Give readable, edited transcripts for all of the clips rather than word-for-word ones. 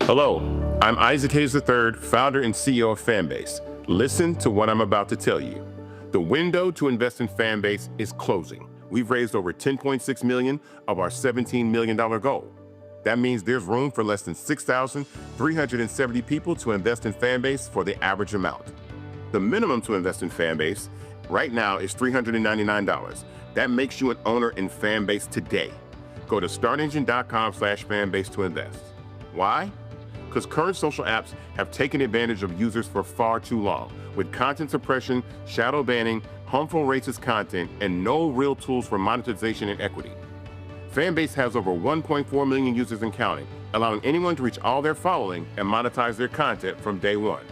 Hello, I'm Isaac Hayes III, founder and CEO of Fanbase. Listen to what I'm about to tell you. The window to invest in Fanbase is closing. We've raised over $10.6 million of our $17 million goal. That means there's room for less than 6,370 people to invest in Fanbase for the average amount. The minimum to invest in Fanbase right now is $399. That makes you an owner in Fanbase today. Go to startengine.com/fanbase to invest. Why? Because current social apps have taken advantage of users for far too long, with content suppression, shadow banning, harmful racist content, and no real tools for monetization and equity. Fanbase has over 1.4 million users and counting, allowing anyone to reach all their following and monetize their content from day one.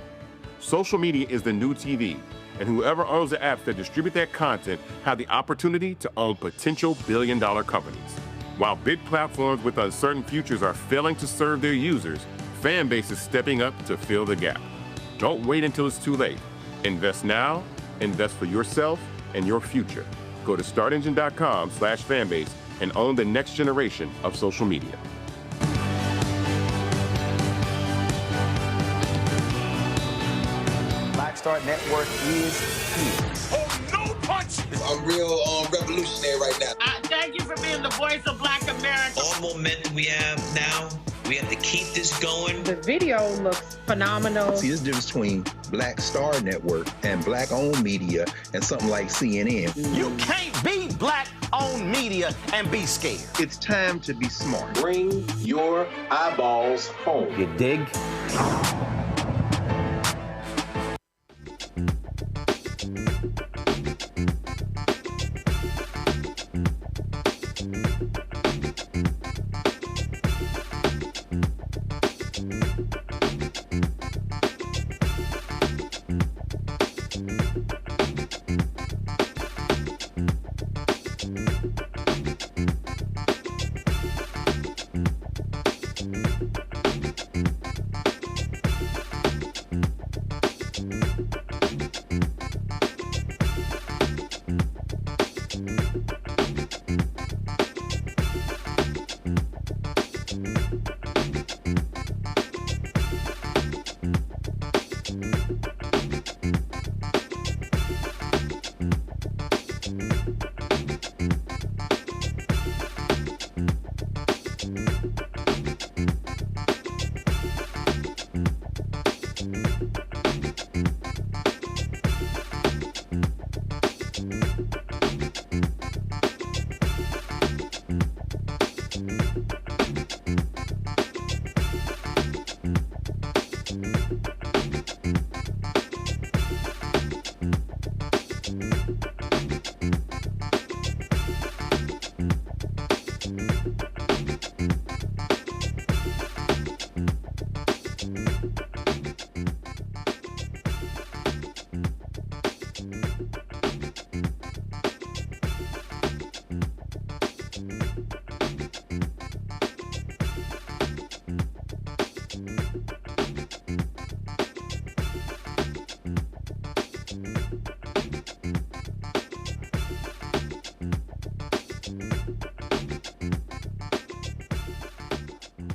Social media is the new TV, and whoever owns the apps that distribute that content have the opportunity to own potential billion-dollar companies. While big platforms with uncertain futures are failing to serve their users, Fanbase is stepping up to fill the gap. Don't wait until it's too late. Invest now, invest for yourself and your future. Go to startengine.com/fanbase and own the next generation of social media. Black Star Network is here. Oh, no punch! I'm real revolutionary right now. Thank you for being the voice of Black America. All momentum we have now, we have to keep this going. The video looks phenomenal. See, there's a difference between Black Star Network and Black-owned media and something like CNN. You can't be Black-owned media and be scared. It's time to be smart. Bring your eyeballs home. You dig?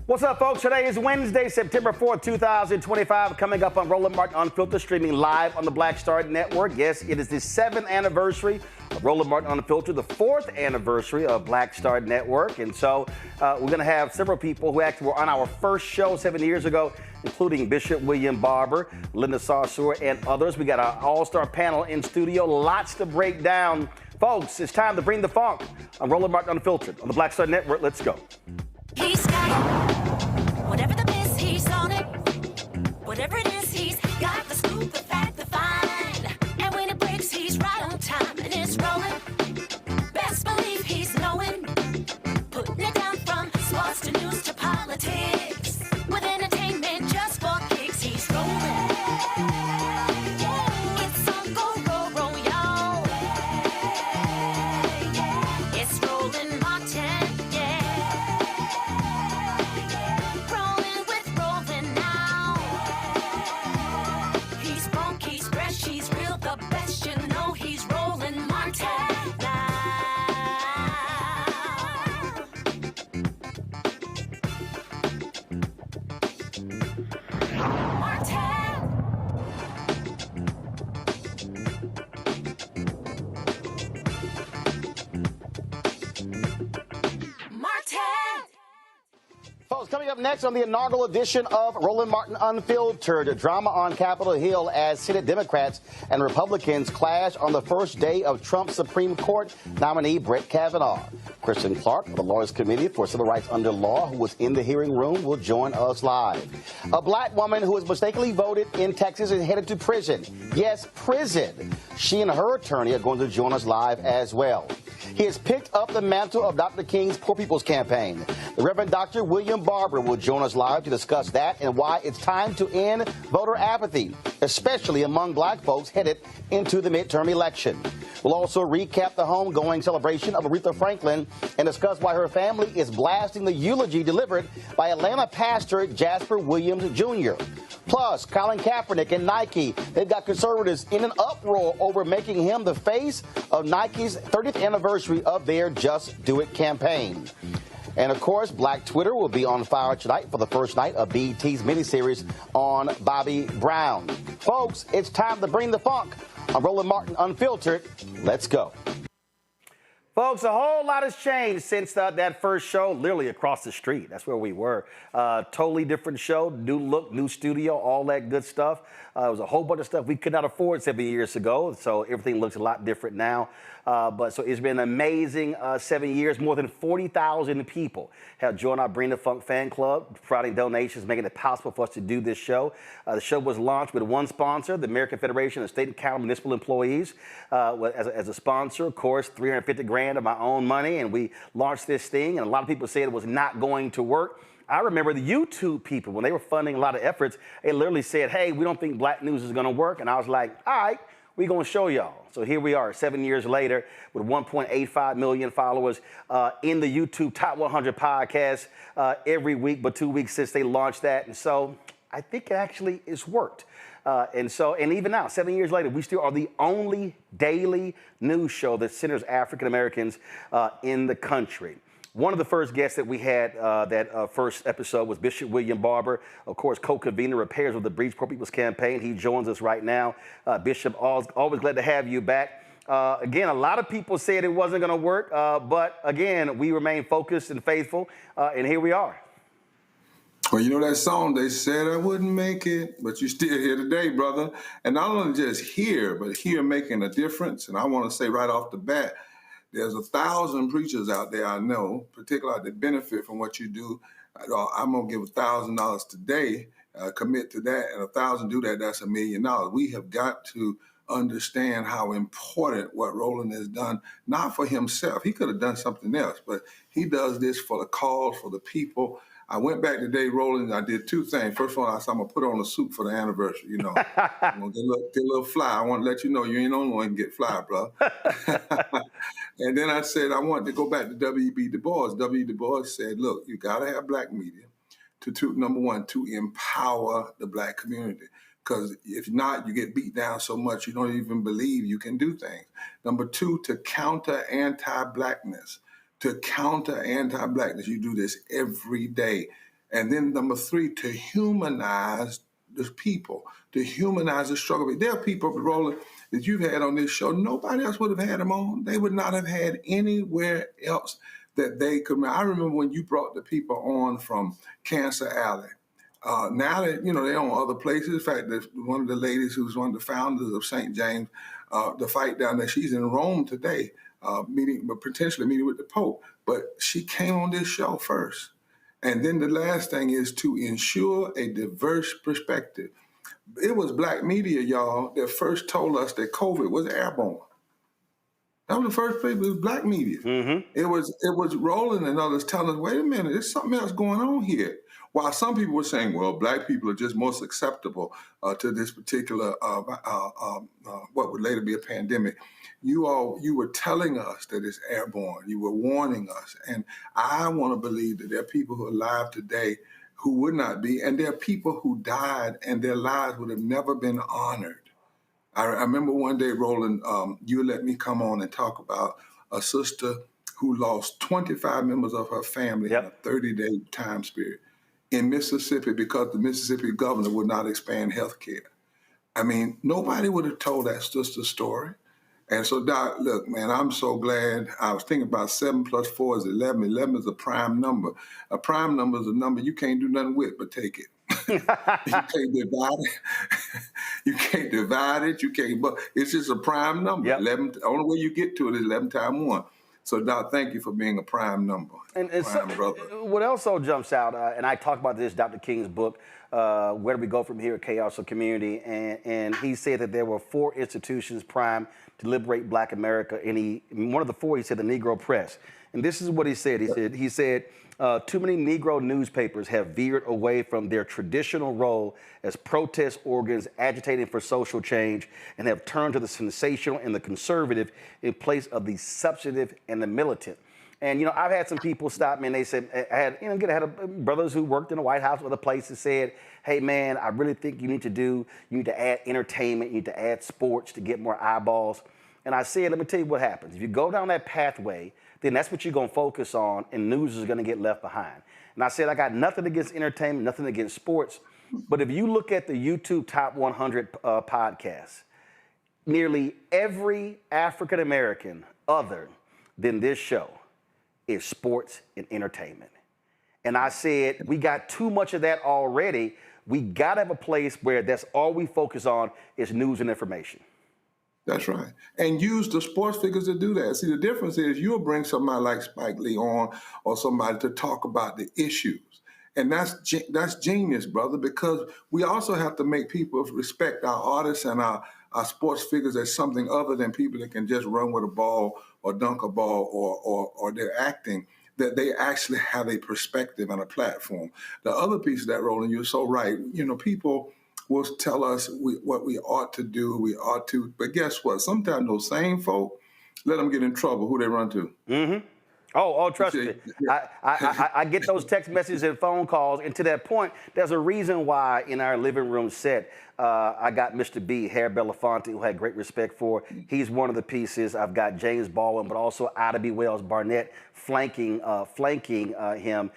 What's up, folks? Today is Wednesday, September 4th, 2025. Coming up on Roland Martin Unfiltered, streaming live on the Black Star Network. Yes, it is the 7th anniversary of Roland Martin Unfiltered, the 4th anniversary of Black Star Network. And so we're going to have several people who actually were on our first show 7 years ago, including Bishop William Barber, Linda Sarsour, and others. We got our all-star panel in studio. Lots to break down. Folks, it's time to bring the funk on Roland Martin Unfiltered on the Black Star Network. Let's go. He's got whatever the miss, he's on it. Whatever it is, he's got the scoop, the fact, the find. And when it breaks, he's right on Coming up next on the inaugural edition of Roland Martin Unfiltered, drama on Capitol Hill as Senate Democrats and Republicans clash on the first day of Trump's Supreme Court nominee Brett Kavanaugh. Kristen Clark of the Lawyers Committee for Civil Rights Under Law, who was in the hearing room, will join us live. A black woman who was mistakenly voted in Texas is headed to prison. Yes, prison. She and her attorney are going to join us live as well. He has picked up the mantle of Dr. King's Poor People's Campaign. The Reverend Dr. William Barber will join us live to discuss that and why it's time to end voter apathy, especially among black folks headed into the midterm election. We'll also recap the homegoing celebration of Aretha Franklin and discuss why her family is blasting the eulogy delivered by Atlanta pastor Jasper Williams Jr. Plus, Colin Kaepernick and Nike, they've got conservatives in an uproar over making him the face of Nike's 30th anniversary of their Just Do It campaign. And, of course, Black Twitter will be on fire tonight for the first night of BET's miniseries on Bobby Brown. Folks, it's time to bring the funk on Roland Martin Unfiltered. Let's go. Folks, a whole lot has changed since that first show, literally across the street. That's where we were. Totally different show, new look, new studio, all that good stuff. It was a whole bunch of stuff we could not afford 7 years ago, so everything looks a lot different now. So it's been an amazing 7 years. More than 40,000 people have joined our Bring the Funk fan club, providing donations, making it possible for us to do this show. The show was launched with one sponsor, the American Federation of State and County Municipal Employees, as a sponsor. Of course, $350 grand of my own money, and we launched this thing, and a lot of people said it was not going to work. I remember the YouTube people, when they were funding a lot of efforts, they literally said, hey, we don't think black news is going to work. And I was like, all right, we're going to show y'all. So here we are 7 years later with 1.85 million followers in the YouTube Top 100 podcast every week, but 2 weeks since they launched that. And so I think it actually has worked. And even now, 7 years later, we still are the only daily news show that centers African Americans in the country. One of the first guests that we had that first episode was Bishop William Barber, of course, co-convener Repairs of the Breach Poor People's Campaign. He joins us right now. Bishop, always glad to have you back. Again, a lot of people said it wasn't going to work, but again, we remain focused and faithful, and here we are. Well, you know that song, they said I wouldn't make it, but you're still here today, brother. And not only just here, but here making a difference. And I want to say right off the bat, there's 1,000 preachers out there I know, particularly that benefit from what you do. I'm going to give $1,000 today, commit to that, and 1,000 do that, that's $1 million. We have got to understand how important what Roland has done, not for himself. He could have done something else, but he does this for the cause, for the people. I went back today, Roland, I did two things. First one, I said, I'm going to put on a suit for the anniversary, you know. I'm going to get a little fly. I want to let you know you ain't the only one who can get fly, bro. And then I said, I wanted to go back to W.B. Du Bois. W. Du Bois said, look, you got to have black media number one, to empower the black community. Because if not, you get beat down so much you don't even believe you can do things. Number two, to counter anti-blackness. To counter anti-blackness, you do this every day. And then number three, to humanize the people, to humanize the struggle. There are people, Roland, that you've had on this show, nobody else would have had them on. They would not have had anywhere else that they could. I remember when you brought the people on from Cancer Alley. Now that, you know, they're on other places. In fact, one of the ladies who's one of the founders of St. James, the fight down there, she's in Rome today. Potentially meeting with the Pope, but she came on this show first. And then the last thing is to ensure a diverse perspective. It was black media, y'all, that first told us that COVID was airborne. That was the first people, it was black media. Mm-hmm. It was Roland and others telling us, wait a minute, there's something else going on here. While some people were saying, well, black people are just more susceptible to this particular, what would later be a pandemic, you were telling us that it's airborne. You were warning us. And I want to believe that there are people who are alive today who would not be, and there are people who died and their lives would have never been honored. I remember one day, Roland, you let me come on and talk about a sister who lost 25 members of her family in a 30-day time period in Mississippi because the Mississippi governor would not expand health care. I mean, nobody would have told that sister's story. And so, Doc, look, man, I'm so glad. I was thinking about 7 plus 4 is 11. 11 is a prime number. A prime number is a number you can't do nothing with but take it. You can't divide it. You can't divide it. You can't, but it's just a prime number. Yep. 11. The only way you get to it is 11 times 1. So, Doc, thank you for being a prime number. And prime brother. What also jumps out, and I talked about this, Dr. King's book, Where Do We Go From Here, Chaos of Community, and he said that there were 4 institutions primed to liberate Black America, and one of the 4, he said the Negro Press. And this is what he said. He said, too many Negro newspapers have veered away from their traditional role as protest organs agitating for social change and have turned to the sensational and the conservative in place of the substantive and the militant. And, I've had some people stop me and they said, I had brothers who worked in the White House or other places said, hey, man, I really think you need to add entertainment, you need to add sports to get more eyeballs. And I said, let me tell you what happens. If you go down that pathway, then that's what you're going to focus on, and news is going to get left behind. And I said, I got nothing against entertainment, nothing against sports. But if you look at the YouTube Top 100 podcasts, nearly every African-American other than this show is sports and entertainment. And I said, we got too much of that already. We got to have a place where that's all we focus on is news and information. That's right. And use the sports figures to do that. See, the difference is you'll bring somebody like Spike Lee on or somebody to talk about the issues. And that's genius, brother, because we also have to make people respect our artists and our sports figures as something other than people that can just run with a ball or dunk a ball or they're acting, that they actually have a perspective and a platform. The other piece of that, Roland, you're so right. People will tell us what we ought to do, but guess what? Sometimes those same folk, let them get in trouble, who they run to. Mm-hmm. Oh, trust me. I get those text messages and phone calls, and to that point, there's a reason why in our living room set, I got Mr. B, Harry Belafonte, who I had great respect for. He's one of the pieces. I've got James Baldwin, but also Ida B. Wells Barnett flanking him.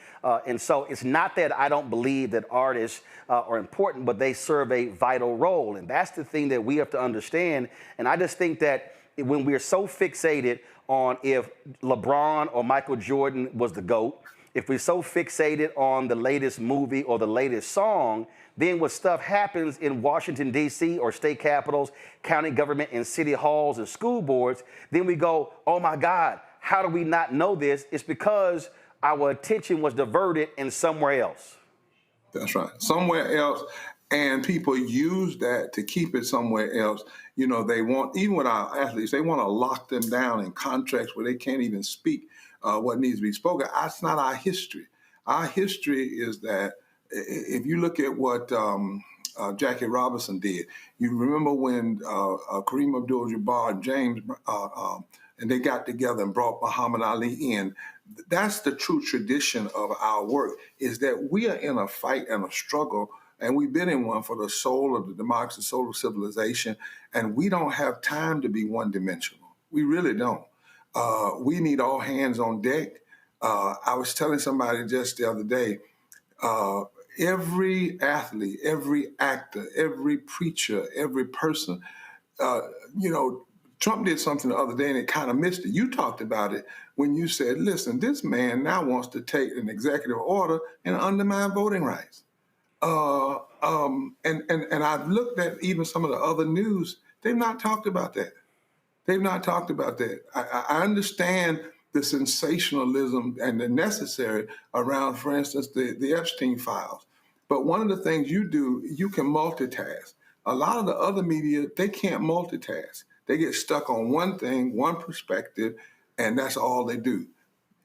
And so it's not that I don't believe that artists are important, but they serve a vital role. And that's the thing that we have to understand. And I just think that when we're so fixated on if LeBron or Michael Jordan was the GOAT, if we're so fixated on the latest movie or the latest song, then when stuff happens in Washington, D.C. or state capitals, county government and city halls and school boards, then we go, oh my God, how do we not know this? It's because our attention was diverted in somewhere else. That's right, somewhere else. And people use that to keep it somewhere else. They want, even with our athletes, they want to lock them down in contracts where they can't even speak what needs to be spoken. That's not our history. Our history is that if you look at what Jackie Robinson did, you remember when Kareem Abdul-Jabbar and James, and they got together and brought Muhammad Ali in. That's the true tradition of our work, is that we are in a fight and a struggle. And we've been in one for the soul of the democracy, the soul of civilization, and we don't have time to be one-dimensional. We really don't. We need all hands on deck. I was telling somebody just the other day, every athlete, every actor, every preacher, every person, Trump did something the other day and it kind of missed it. You talked about it when you said, listen, this man now wants to take an executive order and undermine voting rights. And I've looked at even some of the other news. They've not talked about that. I understand the sensationalism and the necessary around, for instance, the Epstein files. But one of the things you do, you can multitask. A lot of the other media, they can't multitask. They get stuck on one thing, one perspective, and that's all they do.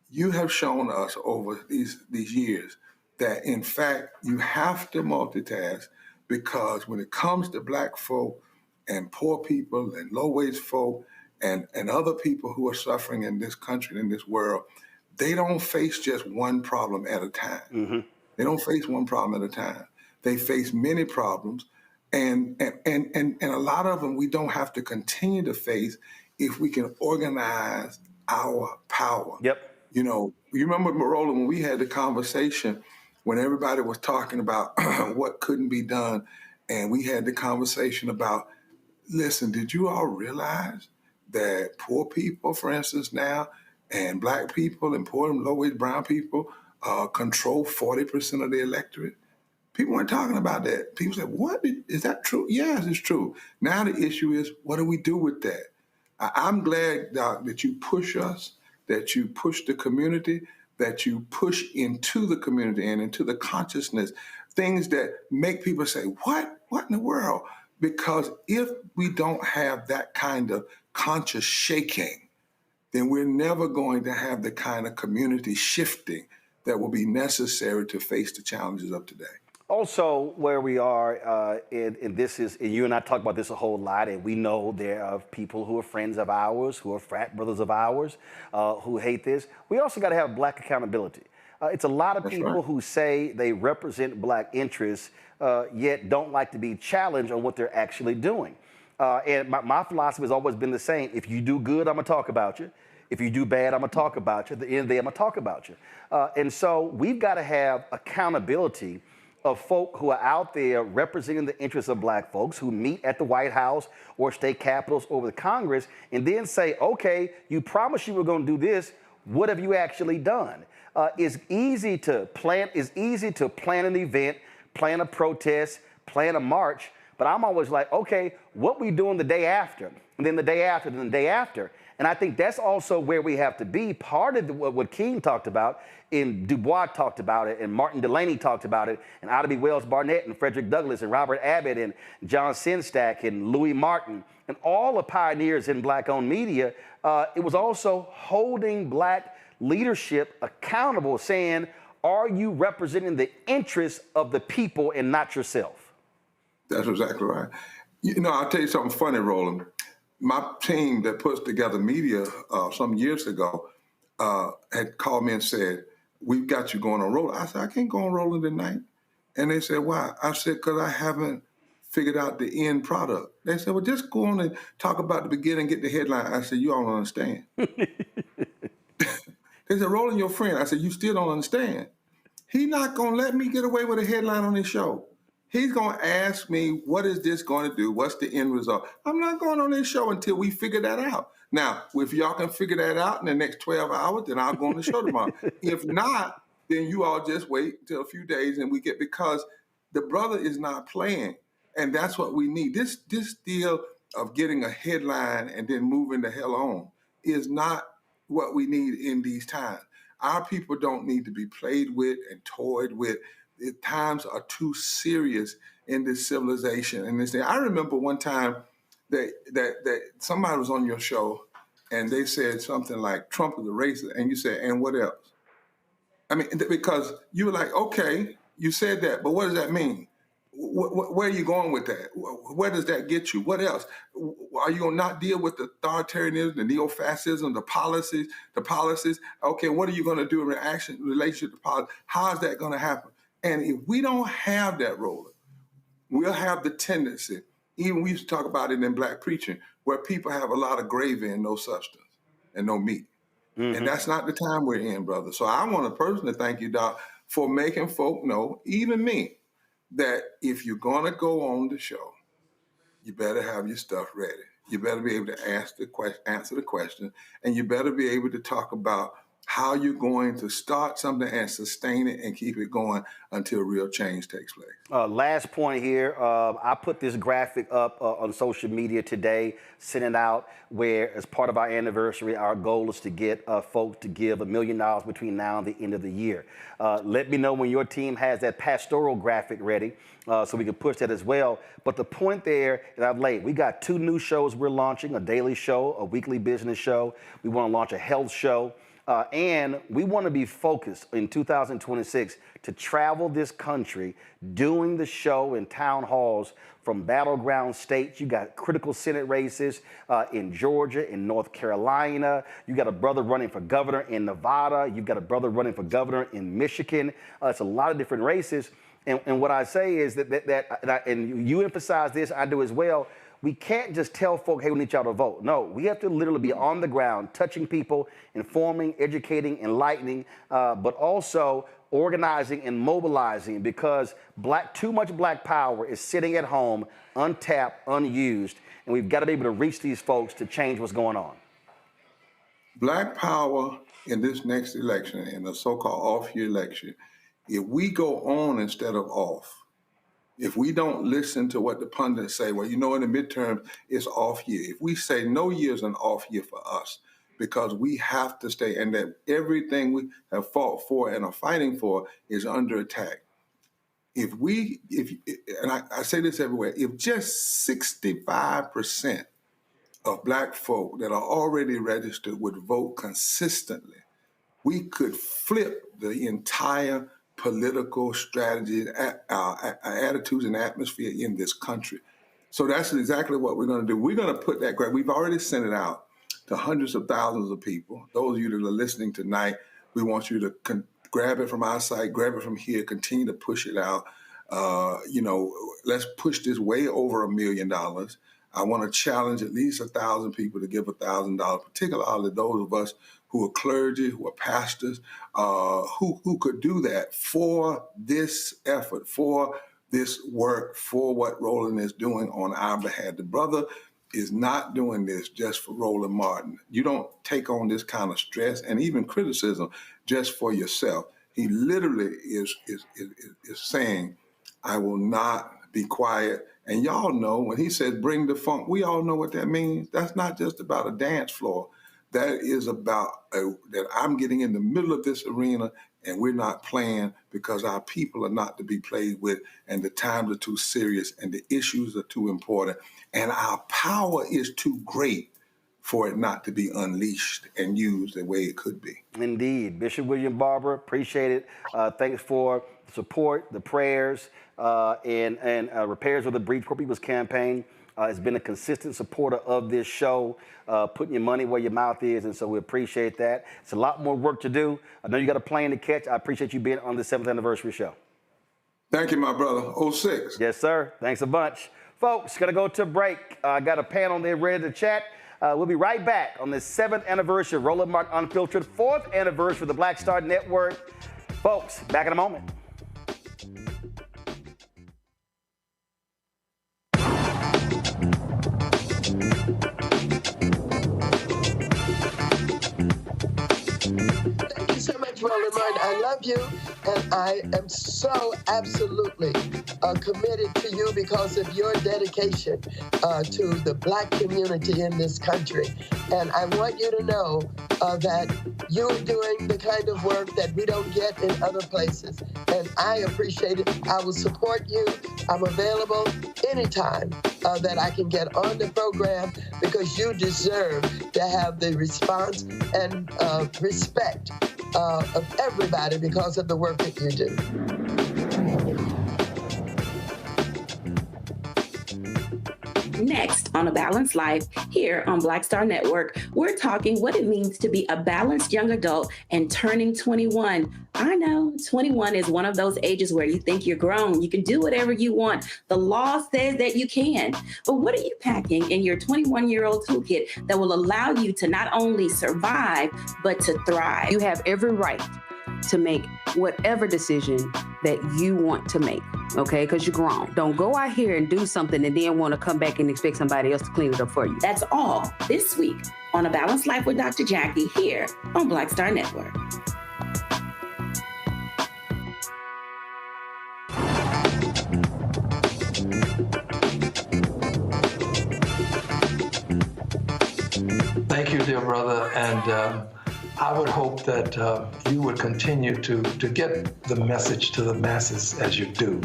You have shown us over these years that, in fact, you have to multitask, because when it comes to Black folk and poor people and low-wage folk and other people who are suffering in this country, in this world, they don't face just one problem at a time. Mm-hmm. They don't face one problem at a time. They face many problems, and a lot of them we don't have to continue to face if we can organize our power. Yep. You remember, Roland, when we had the conversation when everybody was talking about what couldn't be done, and we had the conversation about, listen, did you all realize that poor people, for instance, now, and black people and poor and low-wage brown people control 40% of the electorate? People weren't talking about that. People said, what? Is that true? Yes, it's true. Now the issue is, what do we do with that? I'm glad, Doc, that you push us, that you push the community, that you push into the community and into the consciousness, things that make people say, what? What in the world? Because if we don't have that kind of conscious shaking, then we're never going to have the kind of community shifting that will be necessary to face the challenges of today. Also, where we are, and this is, and you and I talk about this a whole lot, and we know there are people who are friends of ours, who are frat brothers of ours, who hate this. We also got to have black accountability. It's a lot of people who say they represent black interests, yet don't like to be challenged on what they're actually doing. And my philosophy has always been the same. If you do good, I'm going to talk about you. If you do bad, I'm going to talk about you. At the end of the day, I'm going to talk about you. And so we've got to have accountability of folk who are out there representing the interests of black folks who meet at the White House or state capitals or the Congress and then say, okay, you promised you were going to do this. What have you actually done? It's easy to plan an event, plan a protest, plan a march, but I'm always like, okay, what we doing the day after, and then the day after, and then the day after. And I think that's also where we have to be. Part of what King talked about, and Du Bois talked about it, and Martin Delaney talked about it, and Ida B. Wells Barnett, and Frederick Douglass, and Robert Abbott, and John Sinstack, and Louis Martin, and all the pioneers in black-owned media. It was also holding black leadership accountable, saying, are you representing the interests of the people and not yourself? That's exactly right. You know, I'll tell you something funny, Roland. My team that puts together media some years ago had called me and said, we've got you going on Roland. I said, I can't go on Roland tonight. And they said, why? I said, because I haven't figured out the end product. They said, well, just go on and talk about the beginning, get the headline. I said, you don't understand. They said, Roland, your friend. I said, you still don't understand. He's not going to let me get away with a headline on his show. He's going to ask me, what is this going to do? What's the end result? I'm not going on this show until we figure that out. Now, if y'all can figure that out in the next 12 hours, then I'll go on the show tomorrow. If not, then you all just wait until a few days and we get, because the brother is not playing. And that's what we need. This deal of getting a headline and then moving the hell on is not what we need in these times. Our people don't need to be played with and toyed with. The times are too serious in this civilization and this thing. I remember one time that somebody was on your show and they said something like Trump is a racist, and you said, and what else? I mean, because you were like, okay, you said that, but what does that mean? Where are you going with that? Where does that get you? What else? Are you going to not deal with the authoritarianism, the neo-fascism, the policies? Okay, what are you going to do in relationship to policy? How is that going to happen? And if we don't have that, Roland, we'll have the tendency, even we used to talk about it in black preaching, where people have a lot of gravy and no substance and no meat. Mm-hmm. And that's not the time we're in, brother. So I want to personally thank you, Doc, for making folk know, even me, that if you're going to go on the show, you better have your stuff ready. You better be able to answer the question, and you better be able to talk about how you're going to start something and sustain it and keep it going until real change takes place. Last point here, I put this graphic up on social media today, sent it out, where as part of our anniversary, our goal is to get folks to give $1 million between now and the end of the year. Let me know when your team has that pastoral graphic ready so we can push that as well. But the point there that I've laid, we got 2 new shows we're launching, a daily show, a weekly business show. We want to launch a health show. And we want to be focused in 2026 to travel this country doing the show in town halls from battleground states. You got critical Senate races in Georgia, in North Carolina. You got a brother running for governor in Nevada. You've got a brother running for governor in Michigan. It's a lot of different races. And what I say is that and you emphasize this, I do as well. we can't just tell folk, hey, we need y'all to vote. No, we have to literally be on the ground, touching people, informing, educating, enlightening, but also organizing and mobilizing, because too much black power is sitting at home, untapped, unused, and we've got to be able to reach these folks to change what's going on. Black power in this next election, in the so-called off-year election, if we go on instead of off, if we don't listen to what the pundits say, well, you know, in the midterms, it's off year. If we say no year's an off year for us, because we have to stay, and that everything we have fought for and are fighting for is under attack. And I say this everywhere, if just 65% of black folk that are already registered would vote consistently, we could flip the entire political strategy, attitudes and atmosphere in this country. So that's exactly what we're going to do. We're going to put that grant. We've already sent it out to hundreds of thousands of people. Those of you that are listening tonight, we want you to grab it from our site, grab it from here, continue to push it out. Let's push this way over $1 million. I want to challenge at least 1,000 people to give $1,000, particularly those of us who are clergy, who are pastors, who could do that for this effort, for this work, for what Roland is doing on our behalf. The brother is not doing this just for Roland Martin. You don't take on this kind of stress and even criticism just for yourself. He literally is saying, I will not be quiet. And y'all know when he says bring the funk, we all know what that means. That's not just about a dance floor. That is about that I'm getting in the middle of this arena and we're not playing, because our people are not to be played with, and the times are too serious and the issues are too important, and our power is too great for it not to be unleashed and used the way it could be. Indeed. Bishop William Barber, appreciate it. Thanks for the support, the prayers, and Repairs of the Breach Poor People's campaign. Has been a consistent supporter of this show, putting your money where your mouth is, and so we appreciate that. It's a lot more work to do. I know you got a plane to catch. I appreciate you being on the 7th anniversary show. Thank you, my brother. 06. Yes, sir. Thanks a bunch. Folks, going to go to break. I got a panel there ready to chat. We'll be right back on the 7th anniversary of Roland Martin Unfiltered, 4th anniversary of the Black Star Network. Folks, back in a moment. Thank you so much, Roland Martin. I love you, and I am so absolutely committed to you because of your dedication to the Black community in this country. And I want you to know that you are doing the kind of work that we don't get in other places. And I appreciate it. I will support you. I'm available anytime that I can get on the program, because you deserve to have the response and respect of everybody because of the work that you do. Next on A Balanced Life, here on Black Star Network, we're talking what it means to be a balanced young adult and turning 21. I know 21 is one of those ages where you think you're grown. You can do whatever you want. The law says that you can. But what are you packing in your 21-year-old toolkit that will allow you to not only survive, but to thrive? You have every right to make whatever decision that you want to make, okay? Because you're grown. Don't go out here and do something and then want to come back and expect somebody else to clean it up for you. That's all this week on A Balanced Life with Dr. Jackie here on Black Star Network. Thank you, dear brother, and I would hope that you would continue to get the message to the masses as you do.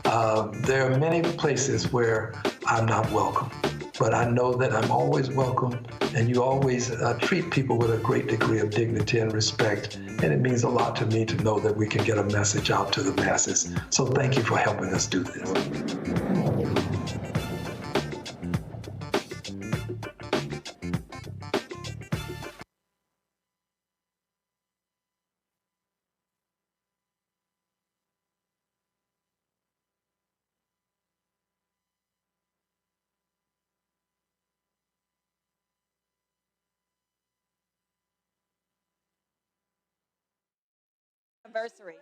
There are many places where I'm not welcome, but I know that I'm always welcome, and you always treat people with a great degree of dignity and respect, and it means a lot to me to know that we can get a message out to the masses. So thank you for helping us do this. anniversary.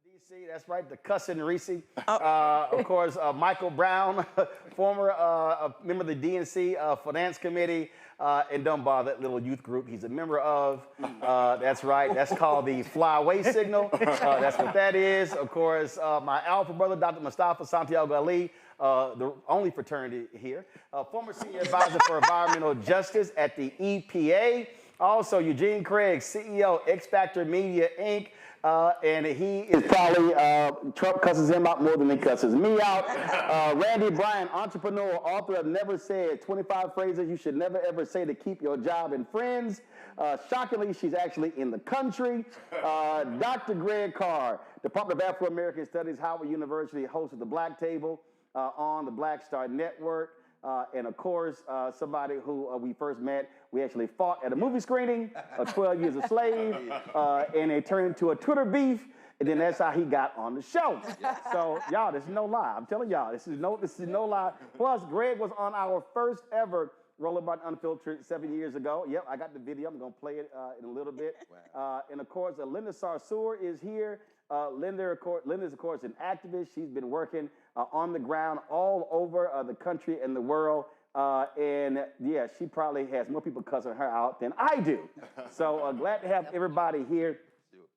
DC, that's right, the cussing Reese. Of course, Michael Brown, former member of the DNC Finance Committee, and don't bother that little youth group he's a member of. That's right, that's called the Fly-Away Signal. That's what that is. Of course, my alpha brother, Dr. Mustafa Santiago Ali, the only fraternity here, former senior advisor for environmental justice at the EPA. Also, Eugene Craig, CEO, X Factor Media, Inc., and he is probably, Trump cusses him out more than he cusses me out. Randy Bryan, entrepreneur, author of Never Said, 25 phrases you should never ever say to keep your job and friends. Shockingly, she's actually in the country. Dr. Greg Carr, Department of Afro-American Studies, Howard University, host of The Black Table on the Black Star Network. And of course, somebody who we first met, we actually fought at a movie screening, 12 Years a Slave, and it turned into a Twitter beef, and then that's how he got on the show. So, y'all, this is no lie. I'm telling y'all, this is no lie. Plus, Greg was on our first ever Roland Martin Unfiltered 7 years ago. Yep, I got the video. I'm going to play it in a little bit. Wow. And of course, Linda Sarsour is here. Linda's, of course, an activist. She's been working on the ground all over the country and the world. And yeah, she probably has more people cussing her out than I do. So glad to have everybody here.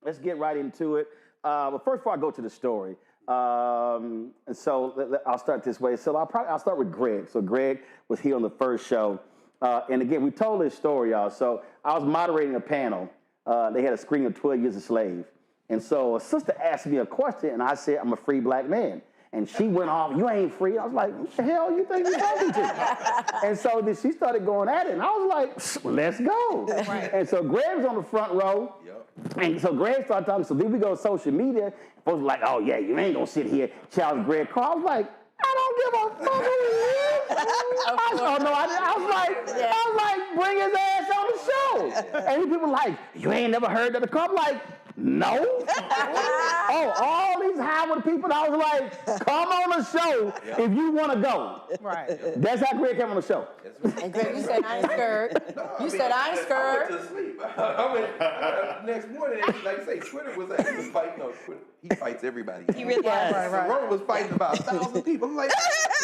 Let's get right into it. But first, before I go to the story, and so I'll start this way. So I'll start with Greg. So Greg was here on the first show. And again, we told this story, y'all. So I was moderating a panel. They had a screening of 12 Years a Slave. And so a sister asked me a question, and I said, I'm a free black man. And she went off, you ain't free. I was like, what the hell you think you're talking to? And so then she started going at it, and I was like, let's go. Right. And so Greg was on the front row, and so Greg started talking. So then we go to social media. Folks were like, oh, yeah, you ain't going to sit here challenge Greg Carr. I was like, I don't give a fuck who he is. I was like, bring his ass on the show. And people were like, you ain't never heard of the Carr? I'm like, no. Oh, all these Howard people, I was like, come on the show if you want to go. Right. That's how Greg came on the show. And Greg, you said I ain't scared. You said I ain't scared. I went to sleep. Next morning, like I say, Twitter was fighting. No, Twitter. He fights everybody. He really does. Right. Roland was fighting about 1,000 people. I'm like,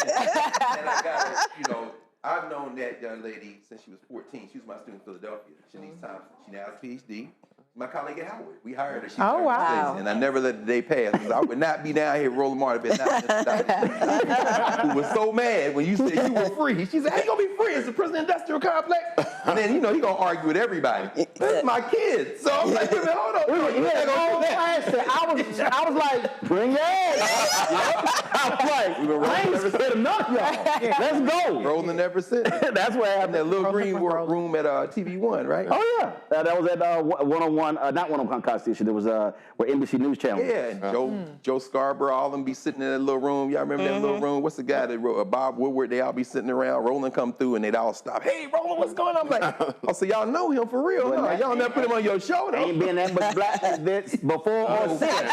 and I got her, I've known that young lady since she was 14. She was my student in Philadelphia. Shanice Thompson. She now has a PhD. My colleague at Howard. We hired her. She wow. And I never let the day pass. I would not be down here Roland Martin if not who was so mad when you said you were free. She said, how you going to be free? It's the prison industrial complex. And then, he going to argue with everybody. That's my kid. So I'm like, hold on. I was like, bring your ass. I was like, I ain't scared enough, y'all. Let's go. Roland never said. That's what happened. That little green room at TV One, right? Oh, yeah. That was at 101. Not 101 Constitution. There was where NBC News Channel. Yeah, and Joe Scarborough, all them be sitting in that little room. Y'all remember that little room? What's the guy that wrote Bob Woodward? They all be sitting around. Roland come through and they'd all stop. Hey, Roland, what's going on? I'm like, oh, so y'all know him for real? No, y'all never put him on your show, though. Ain't been that much black before or since.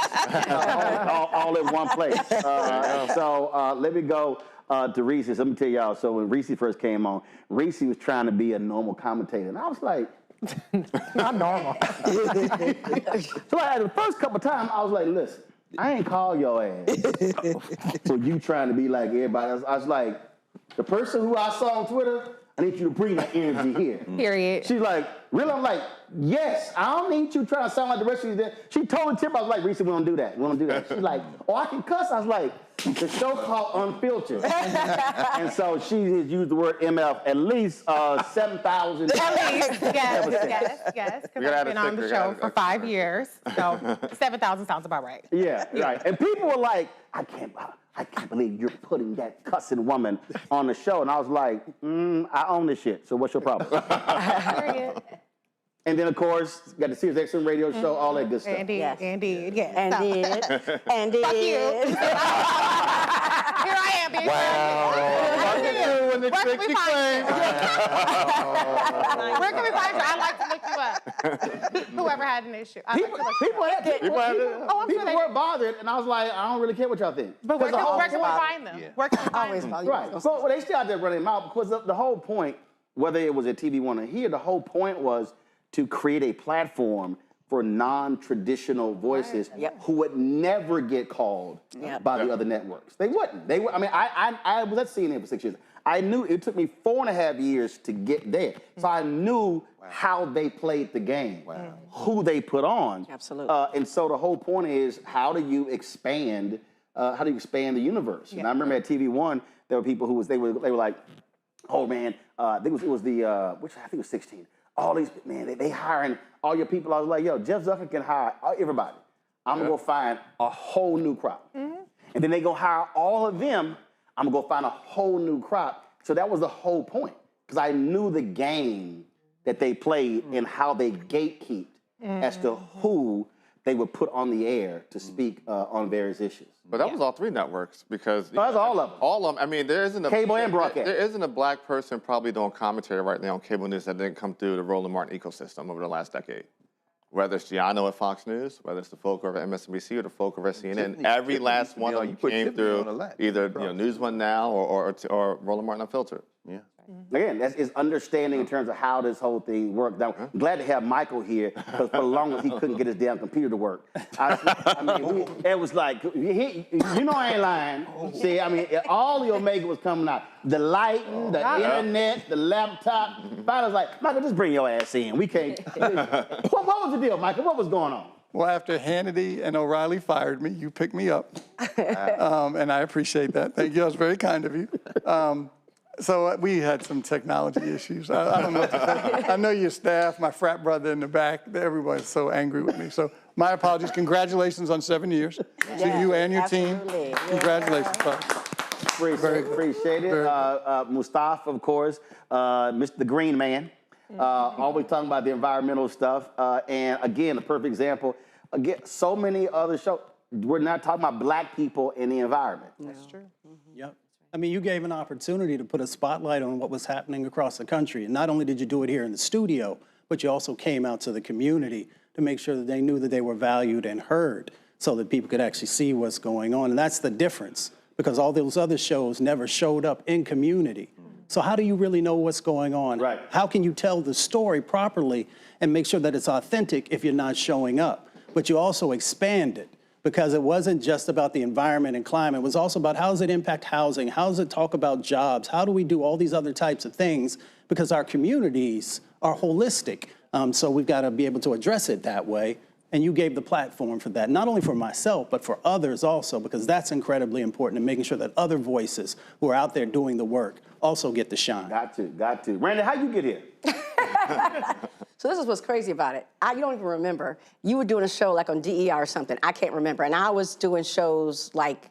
All in one place. So let me go to Reese. Let me tell y'all. So when Reese first came on, Reese was trying to be a normal commentator, and I was like, not normal. So the first couple of times, I was like, listen, I ain't call your ass for you trying to be like everybody else. I was like, the person who I saw on Twitter, I need you to bring that energy here. Period. She's like, really? I'm like, yes, I don't need you trying to sound like the rest of you. She told Tip, I was like, Reese, we don't do that. We don't do that. She's like, oh, I can cuss. I was like, the show called Unfiltered. And so she has used the word MF at least 7,000 times. At least, yes. Because I've been on the show for 5 years. So 7,000 sounds about right. Yeah, right. And people were like, I can't believe you're putting that cussing woman on the show. And I was like, I own this shit. So what's your problem? And then, of course, got the Sirius XM radio show, all that good stuff. Indeed. Fuck you. Here I am, bitch. Wow. Where can we find you? I'd like to look you up. Whoever had an issue. People were bothered, and I was like, I don't really care what y'all think. But where can we find them? Where can we find them? Right. So they still out there running them out because the whole point, whether it was at TV One or here, the whole point was to create a platform for non-traditional voices who would never get called by the other networks. They wouldn't. They would. I mean, I was at CNN for 6 years. I knew it took me 4.5 years to get there. So I knew how they played the game, who they put on. Absolutely. And so the whole point is, how do you expand the universe? And I remember at TV One, there were people who they were like, oh man, I think it was 16. All these, man, they hiring all your people. I was like, yo, Jeff Zucker can hire everybody. I'm gonna go find a whole new crop. And then they go hire all of them. I'm gonna go find a whole new crop. So that was the whole point. Because I knew the game that they played and how they gatekeeped as to who they would put on the air to speak on various issues. But that was all 3 networks because that's all of them. All of them. I mean, there isn't a cable and broadcast. There isn't a black person probably doing commentary right now on cable news that didn't come through the Roland Martin ecosystem over the last decade. Whether it's Giano at Fox News, whether it's the folk over at MSNBC or the folk over at CNN, every last one of them came through either News One Now or Roland Martin Unfiltered. Yeah. Again, that is understanding in terms of how this whole thing worked. I'm glad to have Michael here because for the longest he couldn't get his damn computer to work. I mean, it was like, you know I ain't lying. See, I mean, all the Omega was coming out. The lighting, the internet, the laptop. I was like, Michael, just bring your ass in. We can't. What was the deal, Michael? What was going on? Well, after Hannity and O'Reilly fired me, you picked me up. And I appreciate that. Thank you. That was very kind of you. So we had some technology issues. I don't know what to say. I know your staff, my frat brother in the back, everybody's so angry with me. So my apologies. Congratulations on 7 years to you and your team. Congratulations, folks. Appreciate it. Mustafa, of course, Mr. the Green Man, always talking about the environmental stuff. And again, a perfect example. Again, so many other shows, we're not talking about black people in the environment. That's true. Yep. I mean, you gave an opportunity to put a spotlight on what was happening across the country. And not only did you do it here in the studio, but you also came out to the community to make sure that they knew that they were valued and heard so that people could actually see what's going on. And that's the difference, because all those other shows never showed up in community. So how do you really know what's going on? Right. How can you tell the story properly and make sure that it's authentic if you're not showing up? But you also expand it, because it wasn't just about the environment and climate. It was also about how does it impact housing? How does it talk about jobs? How do we do all these other types of things? Because our communities are holistic. So we've got to be able to address it that way. And you gave the platform for that, not only for myself, but for others also, because that's incredibly important in making sure that other voices who are out there doing the work also get to shine. Got to. Randy, how'd you get here? So this is what's crazy about it. You don't even remember. You were doing a show like on DEI or something. I can't remember. And I was doing shows like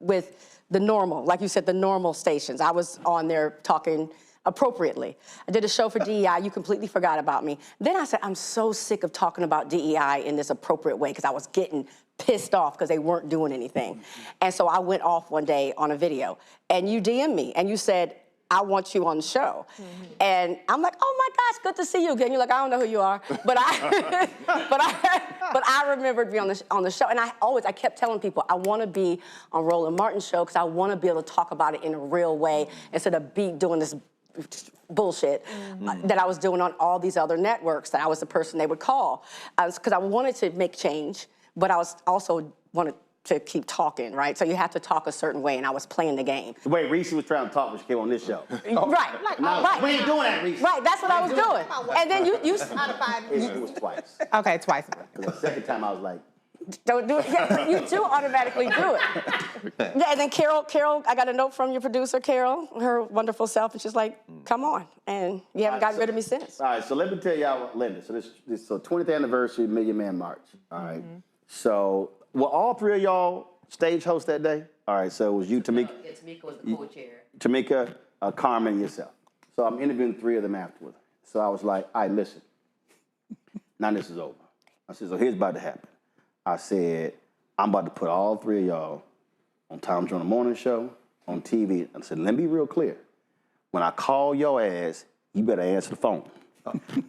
with the normal, like you said, the normal stations. I was on there talking appropriately. I did a show for DEI. You completely forgot about me. Then I said, I'm so sick of talking about DEI in this appropriate way because I was getting pissed off because they weren't doing anything. And so I went off one day on a video. And you DM'd me and you said, I want you on the show. And I'm like, oh my gosh, good to see you again. You're like, I don't know who you are. But I remembered being on the show. And I kept telling people, I want to be on Roland Martin's show because I want to be able to talk about it in a real way instead of doing this bullshit that I was doing on all these other networks, that I was the person they would call. Because I wanted to make change, but I was also wanted to keep talking, right? So you have to talk a certain way, and I was playing the game. The way Reese was trying to talk when she came on this show. Right. We ain't doing that, Reese. Right, that's what I was doing. And then you It was twice. Okay, twice. The second time I was like, don't do it. Yeah, but you do automatically do it. Yeah, and then Carol, I got a note from your producer, Carol, her wonderful self, and she's like, come on. And you haven't gotten rid of me since. All right, so let me tell y'all, Linda, so this 20th anniversary Million Man March, all right? So, were all three of y'all stage hosts that day? All right, so it was you, Tamika. Yeah, Tamika was the co-chair. Tamika, Carmen, and yourself. So I'm interviewing three of them afterwards. So I was like, all right, listen, now this is over. I said, so here's about to happen. I said, I'm about to put all three of y'all on Tom Joyner Morning Show, on TV. I said, let me be real clear. When I call your ass, you better answer the phone.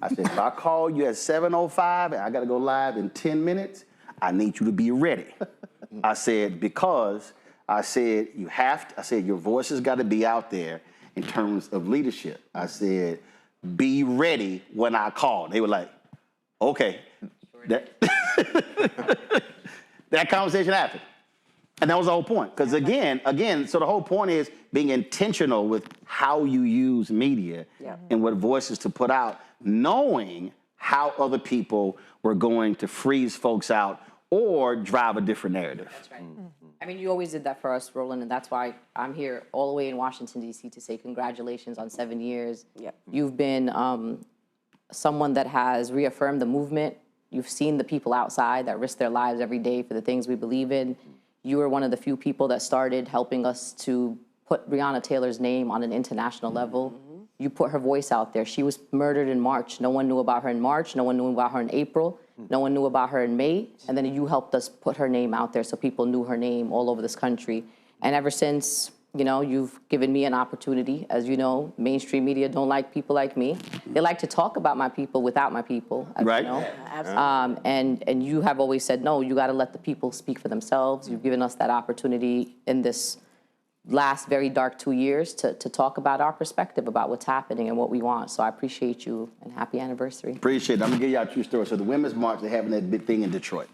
I said, if I call you at 7:05 and I got to go live in 10 minutes, I need you to be ready. I said, because I said, your voice has got to be out there in terms of leadership. I said, be ready when I call. They were like, okay. That conversation happened. And that was the whole point. Because again, so the whole point is being intentional with how you use media and what voices to put out, knowing how other people were going to freeze folks out or drive a different narrative. That's right. I mean, you always did that for us, Roland, and that's why I'm here all the way in Washington, D.C. to say congratulations on 7 years. You've been someone that has reaffirmed the movement. You've seen the people outside that risk their lives every day for the things we believe in. You were one of the few people that started helping us to put Breonna Taylor's name on an international level. You put her voice out there. She was murdered in March. No one knew about her in March. No one knew about her in April. No one knew about her in May. And then you helped us put her name out there so people knew her name all over this country. And ever since, you know, you've given me an opportunity. As you know, mainstream media don't like people like me. They like to talk about my people without my people, as you know. And you have always said, no, you got to let the people speak for themselves. You've given us that opportunity in this last very dark 2 years to talk about our perspective about what's happening and what we want. So I appreciate you and happy anniversary. Appreciate it. I'm gonna give y'all a true story. So the Women's March, they're having that big thing in Detroit.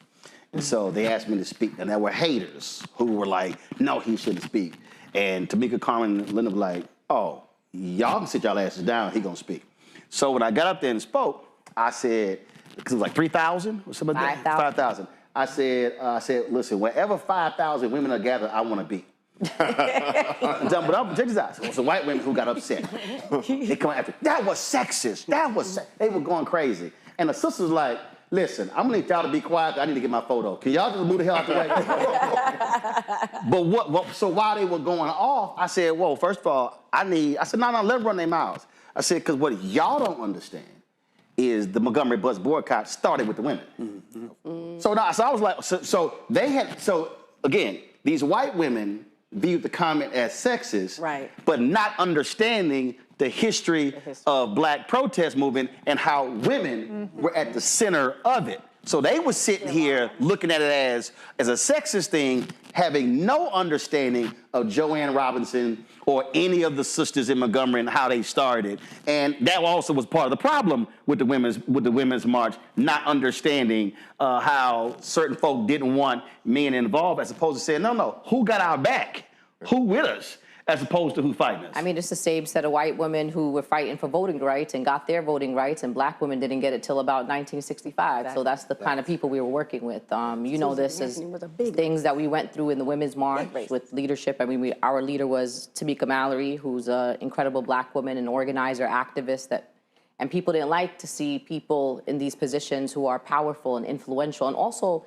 And so they asked me to speak, and there were haters who were like, no, he shouldn't speak. And Tamika Carmen and Linda were like, oh, y'all can sit y'all asses down, he gonna speak. So when I got up there and spoke, I said, because it was like 3,000 or something like that? 5,000. I said, listen, wherever 5,000 women are gathered, I wanna be. But check this out. So some white women who got upset. They come after, that was sexist. They were going crazy. And the sister was like, listen, I'm gonna need y'all to be quiet. I need to get my photo. Can y'all just move the hell out the way? But so while they were going off, I said, well, first of all, I said, no, let them run their mouths. I said, because what y'all don't understand is the Montgomery bus boycott started with the women. So I was like, so again, these white women viewed the comment as sexist, but not understanding the history of black protest movement and how women were at the center of it. So they were sitting here looking at it as a sexist thing, having no understanding of Joanne Robinson or any of the sisters in Montgomery and how they started. And that also was part of the problem with the women's march, not understanding how certain folk didn't want men involved, as opposed to saying, no, who got our back? Who with us? As opposed to who fighting us. I mean, it's the same set of white women who were fighting for voting rights and got their voting rights, and black women didn't get it till about 1965. Exactly. So that's the kind of people we were working with. You know, this is things that we went through in the Women's March with leadership. I mean, our leader was Tamika Mallory, who's an incredible black woman, an organizer, activist, and people didn't like to see people in these positions who are powerful and influential and also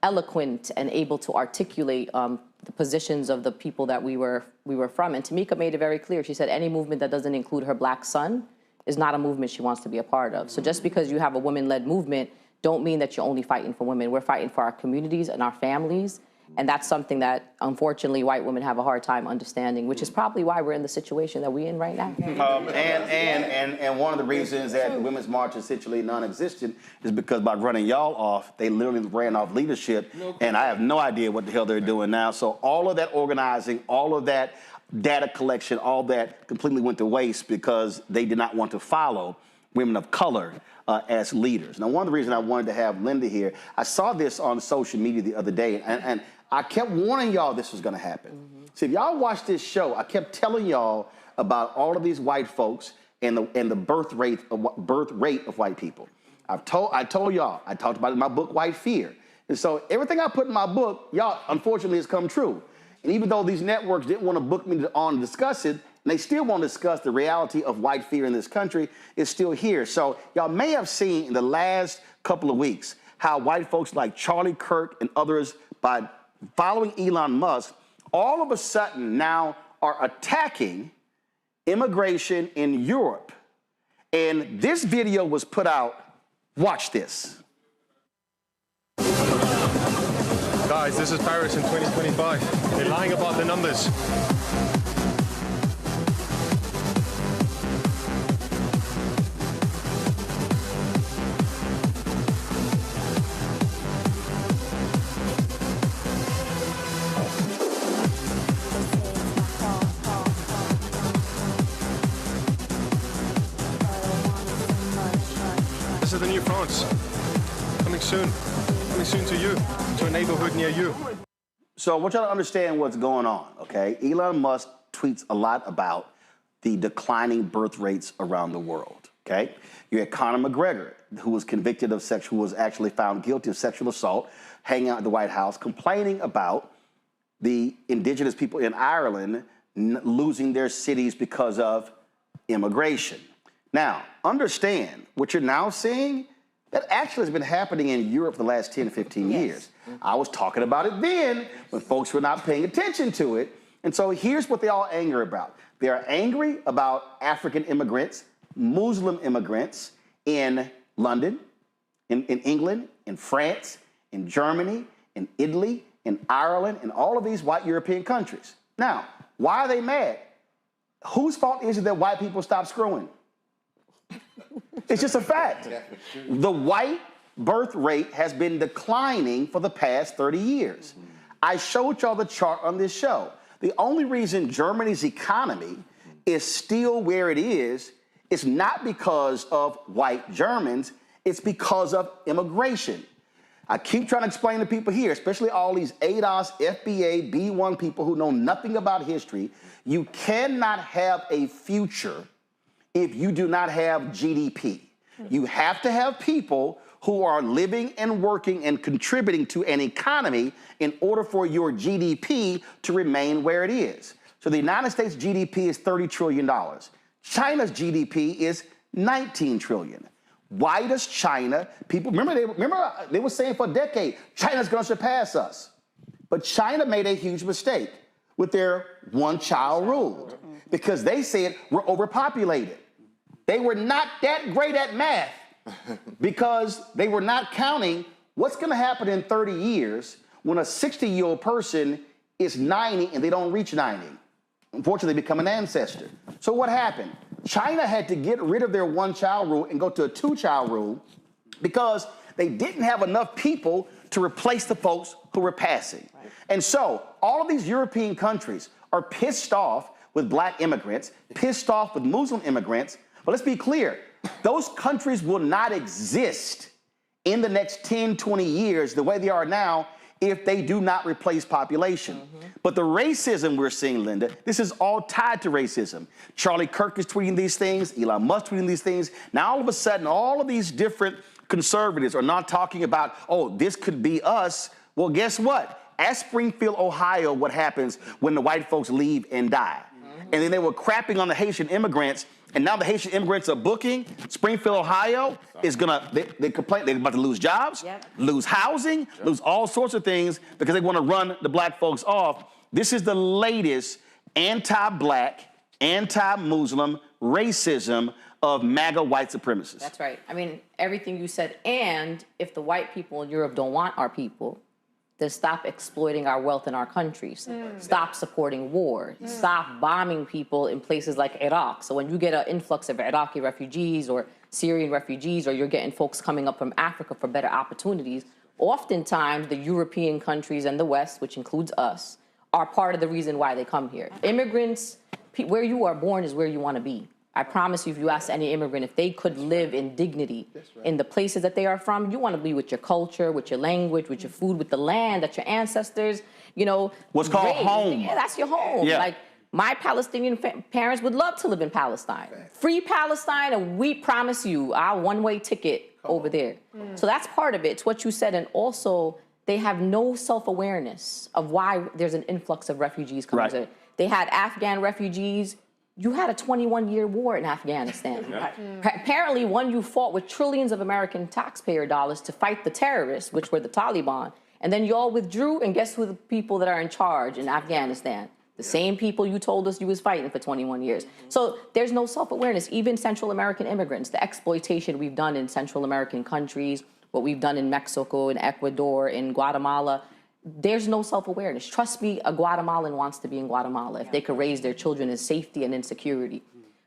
eloquent and able to articulate the positions of the people that we were from. And Tamika made it very clear. She said any movement that doesn't include her black son is not a movement she wants to be a part of. So just because you have a women-led movement, don't mean that you're only fighting for women. We're fighting for our communities and our families. And that's something that, unfortunately, white women have a hard time understanding, which is probably why we're in the situation that we're in right now. And one of the reasons that the Women's March is essentially non-existent is because by running y'all off, they literally ran off leadership, and I have no idea what the hell they're doing now. So all of that organizing, all of that data collection, all that completely went to waste because they did not want to follow women of color as leaders. Now, one of the reasons I wanted to have Linda here, I saw this on social media the other day, and I kept warning y'all this was gonna happen. So if y'all watch this show, I kept telling y'all about all of these white folks and the birth rate of white people. I told y'all, I talked about it in my book, White Fear. And so everything I put in my book, y'all, unfortunately, has come true. And even though these networks didn't want to book me on to discuss it, and they still won't discuss the reality of white fear in this country, it's still here. So y'all may have seen in the last couple of weeks how white folks like Charlie Kirk and others, by following Elon Musk, all of a sudden now are attacking immigration in Europe. And this video was put out. Watch this. Guys, this is Paris in 2025. They're lying about the numbers. are the new France. Coming soon to you, to a neighborhood near you. So I want y'all to understand what's going on, okay? Elon Musk tweets a lot about the declining birth rates around the world, okay? You had Conor McGregor, who was convicted of who was actually found guilty of sexual assault, hanging out at the White House, complaining about the indigenous people in Ireland losing their cities because of immigration. Now, understand what you're now seeing, that actually has been happening in Europe for the last 10 to 15 years. I was talking about it then when folks were not paying attention to it. And so here's what they're all angry about. They are angry about African immigrants, Muslim immigrants in London, in England, in France, in Germany, in Italy, in Ireland, in all of these white European countries. Now, why are they mad? Whose fault is it that white people stop screwing? It's just a fact. The white birth rate has been declining for the past 30 years. I showed y'all the chart on this show. The only reason Germany's economy is still where it is not because of white Germans, it's because of immigration. I keep trying to explain to people here, especially all these ADOS, FBA, B1 people who know nothing about history, you cannot have a future if you do not have GDP. You have to have people who are living and working and contributing to an economy in order for your GDP to remain where it is. So the United States GDP is $30 trillion. China's GDP is $19 trillion. Why does China, people, remember they were saying for a decade, China's gonna surpass us. But China made a huge mistake with their one-child rule because they said we're overpopulated. They were not that great at math because they were not counting what's gonna happen in 30 years when a 60-year-old person is 90 and they don't reach 90. Unfortunately, they become an ancestor. So what happened? China had to get rid of their one-child rule and go to a two-child rule because they didn't have enough people to replace the folks who were passing. Right. And so all of these European countries are pissed off with black immigrants, pissed off with Muslim immigrants. But let's be clear, those countries will not exist in the next 10, 20 years the way they are now if they do not replace population. But the racism we're seeing, Linda, this is all tied to racism. Charlie Kirk is tweeting these things, Elon Musk tweeting these things. Now all of a sudden, all of these different conservatives are not talking about, oh, this could be us. Well, guess what? Ask Springfield, Ohio, what happens when the white folks leave and die. And then they were crapping on the Haitian immigrants, and now the Haitian immigrants are booking. Springfield, Ohio is gonna, they complain, they're about to lose jobs, lose housing, lose all sorts of things because they wanna run the black folks off. This is the latest anti-black, anti-Muslim racism of MAGA white supremacists. That's right. I mean, everything you said, and if the white people in Europe don't want our people, then stop exploiting our wealth in our countries. Stop supporting war. Stop bombing people in places like Iraq. So when you get an influx of Iraqi refugees or Syrian refugees, or you're getting folks coming up from Africa for better opportunities, oftentimes the European countries and the West, which includes us, are part of the reason why they come here. Immigrants, where you are born is where you want to be. I promise you, if you ask any immigrant, if they could live in dignity in the places that they are from, you want to be with your culture, with your language, with your food, with the land that your ancestors, you know. What's called home. Yeah, that's your home. Yeah. Like, my Palestinian parents would love to live in Palestine. Free Palestine, and we promise you our one-way ticket over there. So that's part of it. It's what you said. And also, they have no self-awareness of why there's an influx of refugees coming to it. They had Afghan refugees. You had a 21-year war in Afghanistan. Apparently, one you fought with trillions of American taxpayer dollars to fight the terrorists, which were the Taliban. And then you all withdrew, and guess who the people that are in charge in Afghanistan? The same people you told us you was fighting for 21 years. So there's no self-awareness. Even Central American immigrants, the exploitation we've done in Central American countries, what we've done in Mexico, in Ecuador, in Guatemala, there's no self-awareness. Trust me, a Guatemalan wants to be in Guatemala if they could raise their children in safety and in security.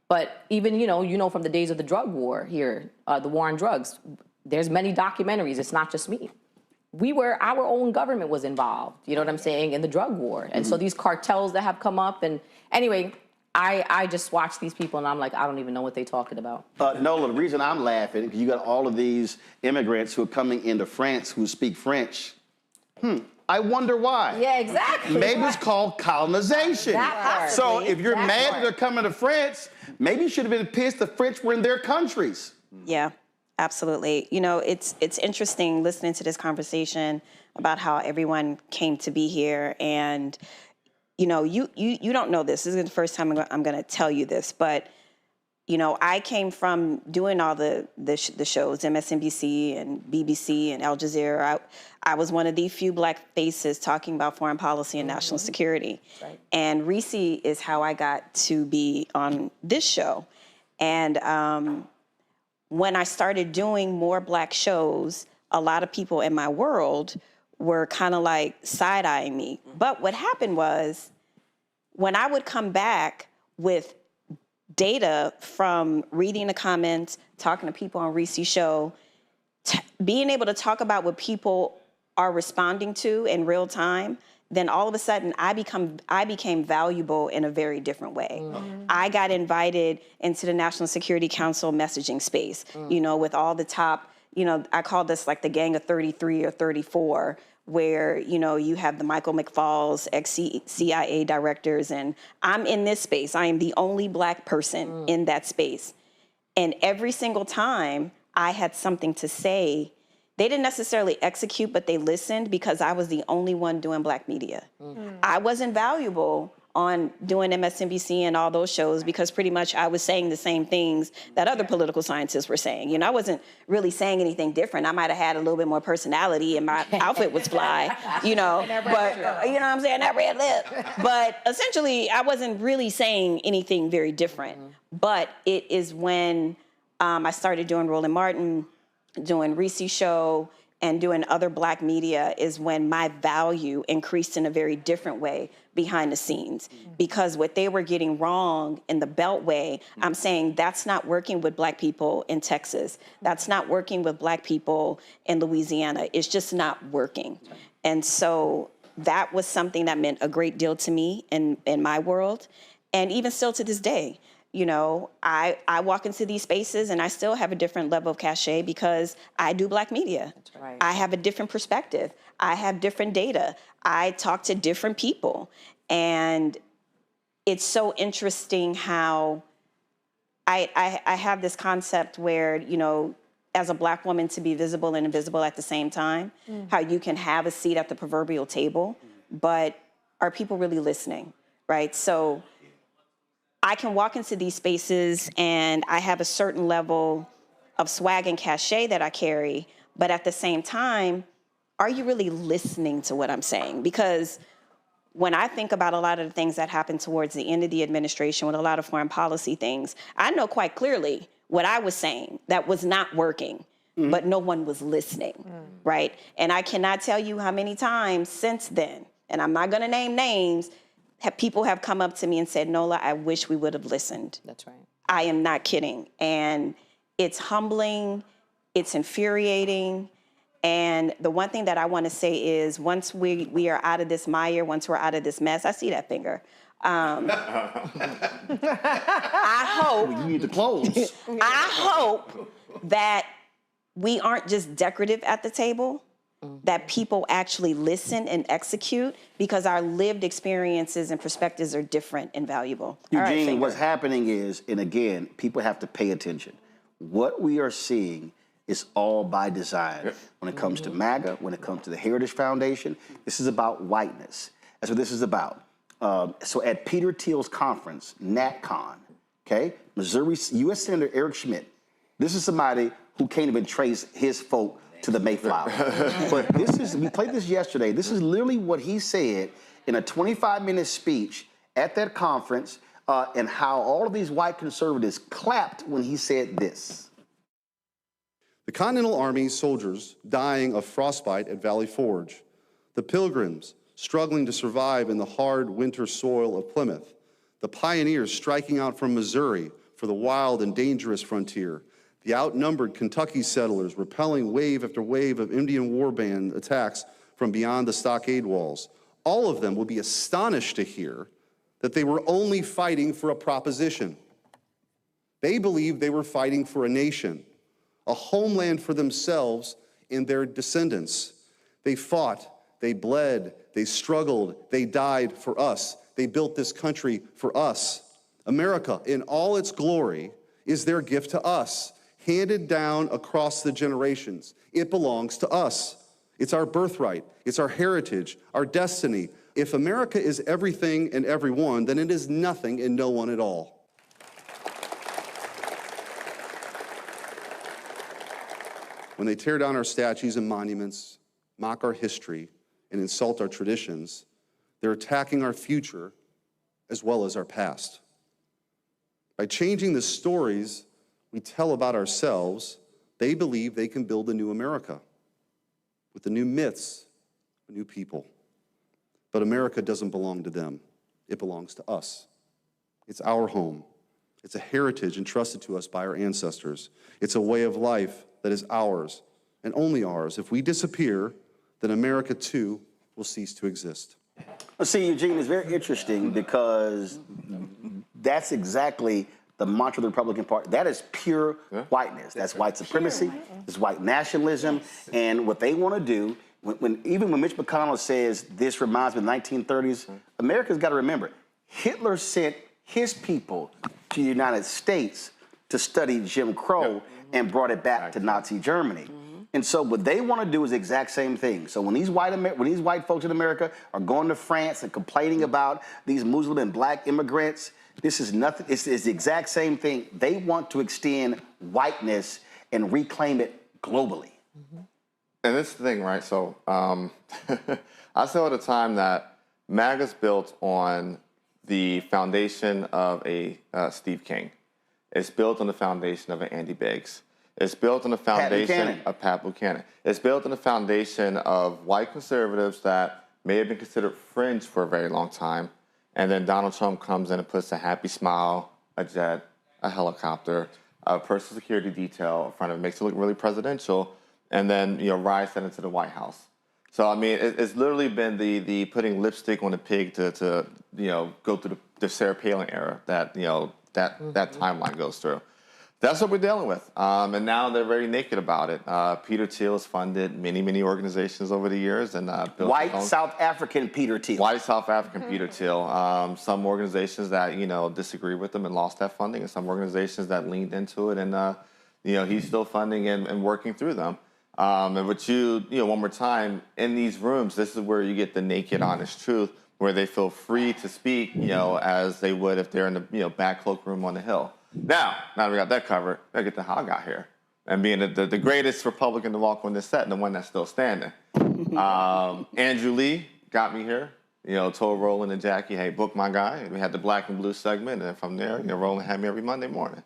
But even, you know from the days of the drug war here, the war on drugs, there's many documentaries. It's not just me. Our own government was involved, you know what I'm saying, in the drug war. And so these cartels that have come up, and anyway, I just watch these people and I'm like, I don't even know what they're talking about. Nola, the reason I'm laughing, because you got all of these immigrants who are coming into France who speak French. I wonder why. Yeah, exactly. Maybe it's called colonization. So if you're mad that they're coming to France, maybe you should have been pissed the French were in their countries. Yeah, absolutely. You know, it's interesting listening to this conversation about how everyone came to be here. And, you know, you don't know this. This is the first time I'm going to tell you this. But, you know, I came from doing all the shows, MSNBC and BBC and Al Jazeera. I was one of the few Black faces talking about foreign policy and national security. Right. And Reese is how I got to be on this show. And when I started doing more Black shows, a lot of people in my world were kind of like side-eyeing me. But what happened was, when I would come back with data from reading the comments, talking to people on Reese's show, being able to talk about what people are responding to in real time, then all of a sudden I became valuable in a very different way. I got invited into the National Security Council messaging space, you know, with all the top, you know, I call this like the gang of 33 or 34, where, you know, you have the Michael McFaul's, ex-CIA directors, and I'm in this space. I am the only Black person in that space. And every single time I had something to say, they didn't necessarily execute, but they listened because I was the only one doing Black media. I wasn't valuable on doing MSNBC and all those shows because pretty much I was saying the same things that other political scientists were saying. You know, I wasn't really saying anything different. I might have had a little bit more personality and my outfit was fly, you know, but you know what I'm saying, that red lip. But essentially, I wasn't really saying anything very different. But it is when I started doing Roland Martin, doing Reese's show, and doing other Black media is when my value increased in a very different way behind the scenes. Because what they were getting wrong in the Beltway, I'm saying that's not working with Black people in Texas. That's not working with Black people in Louisiana. It's just not working. And so that was something that meant a great deal to me in my world. And even still to this day, you know, I walk into these spaces and I still have a different level of cachet because I do Black media. That's right. I have a different perspective. I have different data. I talk to different people. And it's so interesting how I have this concept where, you know, as a Black woman to be visible and invisible at the same time, how you can have a seat at the proverbial table, but are people really listening, right? So I can walk into these spaces and I have a certain level of swag and cachet that I carry, but at the same time, are you really listening to what I'm saying? Because when I think about a lot of the things that happened towards the end of the administration with a lot of foreign policy things, I know quite clearly what I was saying that was not working, but no one was listening, right? And I cannot tell you how many times since then, and I'm not gonna name names, people have come up to me and said, Nola, I wish we would have listened. That's right. I am not kidding. And it's humbling, it's infuriating. And the one thing that I want to say is once we are out of this mire, once we're out of this mess, I see that finger. I hope. You need to close. I hope that we aren't just decorative at the table, that people actually listen and execute because our lived experiences and perspectives are different and valuable. Eugene, what's happening is, and again, people have to pay attention. What we are seeing is all by design. When it comes to MAGA, when it comes to the Heritage Foundation, this is about whiteness. That's what this is about. So at Peter Thiel's conference, NatCon, okay, Missouri U.S. Senator Eric Schmidt, this is somebody who can't even trace his folk to the Mayflower. But this is, we played this yesterday, this is literally what he said in a 25-minute speech at that conference, and how all of these white conservatives clapped when he said this. The Continental Army soldiers dying of frostbite at Valley Forge, the Pilgrims struggling to survive in the hard winter soil of Plymouth, the pioneers striking out from Missouri for the wild and dangerous frontier, the outnumbered Kentucky settlers repelling wave after wave of Indian war band attacks from beyond the stockade walls. All of them will be astonished to hear that they were only fighting for a proposition. They believed they were fighting for a nation, a homeland for themselves and their descendants. They fought, they bled, they struggled, they died for us. They built this country for us. America, in all its glory, is their gift to us, handed down across the generations. It belongs to us. It's our birthright. It's our heritage, our destiny. If America is everything and everyone, then it is nothing and no one at all. When they tear down our statues and monuments, mock our history, and insult our traditions, they're attacking our future as well as our past. By changing the stories we tell about ourselves, they believe they can build a new America with the new myths, a new people. But America doesn't belong to them. It belongs to us. It's our home. It's a heritage entrusted to us by our ancestors. It's a way of life that is ours and only ours. If we disappear, then America too will cease to exist. Well, see, Eugene, it's very interesting because that's exactly the mantra of the Republican Party. That is pure whiteness. That's white supremacy. It's white nationalism. And what they want to do, even when Mitch McConnell says this reminds me of the 1930s, America's got to remember, Hitler sent his people to the United States to study Jim Crow and brought it back to Nazi Germany. And so what they want to do is the exact same thing. So when these white folks in America are going to France and complaining about these Muslim and black immigrants, this is nothing. It's the exact same thing. They want to extend whiteness and reclaim it globally. And this is the thing, right? So I say all the time that MAGA's built on the foundation of a Steve King. It's built on the foundation of an Andy Biggs. It's built on the foundation of Pat Buchanan. It's built on the foundation of white conservatives that may have been considered fringe for a very long time. And then Donald Trump comes in and puts a happy smile, a jet, a helicopter, a personal security detail in front of it, makes it look really presidential, and then rides that into the White House. So I mean, it's literally been the putting lipstick on a pig to go through the Sarah Palin era that that timeline goes through. That's what we're dealing with, and now they're very naked about it. Peter Thiel has funded many organizations over the years, and built white South African Peter Thiel. White South African Peter Thiel. Some organizations that disagree with him and lost that funding, and some organizations that leaned into it, and he's still funding and working through them. And what one more time, in these rooms, this is where you get the naked, honest truth, where they feel free to speak, as they would if they're in the back cloakroom on the Hill. Now that we got that covered, I get to how I got here. And being the greatest Republican to walk on this set and the one that's still standing. Andrew Lee got me here, told Roland and Jackie, hey, book my guy. We had the black and blue segment, and from there, Roland had me every Monday morning.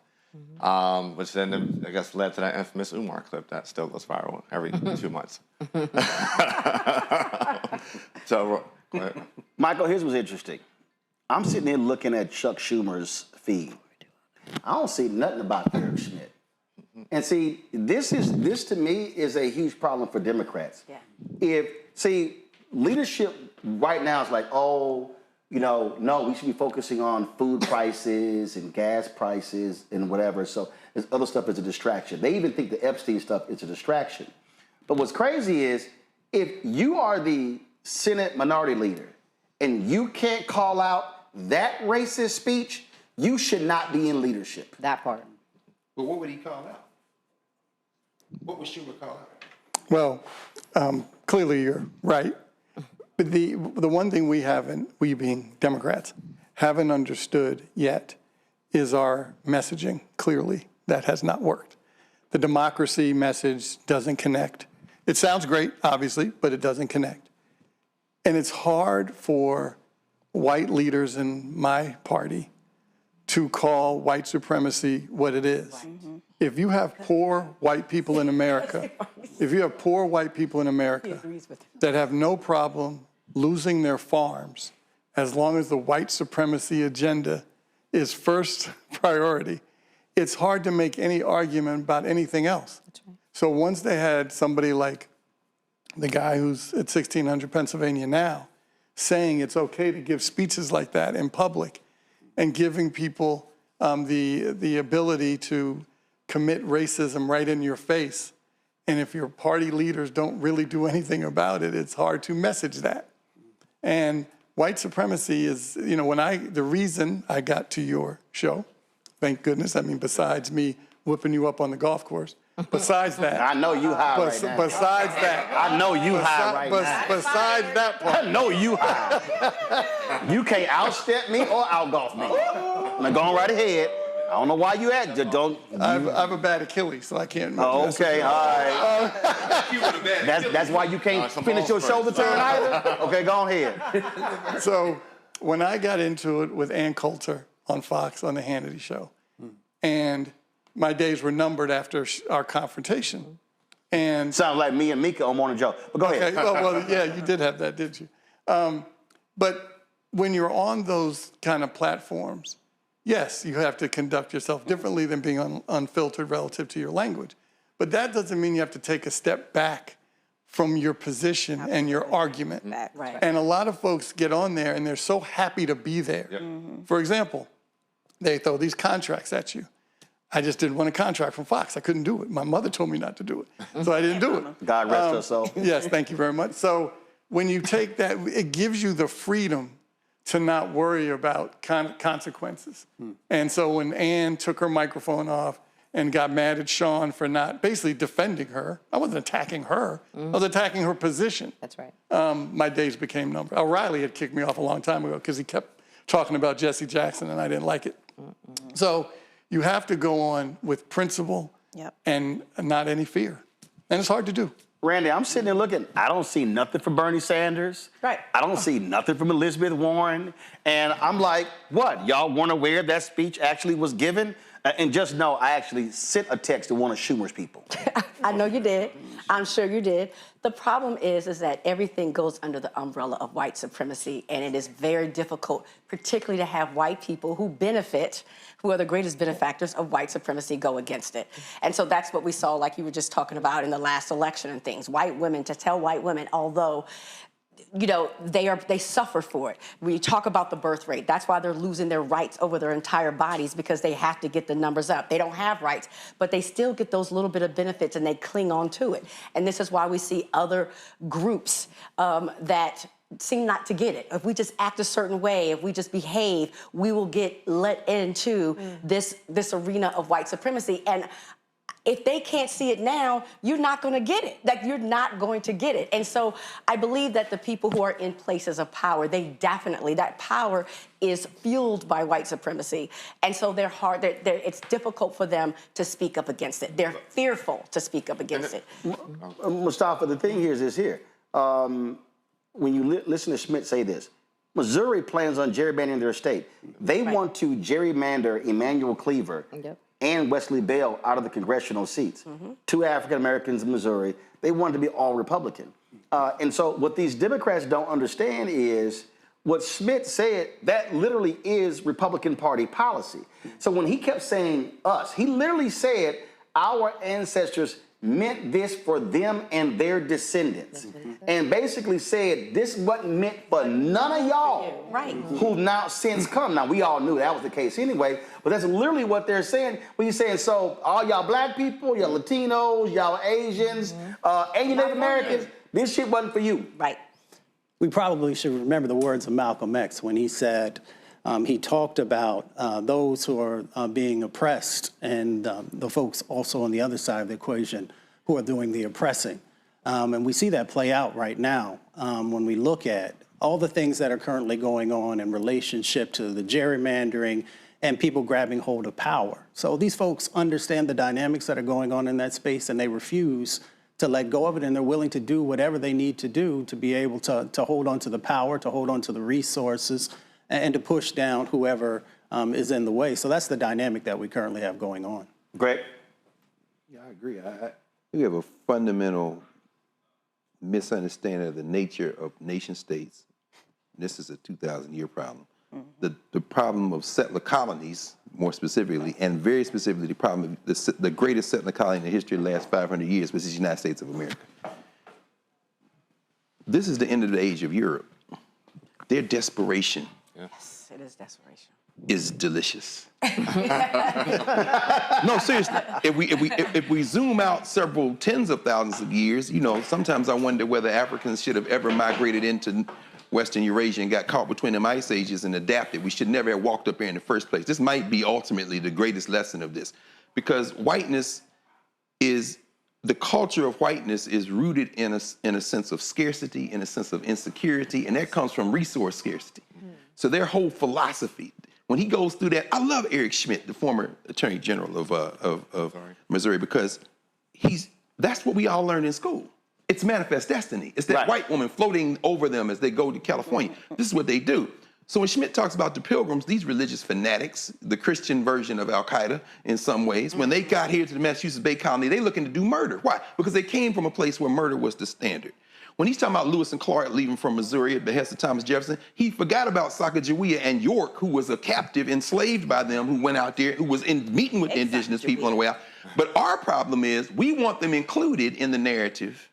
Which then, I guess, led to that infamous Umar clip that still goes viral every 2 months. So, Michael, here's what's interesting. I'm sitting here looking at Chuck Schumer's feed. I don't see nothing about Eric Schmidt. And see, this to me is a huge problem for Democrats. Yeah. Leadership right now is like, no, we should be focusing on food prices and gas prices and whatever. So this other stuff is a distraction. They even think the Epstein stuff is a distraction. But what's crazy is if you are the Senate minority leader and you can't call out that racist speech, you should not be in leadership. That part. But what would he call out? What would Schumer call out? Well, clearly you're right. But the one thing we being Democrats, haven't understood yet is our messaging. Clearly, that has not worked. The democracy message doesn't connect. It sounds great, obviously, but it doesn't connect. And it's hard for white leaders in my party to call white supremacy what it is. If you have poor white people in America, that have no problem losing their farms as long as the white supremacy agenda is first priority, it's hard to make any argument about anything else. So once they had somebody like the guy who's at 1600 Pennsylvania now saying it's okay to give speeches like that in public and giving people the ability to commit racism right in your face. And if your party leaders don't really do anything about it, it's hard to message that. And white supremacy is, you know, the reason I got to your show, thank goodness, I mean, besides me whooping you up on the golf course, besides that. I know you high right now. Besides that. I know you high right now. Besides that part. I know you high. You can't outstep me or outgolf me. Now go on right ahead. I don't know why you at. Just don't. I have a bad Achilles, so I can't. Oh, okay, all right. That's why you can't finish your shoulder turn either? Okay, go ahead. So when I got into it with Ann Coulter on Fox on the Hannity show, and my days were numbered after our confrontation. And sounds like me and Mika on Morning Joe. But go ahead. Okay, well, yeah, you did have that, didn't you? But when you're on those kind of platforms, yes, you have to conduct yourself differently than being unfiltered relative to your language. But that doesn't mean you have to take a step back from your position and your argument. Right. And a lot of folks get on there and they're so happy to be there. Yep. For example, they throw these contracts at you. I just didn't want a contract from Fox. I couldn't do it. My mother told me not to do it, so I didn't do it. God rest her soul. Yes, thank you very much. So when you take that, it gives you the freedom to not worry about consequences. And so when Ann took her microphone off and got mad at Sean for not basically defending her, I wasn't attacking her. I was attacking her position. That's right. My days became numbered. O'Reilly had kicked me off a long time ago because he kept talking about Jesse Jackson and I didn't like it. So you have to go on with principle and not any fear. And it's hard to do. Randy, I'm sitting there looking, I don't see nothing from Bernie Sanders. Right. I don't see nothing from Elizabeth Warren. And I'm like, what? Y'all weren't aware that speech actually was given? And just know, I actually sent a text to one of Schumer's people. I know you did. I'm sure you did. The problem is that everything goes under the umbrella of white supremacy, and it is very difficult, particularly to have white people who benefit, who are the greatest benefactors of white supremacy, go against it. And so that's what we saw, like you were just talking about in the last election and things. White women, to tell white women, although you know, they suffer for it. We talk about the birth rate. That's why they're losing their rights over their entire bodies, because they have to get the numbers up. They don't have rights, but they still get those little bit of benefits and they cling on to it. And this is why we see other groups that seem not to get it. If we just act a certain way, if we just behave, we will get let into this arena of white supremacy. And if they can't see it now, you're not going to get it. Like, you're not going to get it. And so I believe that the people who are in places of power, they definitely, that power is fueled by white supremacy. And so they're hard, it's difficult for them to speak up against it. They're fearful to speak up against it. Mustafa, the thing here is this here. When you listen to Schmidt say this, Missouri plans on gerrymandering their state. They want to gerrymander Emmanuel Cleaver and Wesley Bell out of the congressional seats. 2 African Americans in Missouri. They wanted to be all Republican. And so what these Democrats don't understand is what Schmidt said, that literally is Republican Party policy. So when he kept saying us, he literally said our ancestors meant this for them and their descendants. And basically said this wasn't meant for none of y'all who now since come. Now, we all knew that was the case anyway, but that's literally what they're saying. When you're saying, so all y'all black people, y'all Latinos, y'all Asians, and you Native Americans, this shit wasn't for you. Right. We probably should remember the words of Malcolm X when he said, he talked about those who are being oppressed and the folks also on the other side of the equation who are doing the oppressing. And we see that play out right now when we look at all the things that are currently going on in relationship to the gerrymandering and people grabbing hold of power. So these folks understand the dynamics that are going on in that space, and they refuse to let go of it, and they're willing to do whatever they need to do to be able to hold on to the power, to hold on to the resources, and to push down whoever is in the way. So that's the dynamic that we currently have going on. Greg? Yeah, I agree. We have a fundamental misunderstanding of the nature of nation states. This is a 2,000-year problem. The problem of settler colonies, more specifically, and very specifically the problem of the greatest settler colony in the history of the last 500 years, which is the United States of America. This is the end of the age of Europe. their desperation Yes, it is desperation. is delicious. No, seriously. If we zoom out several tens of thousands of years, you know, sometimes I wonder whether Africans should have ever migrated into Western Eurasia and got caught between them ice ages and adapted. We should never have walked up here in the first place. This might be ultimately the greatest lesson of this, because whiteness is, the culture of whiteness is rooted in a sense of scarcity, in a sense of insecurity, and that comes from resource scarcity. So their whole philosophy, when he goes through that, I love Eric Schmidt, the former Attorney General of Missouri, because that's what we all learned in school. It's manifest destiny. It's that white woman floating over them as they go to California. This is what they do. So when Schmidt talks about the Pilgrims, these religious fanatics, the Christian version of Al-Qaeda in some ways, when they got here to the Massachusetts Bay Colony, they looking to do murder. Why? Because they came from a place where murder was the standard. When he's talking about Lewis and Clark leaving from Missouri at the behest of Thomas Jefferson, he forgot about Sacagawea and York, who was a captive enslaved by them, who went out there, who was in meeting with the indigenous people on the way out. But our problem is we want them included in the narrative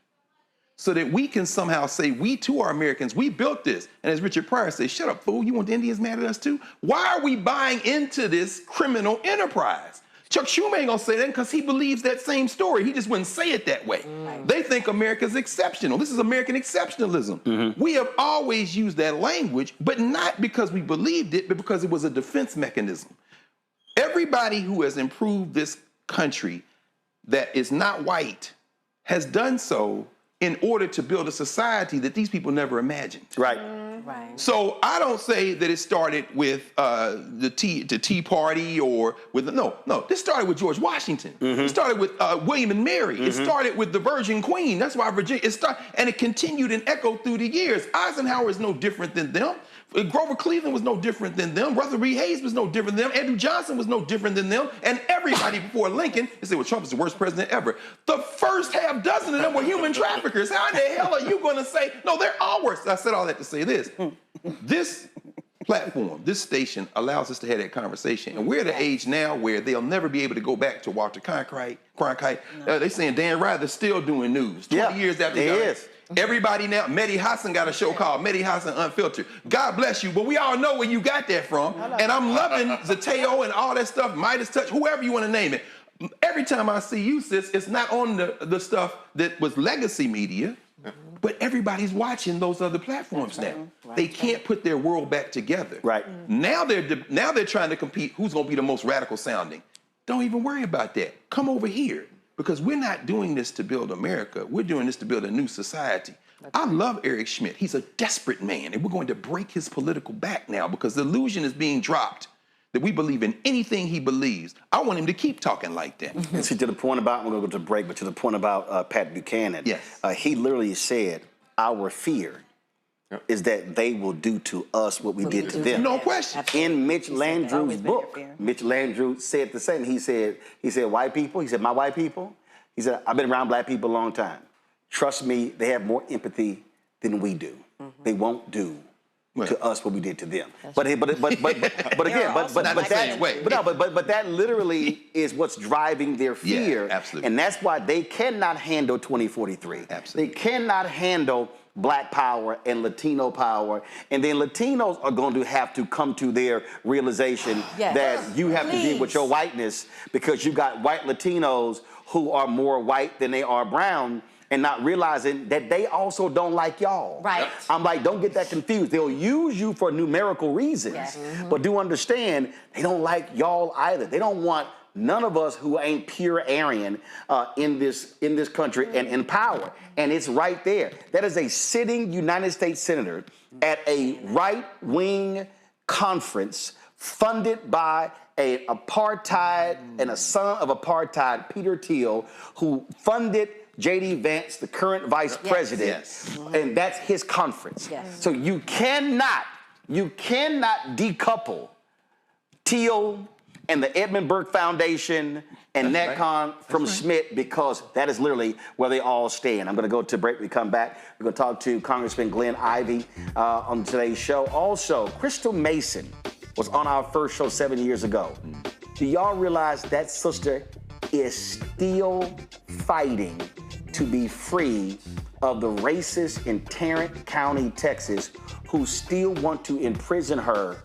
so that we can somehow say, we too are Americans, we built this. And as Richard Pryor says, shut up, fool, you want the Indians mad at us too? Why are we buying into this criminal enterprise? Chuck Schumer ain't gonna say that because he believes that same story. He just wouldn't say it that way. They think America's exceptional. This is American exceptionalism. We have always used that language, but not because we believed it, but because it was a defense mechanism. Everybody who has improved this country that is not white has done so in order to build a society that these people never imagined. Right. So I don't say that it started with the Tea Party or with, no, this started with George Washington. It started with William and Mary. It started with the Virgin Queen. That's why Virginia, and it continued and echoed through the years. Eisenhower is no different than them. Grover Cleveland was no different than them. Rutherford B. Hayes was no different than them. Andrew Johnson was no different than them. And everybody before Lincoln, they said, well, Trump is the worst president ever. The first half dozen of them were human traffickers. How in the hell are you going to say, no, they're all worse? I said all that to say this. This platform, this station allows us to have that conversation. And we're at an age now where they'll never be able to go back to Walter Cronkite. They're saying Dan Rather's still doing news 20 years after he is. Everybody now, Mehdi Hassan got a show called Mehdi Hassan Unfiltered. God bless you, but we all know where you got that from. And I'm loving Zateo and all that stuff, Midas Touch, whoever you want to name it. Every time I see you, sis, it's not on the stuff that was legacy media, but everybody's watching those other platforms now. They can't put their world back together. Now they're trying to compete who's going to be the most radical sounding. Don't even worry about that. Come over here. Because we're not doing this to build America. We're doing this to build a new society. I love Eric Schmidt. He's a desperate man, and we're going to break his political back now because the illusion is being dropped that we believe in anything he believes. I want him to keep talking like that. And see, to the point about, we're going to go to break, but to the point about Pat Buchanan, he literally said, our fear is that they will do to us what we did to them. No question. In Mitch Landrieu's book, Mitch Landrieu said the same. He said, white people, he said, my white people, he said, I've been around black people a long time. Trust me, they have more empathy than we do. They won't do to us what we did to them. But again, but that literally is what's driving their fear. Absolutely. And that's why they cannot handle 2043. Absolutely. They cannot handle Black power and Latino power, and then Latinos are going to have to come to their realization that you have to deal with your whiteness because you got white Latinos who are more white than they are brown, and not realizing that they also don't like y'all. I'm like, don't get that confused. They'll use you for numerical reasons, but do understand they don't like y'all either. They don't want none of us who ain't pure Aryan in this country and in power. And it's right there. That is a sitting United States senator at a right-wing conference funded by an apartheid and a son of apartheid, Peter Thiel, who funded J.D. Vance, the current vice president, and that's his conference. So you cannot decouple Thiel and the Edmund Burke Foundation and NetCon from Schmidt, because that is literally where they all stand. I'm going to go to break. We come back. We're going to talk to Congressman Glenn Ivey on today's show. Also, Crystal Mason was on our first show 7 years ago. Do y'all realize that sister is still fighting to be free of the racists in Tarrant County, Texas, who still want to imprison her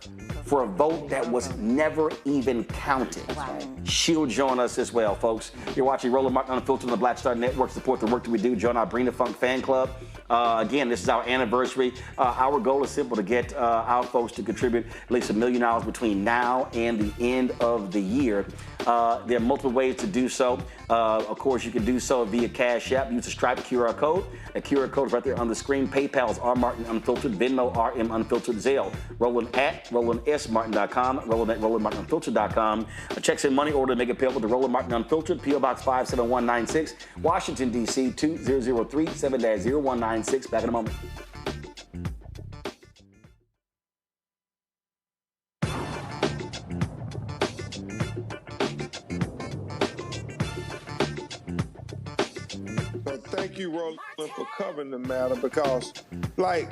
for a vote that was never even counted. She'll join us as well, folks. You're watching Roland Martin Unfiltered on the Black Star Network. Support the work that we do. Join our Bring the Funk fan club. Again, this is our anniversary. Our goal is simple, to get our folks to contribute at least $1 million between now and the end of the year. There are multiple ways to do so. Of course, you can do so via Cash App. Use the Stripe QR code. That QR code is right there on the screen. PayPal is R Martin Unfiltered. Venmo, RM Unfiltered. Zelle, Roland at RolandSMartin.com. Roland at RolandMartinUnfiltered.com. Checks and money order to make it payable to Roland Martin Unfiltered. P.O. Box 57196, Washington, D.C. 20037 7-0196. Back in a moment. Thank you, Roland, for covering the matter, because, like,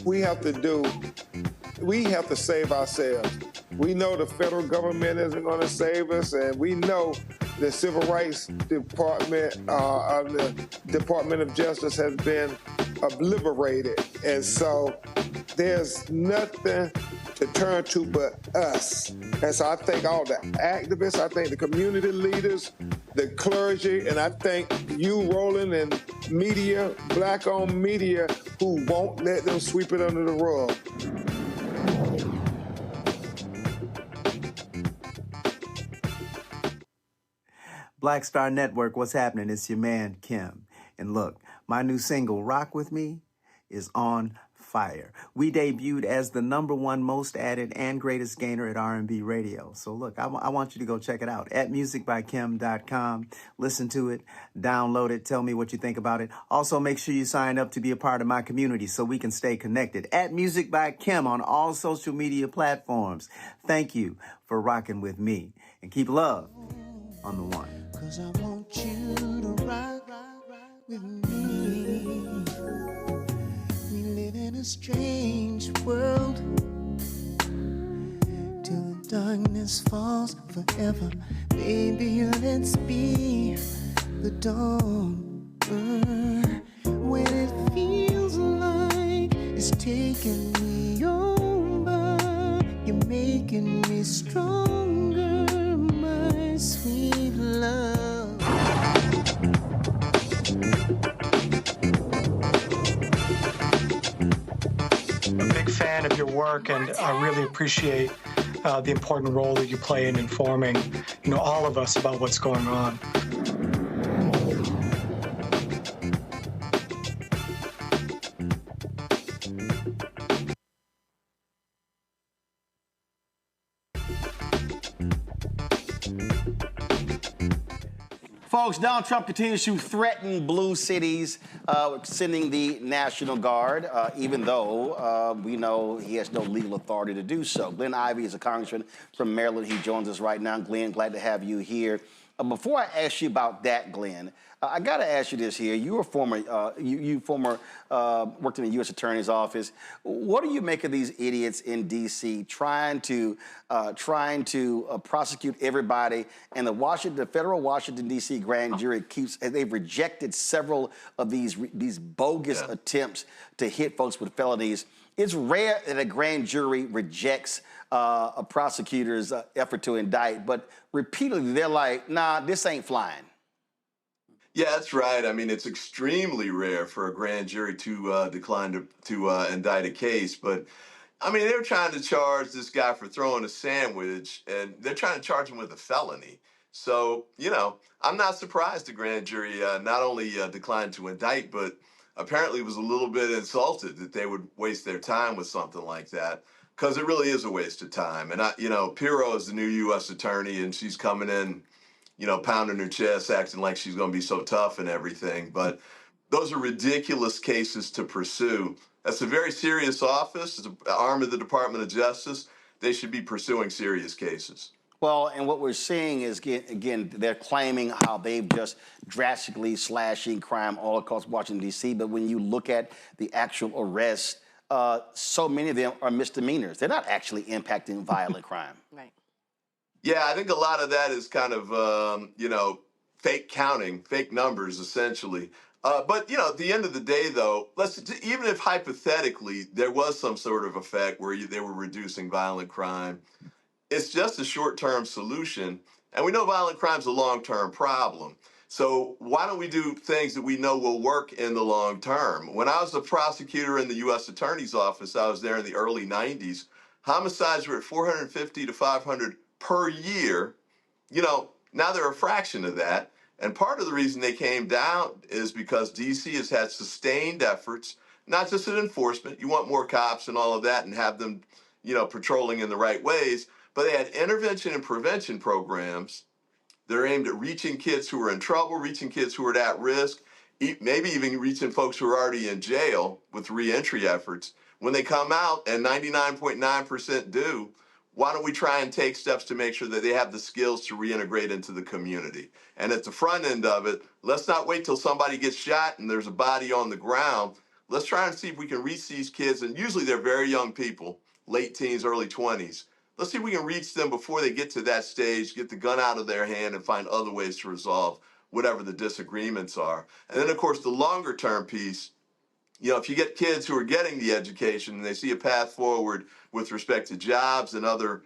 we have to save ourselves. We know the federal government isn't going to save us, and we know the Civil Rights Department, the Department of Justice has been obliterated. And so there's nothing to turn to but us. And so I thank all the activists, I thank the community leaders, the clergy, and I thank you, Roland, and media, black-owned media, who won't let them sweep it under the rug. Black Star Network, what's happening? It's your man, Kim. And look, my new single, Rock With Me, is on fire. We debuted as the #1 most added and greatest gainer at R&B radio. So look, I want you to go check it out at musicbykim.com. Listen to it, download it, tell me what you think about it. Also, make sure you sign up to be a part of my community so we can stay connected. At Music by Kim on all social media platforms. Thank you for rocking with me. And keep love on the one. 'Cause I want you to rock with me. We live in a strange world till the darkness falls forever. Baby, let's be the dawn. When it feels like it's taking me over, you're making me stronger, my sweet love. I'm a big fan of your work, and I really appreciate the important role that you play in informing, all of us about what's going on. Folks, Donald Trump continues to threaten blue cities, sending the National Guard, even though we know he has no legal authority to do so. Glenn Ivey is a congressman from Maryland. He joins us right now. Glenn, glad to have you here. Before I ask you about that, Glenn, I got to ask you this here. You were you worked in the U.S. Attorney's Office. What do you make of these idiots in D.C. trying to prosecute everybody? And the federal Washington D.C. grand jury they've rejected several of these bogus attempts to hit folks with felonies. It's rare that a grand jury rejects a prosecutor's effort to indict, but repeatedly they're like, nah, this ain't flying. Yeah, that's right. I mean, it's extremely rare for a grand jury to decline to indict a case. But, I mean, they're trying to charge this guy for throwing a sandwich, and they're trying to charge him with a felony. So, I'm not surprised the grand jury not only declined to indict, but apparently was a little bit insulted that they would waste their time with something like that, because it really is a waste of time. And, Pirro is the new U.S. attorney, and she's coming in, pounding her chest, acting like she's going to be so tough and everything. But those are ridiculous cases to pursue. That's a very serious office. It's an arm of the Department of Justice. They should be pursuing serious cases. Well, and what we're seeing is, again, they're claiming how they've just drastically slashing crime all across Washington, D.C. But when you look at the actual arrests, so many of them are misdemeanors. They're not actually impacting violent crime. Right. Yeah, I think a lot of that is kind of, fake counting, fake numbers, essentially. But at the end of the day, though, even if hypothetically there was some sort of effect where they were reducing violent crime, it's just a short-term solution, and we know violent crime is a long-term problem. So why don't we do things that we know will work in the long term? When I was a prosecutor in the U.S. Attorney's Office, I was there in the early 90s. Homicides were at 450 to 500 per year. Now they're a fraction of that. And part of the reason they came down is because D.C. has had sustained efforts, not just in enforcement. You want more cops and all of that and have them, patrolling in the right ways. But they had intervention and prevention programs. They're aimed at reaching kids who are in trouble, reaching kids who are at risk, maybe even reaching folks who are already in jail with reentry efforts. When they come out, and 99.9% do, why don't we try and take steps to make sure that they have the skills to reintegrate into the community? And at the front end of it, let's not wait till somebody gets shot and there's a body on the ground. Let's try and see if we can reach these kids, and usually they're very young people, late teens, early 20s. Let's see if we can reach them before they get to that stage, get the gun out of their hand, and find other ways to resolve whatever the disagreements are. And then, of course, the longer term piece, if you get kids who are getting the education and they see a path forward with respect to jobs and other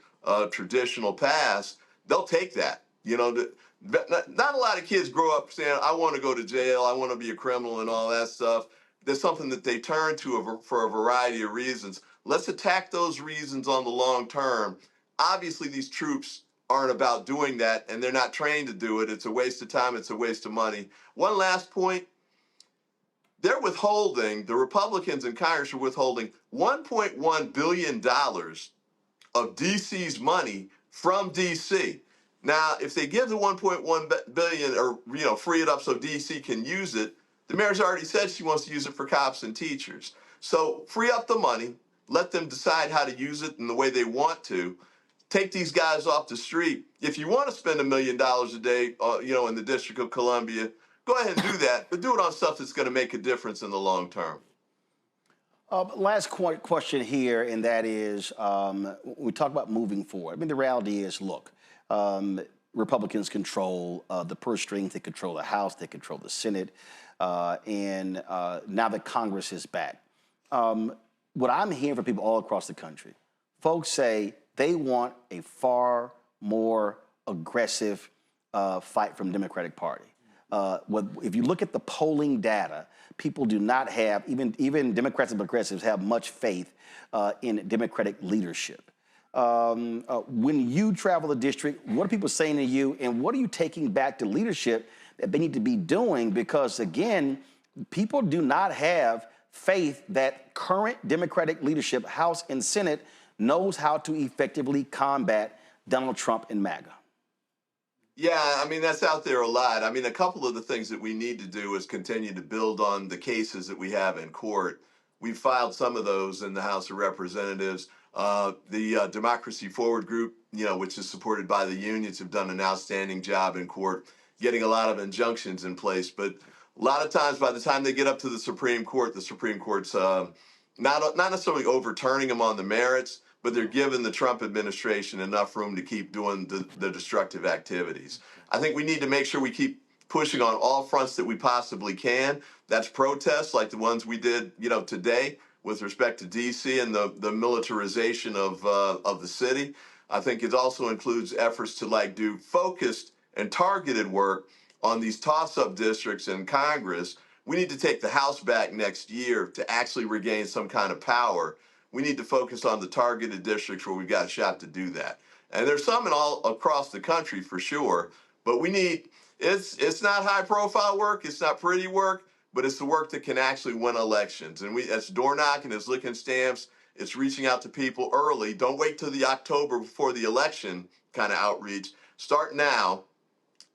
traditional paths, they'll take that. Not a lot of kids grow up saying, I want to go to jail, I want to be a criminal and all that stuff. There's something that they turn to for a variety of reasons. Let's attack those reasons on the long term. Obviously, these troops aren't about doing that, and they're not trained to do it. It's a waste of time. It's a waste of money. One last point. The Republicans in Congress are withholding $1.1 billion of DC's money from DC. Now, if they give the $1.1 billion or, free it up so DC can use it, the mayor's already said she wants to use it for cops and teachers. So free up the money, let them decide how to use it in the way they want to. Take these guys off the street. If you want to spend $1 million a day, in the District of Columbia, go ahead and do that, but do it on stuff that's going to make a difference in the long term. Last question here, and that is, we talk about moving forward. I mean, the reality is, look, Republicans control the purse strings, they control the House, they control the Senate, and now that Congress is back. What I'm hearing from people all across the country, folks say they want a far more aggressive fight from the Democratic Party. If you look at the polling data, people do not have, even Democrats and progressives have much faith in Democratic leadership. When you travel the district, what are people saying to you, and what are you taking back to leadership that they need to be doing? Because again, people do not have faith that current Democratic leadership, House and Senate, knows how to effectively combat Donald Trump and MAGA. Yeah, I mean, that's out there a lot. I mean, a couple of the things that we need to do is continue to build on the cases that we have in court. We've filed some of those in the House of Representatives. The Democracy Forward group, which is supported by the unions, have done an outstanding job in court, getting a lot of injunctions in place. But a lot of times, by the time they get up to the Supreme Court's not necessarily overturning them on the merits, but they're giving the Trump administration enough room to keep doing the destructive activities. I think we need to make sure we keep pushing on all fronts that we possibly can. That's protests like the ones we did, today with respect to D.C. and the militarization of the city. I think it also includes efforts to do focused and targeted work on these toss-up districts in Congress. We need to take the House back next year to actually regain some kind of power. We need to focus on the targeted districts where we've got a shot to do that. And there's some all across the country for sure, but it's not high profile work, it's not pretty work, but it's the work that can actually win elections. And it's door knocking, it's licking stamps, it's reaching out to people early. Don't wait till the October before the election kind of outreach. Start now.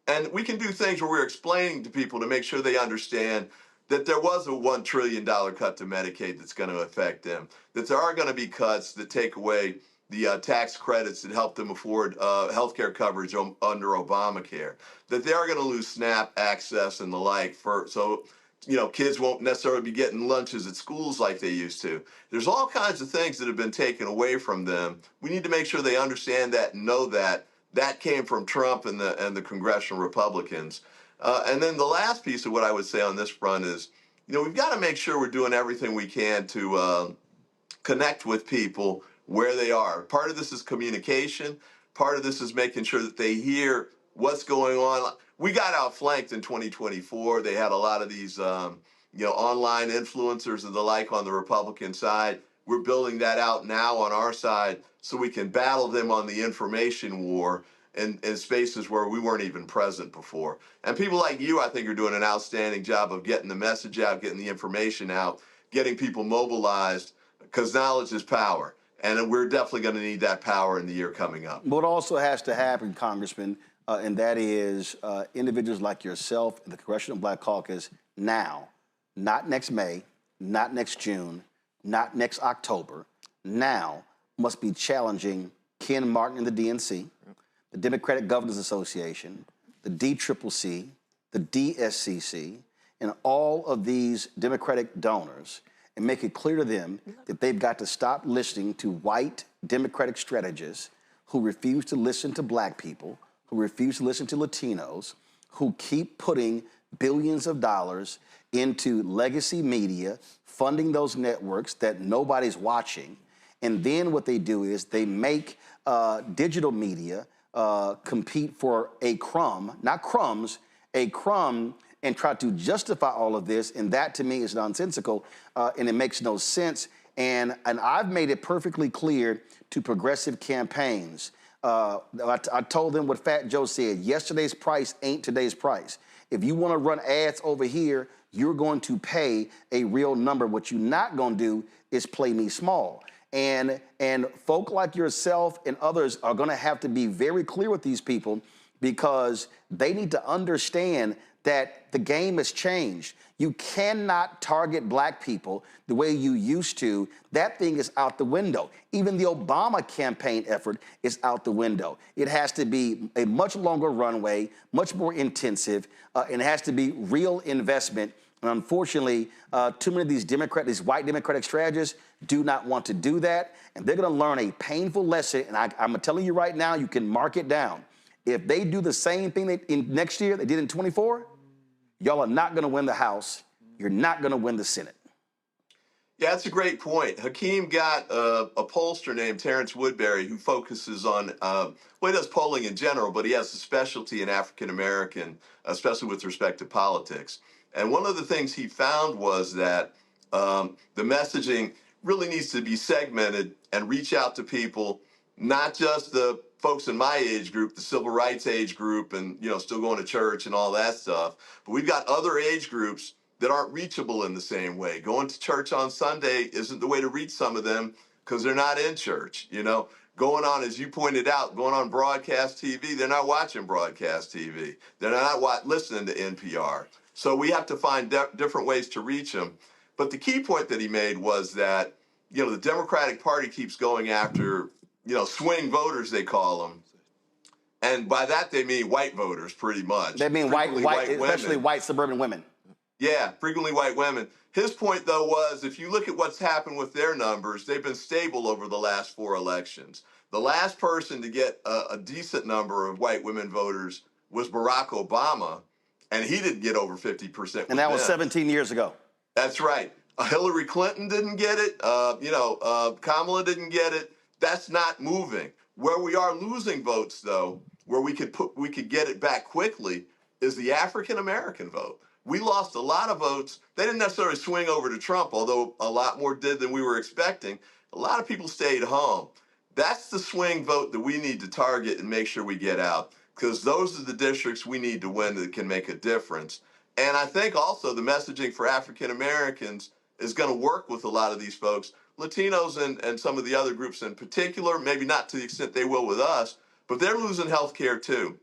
And we can do things where we're explaining to people to make sure they understand that there was a $1 trillion cut to Medicaid that's going to affect them, that there are going to be cuts that take away the tax credits that help them afford health care coverage under Obamacare, that they are going to lose SNAP access and the like, so kids won't necessarily be getting lunches at schools like they used to. There's all kinds of things that have been taken away from them. We need to make sure they understand that and know that that came from Trump and the congressional Republicans. And then the last piece of what I would say on this front is, we've got to make sure we're doing everything we can to connect with people where they are. Part of this is communication. Part of this is making sure that they hear what's going on. We got outflanked in 2024. They had a lot of these, online influencers and the like on the Republican side. We're building that out now on our side so we can battle them on the information war in spaces where we weren't even present before. And people like you, I think, are doing an outstanding job of getting the message out, getting the information out, getting people mobilized, because knowledge is power. And we're definitely going to need that power in the year coming up. What also has to happen, Congressman, and that is individuals like yourself and the Congressional Black Caucus now, not next May, not next June, not next October, now must be challenging Ken Martin and the DNC, the Democratic Governors Association, the DCCC, the DSCC, and all of these Democratic donors, and make it clear to them that they've got to stop listening to white Democratic strategists who refuse to listen to black people, who refuse to listen to Latinos, who keep putting billions of dollars into legacy media, funding those networks that nobody's watching. And then what they do is they make digital media compete for a crumb, not crumbs, a crumb, and try to justify all of this. And that, to me, is nonsensical, and it makes no sense. And I've made it perfectly clear to progressive campaigns. I told them what Fat Joe said, yesterday's price ain't today's price. If you want to run ads over here, you're going to pay a real number. What you're not going to do is play me small. And folk like yourself and others are going to have to be very clear with these people, because they need to understand that the game has changed. You cannot target black people the way you used to. That thing is out the window. Even the Obama campaign effort is out the window. It has to be a much longer runway, much more intensive, and it has to be real investment. And unfortunately, too many of these white Democratic strategists do not want to do that. And they're going to learn a painful lesson. And I'm telling you right now, you can mark it down. If they do the same thing next year they did in 24, y'all are not going to win the House. You're not going to win the Senate. Yeah, that's a great point. Hakeem got a pollster named Terrence Woodbury who focuses on, he does polling in general, but he has a specialty in African American, especially with respect to politics. And one of the things he found was that the messaging really needs to be segmented and reach out to people, not just the folks in my age group, the civil rights age group, and still going to church and all that stuff. But we've got other age groups that aren't reachable in the same way. Going to church on Sunday isn't the way to reach some of them because they're not in church. Going on, as you pointed out, going on broadcast TV, they're not watching broadcast TV. They're not listening to NPR. So we have to find different ways to reach them. But the key point that he made was that, the Democratic Party keeps going after swing voters, they call them. And by that, they mean white voters, pretty much. They mean white especially women. white suburban women. Yeah, frequently white women. His point, though, was if you look at what's happened with their numbers, they've been stable over the last 4 elections. The last person to get a decent number of white women voters was Barack Obama, and he didn't get over 50%. And that was 17 years ago. That's right. Hillary Clinton didn't get it. Kamala didn't get it. That's not moving. Where we are losing votes, though, where we could get it back quickly, is the African American vote. We lost a lot of votes. They didn't necessarily swing over to Trump, although a lot more did than we were expecting. A lot of people stayed home. That's the swing vote that we need to target and make sure we get out, because those are the districts we need to win that can make a difference. And I think also the messaging for African Americans is going to work with a lot of these folks. Latinos and some of the other groups in particular, maybe not to the extent they will with us, but they're losing health care too.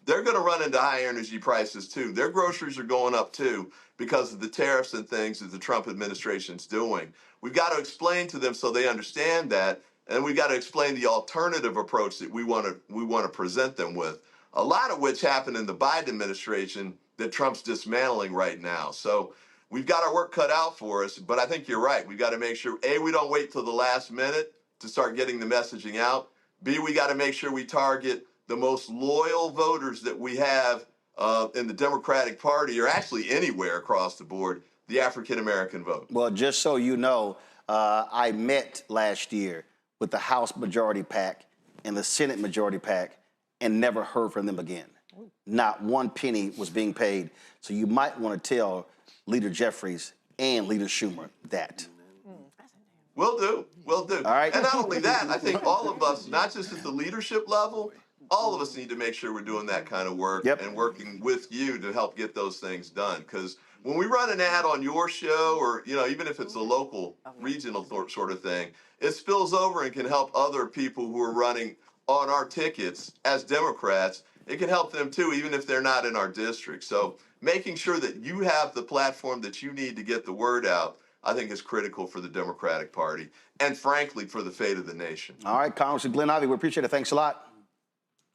They're going to run into high energy prices too. Their groceries are going up too because of the tariffs and things that the Trump administration's doing. We've got to explain to them so they understand that, and we've got to explain the alternative approach that we want to present them with, a lot of which happened in the Biden administration that Trump's dismantling right now. So we've got our work cut out for us, but I think you're right. We've got to make sure, A, we don't wait till the last minute to start getting the messaging out. B, we got to make sure we target the most loyal voters that we have in the Democratic Party or actually anywhere across the board, the African-American vote. Well, just so you know, I met last year with the House Majority PAC and the Senate Majority PAC and never heard from them again. Not one penny was being paid. So you might want to tell Leader Jeffries and Leader Schumer that. Will do. Will do. All right. And not only that, I think all of us, not just at the leadership level, all of us need to make sure we're doing that kind of work and working with you to help get those things done. Because when we run an ad on your show, or even if it's a local, regional sort of thing, it spills over and can help other people who are running on our tickets as Democrats. It can help them too, even if they're not in our district. So making sure that you have the platform that you need to get the word out, I think is critical for the Democratic Party and, frankly, for the fate of the nation. All right, Congressman Glenn Ivey, we appreciate it. Thanks a lot.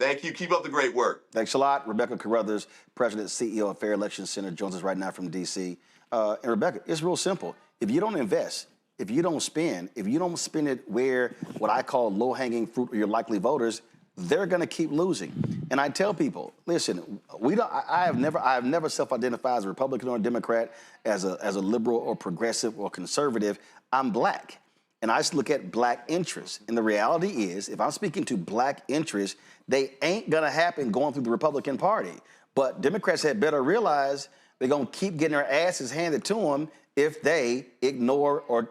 Thank you. Keep up the great work. Thanks a lot. Rebecca Carruthers, President, CEO of Fair Election Center, joins us right now from D.C. And Rebecca, it's real simple. If you don't invest, if you don't spend it where what I call low-hanging fruit or your likely voters, they're going to keep losing. And I tell people, listen, I have never self-identified as a Republican or a Democrat, as a liberal or progressive or conservative. I'm black. And I just look at black interests. And the reality is, if I'm speaking to black interests, they ain't gonna happen going through the Republican Party. But Democrats had better realize they're gonna keep getting their asses handed to them if they ignore or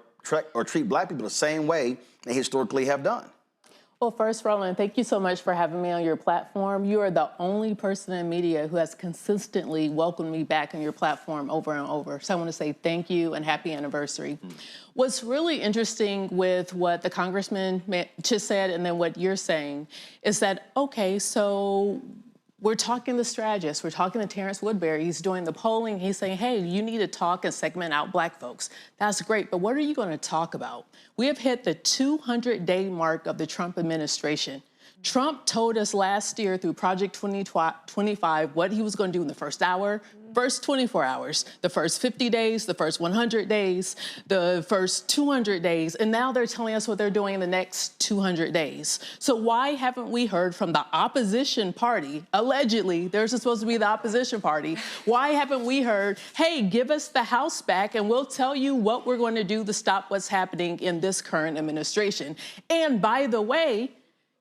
treat black people the same way they historically have done. Well, first, Roland, thank you so much for having me on your platform. You are the only person in media who has consistently welcomed me back on your platform over and over. So I want to say thank you and happy anniversary. What's really interesting with what the congressman just said and then what you're saying is that, okay, so we're talking to strategists. We're talking to Terrence Woodbury. He's doing the polling. He's saying, hey, you need to talk and segment out black folks. That's great, but what are you going to talk about? We have hit the 200-day mark of the Trump administration. Trump told us last year through Project 2025 what he was going to do in the first hour, first 24 hours, the first 50 days, the first 100 days, the first 200 days, and now they're telling us what they're doing in the next 200 days. So why haven't we heard from the opposition party, allegedly, they're supposed to be the opposition party, why haven't we heard, hey, give us the House back and we'll tell you what we're going to do to stop what's happening in this current administration? And by the way,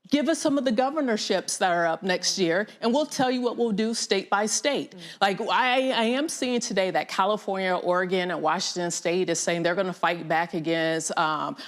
give us some of the governorships that are up next year, and we'll tell you what we'll do state by state. Like, I am seeing today that California, Oregon, and Washington State is saying they're going to fight back against RFK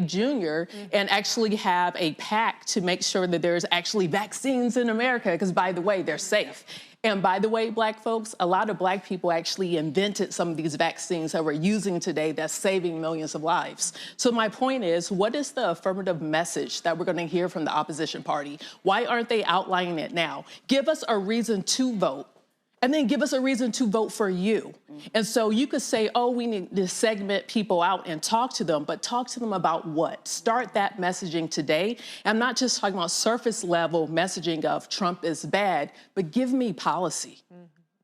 Jr. and actually have a pact to make sure that there's actually vaccines in America, because, by the way, they're safe. And by the way, black folks, a lot of black people actually invented some of these vaccines that we're using today that's saving millions of lives. So my point is, what is the affirmative message that we're going to hear from the opposition party? Why aren't they outlining it now? Give us a reason to vote. And then give us a reason to vote for you. And so you could say, oh, we need to segment people out and talk to them, but talk to them about what? Start that messaging today. I'm not just talking about surface level messaging of Trump is bad, but give me policy.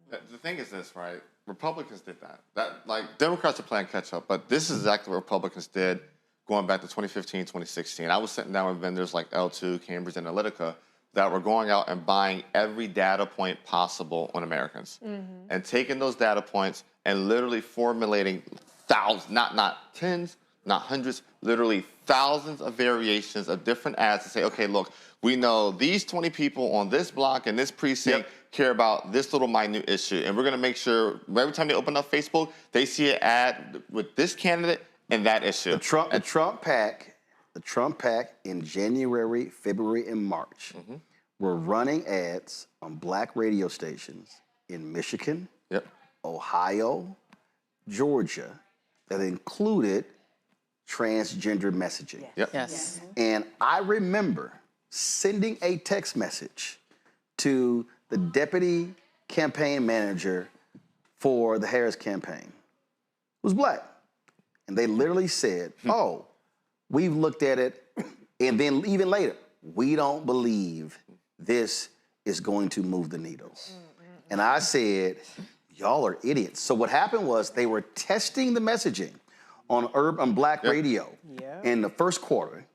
The thing is this, right? Republicans did that. Like, Democrats are playing catch up, but this is exactly what Republicans did going back to 2015, 2016. I was sitting down with vendors like L2, Cambridge Analytica, that were going out and buying every data point possible on Americans and taking those data points and literally formulating thousands, not tens, not hundreds, literally thousands of variations of different ads to say, okay, look, we know these 20 people on this block and this precinct care about this little minute issue. And we're going to make sure every time they open up Facebook, they see an ad with this candidate and that issue. The Trump PAC in January, February, and March were running ads on black radio stations in Michigan, Ohio, Georgia, that included transgender messaging. Yes. And I remember sending a text message to the deputy campaign manager for the Harris campaign, who's black. And they literally said, oh, we've looked at it, and then even later, we don't believe this is going to move the needle. And I said, y'all are idiots. So what happened was they were testing the messaging on black radio in the first quarter,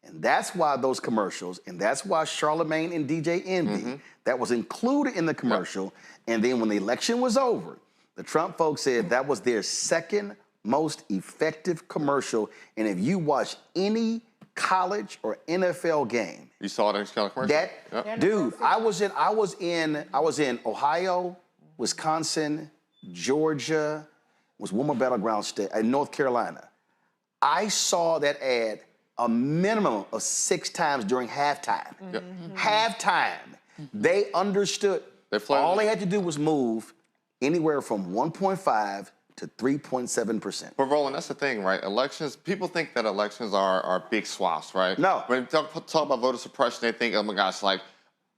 And that's why those commercials, and that's why Charlemagne and DJ Envy, that was included in the commercial. And then when the election was over, the Trump folks said that was their second most effective commercial. And if you watch any college or NFL game, you saw that kind of commercial. Dude, I was in Ohio, Wisconsin, Georgia, was one more battleground state, and North Carolina. I saw that ad a minimum of 6 times during halftime. Halftime, they understood. All they had to do was move anywhere from 1.5 to 3.7%. But Roland, that's the thing, right? Elections, people think that elections are big swaths, right? No. When talk about voter suppression, they think, oh my gosh, like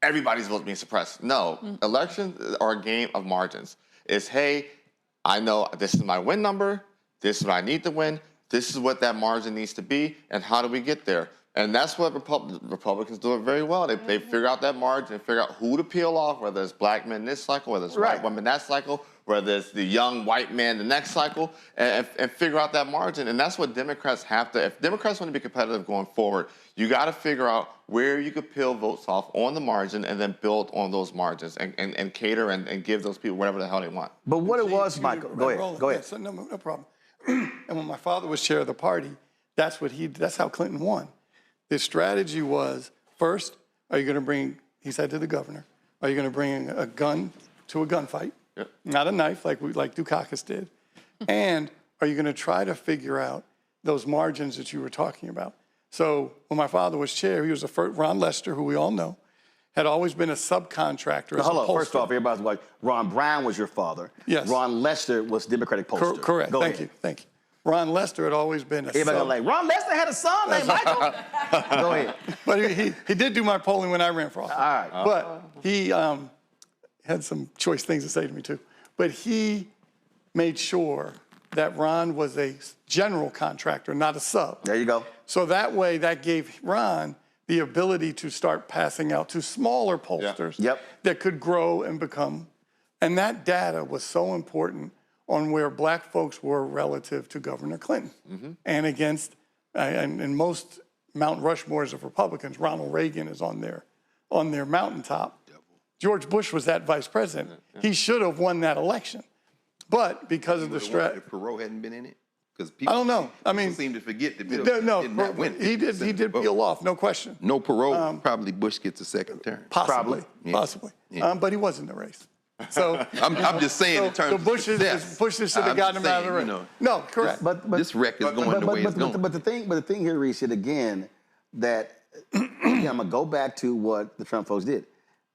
everybody's vote being suppressed. No, elections are a game of margins. It's, hey, I know this is my win number, this is what I need to win, this is what that margin needs to be, and how do we get there? And that's what Republicans do it very well. They figure out that margin and figure out who to peel off, whether it's black men this cycle, whether it's white women that cycle, whether it's the young white man the next cycle, and figure out that margin. And that's what Democrats have to, if Democrats want to be competitive going forward, you got to figure out where you could peel votes off on the margin and then build on those margins and cater and give those people whatever the hell they want. But what it was, Michael, go ahead. So no problem. And when my father was chair of the party, that's how Clinton won. The strategy was, first, are you going to bring, he said to the governor, are you going to bring a gun to a gunfight? Not a knife like Dukakis did. And are you going to try to figure out those margins that you were talking about? So when my father was chair, he was the first, Ron Lester, who we all know, had always been a subcontractor. Hold on, first off, everybody's like, Ron Brown was your father. Yes. Ron Lester was Democratic pollster. Correct, thank you. Ron Lester had always been a Everybody gonna like, Ron Lester had a son named Michael? Go ahead. But he did do my polling when I ran for office. All right. But he had some choice things to say to me too. But he made sure that Ron was a general contractor, not a sub. There you go. So that way, that gave Ron the ability to start passing out to smaller pollsters that could grow and become. And that data was so important on where black folks were relative to Governor Clinton and against, and most Mount Rushmores of Republicans, Ronald Reagan is on their mountaintop. George Bush was that vice president. He should have won that election. But because of the strategy. If Perot hadn't been in it? Because I don't know. I mean, people seem to forget that Bill did not win. He did peel off, no question. No Perot, probably Bush gets a second term. Possibly. But he was in the race. So I'm just saying in terms of success. Bushes should have gotten him out of the race. No, correct. But this wreck is going the way it's going. But the thing here, Reese, again, that I'm gonna go back to what the Trump folks did.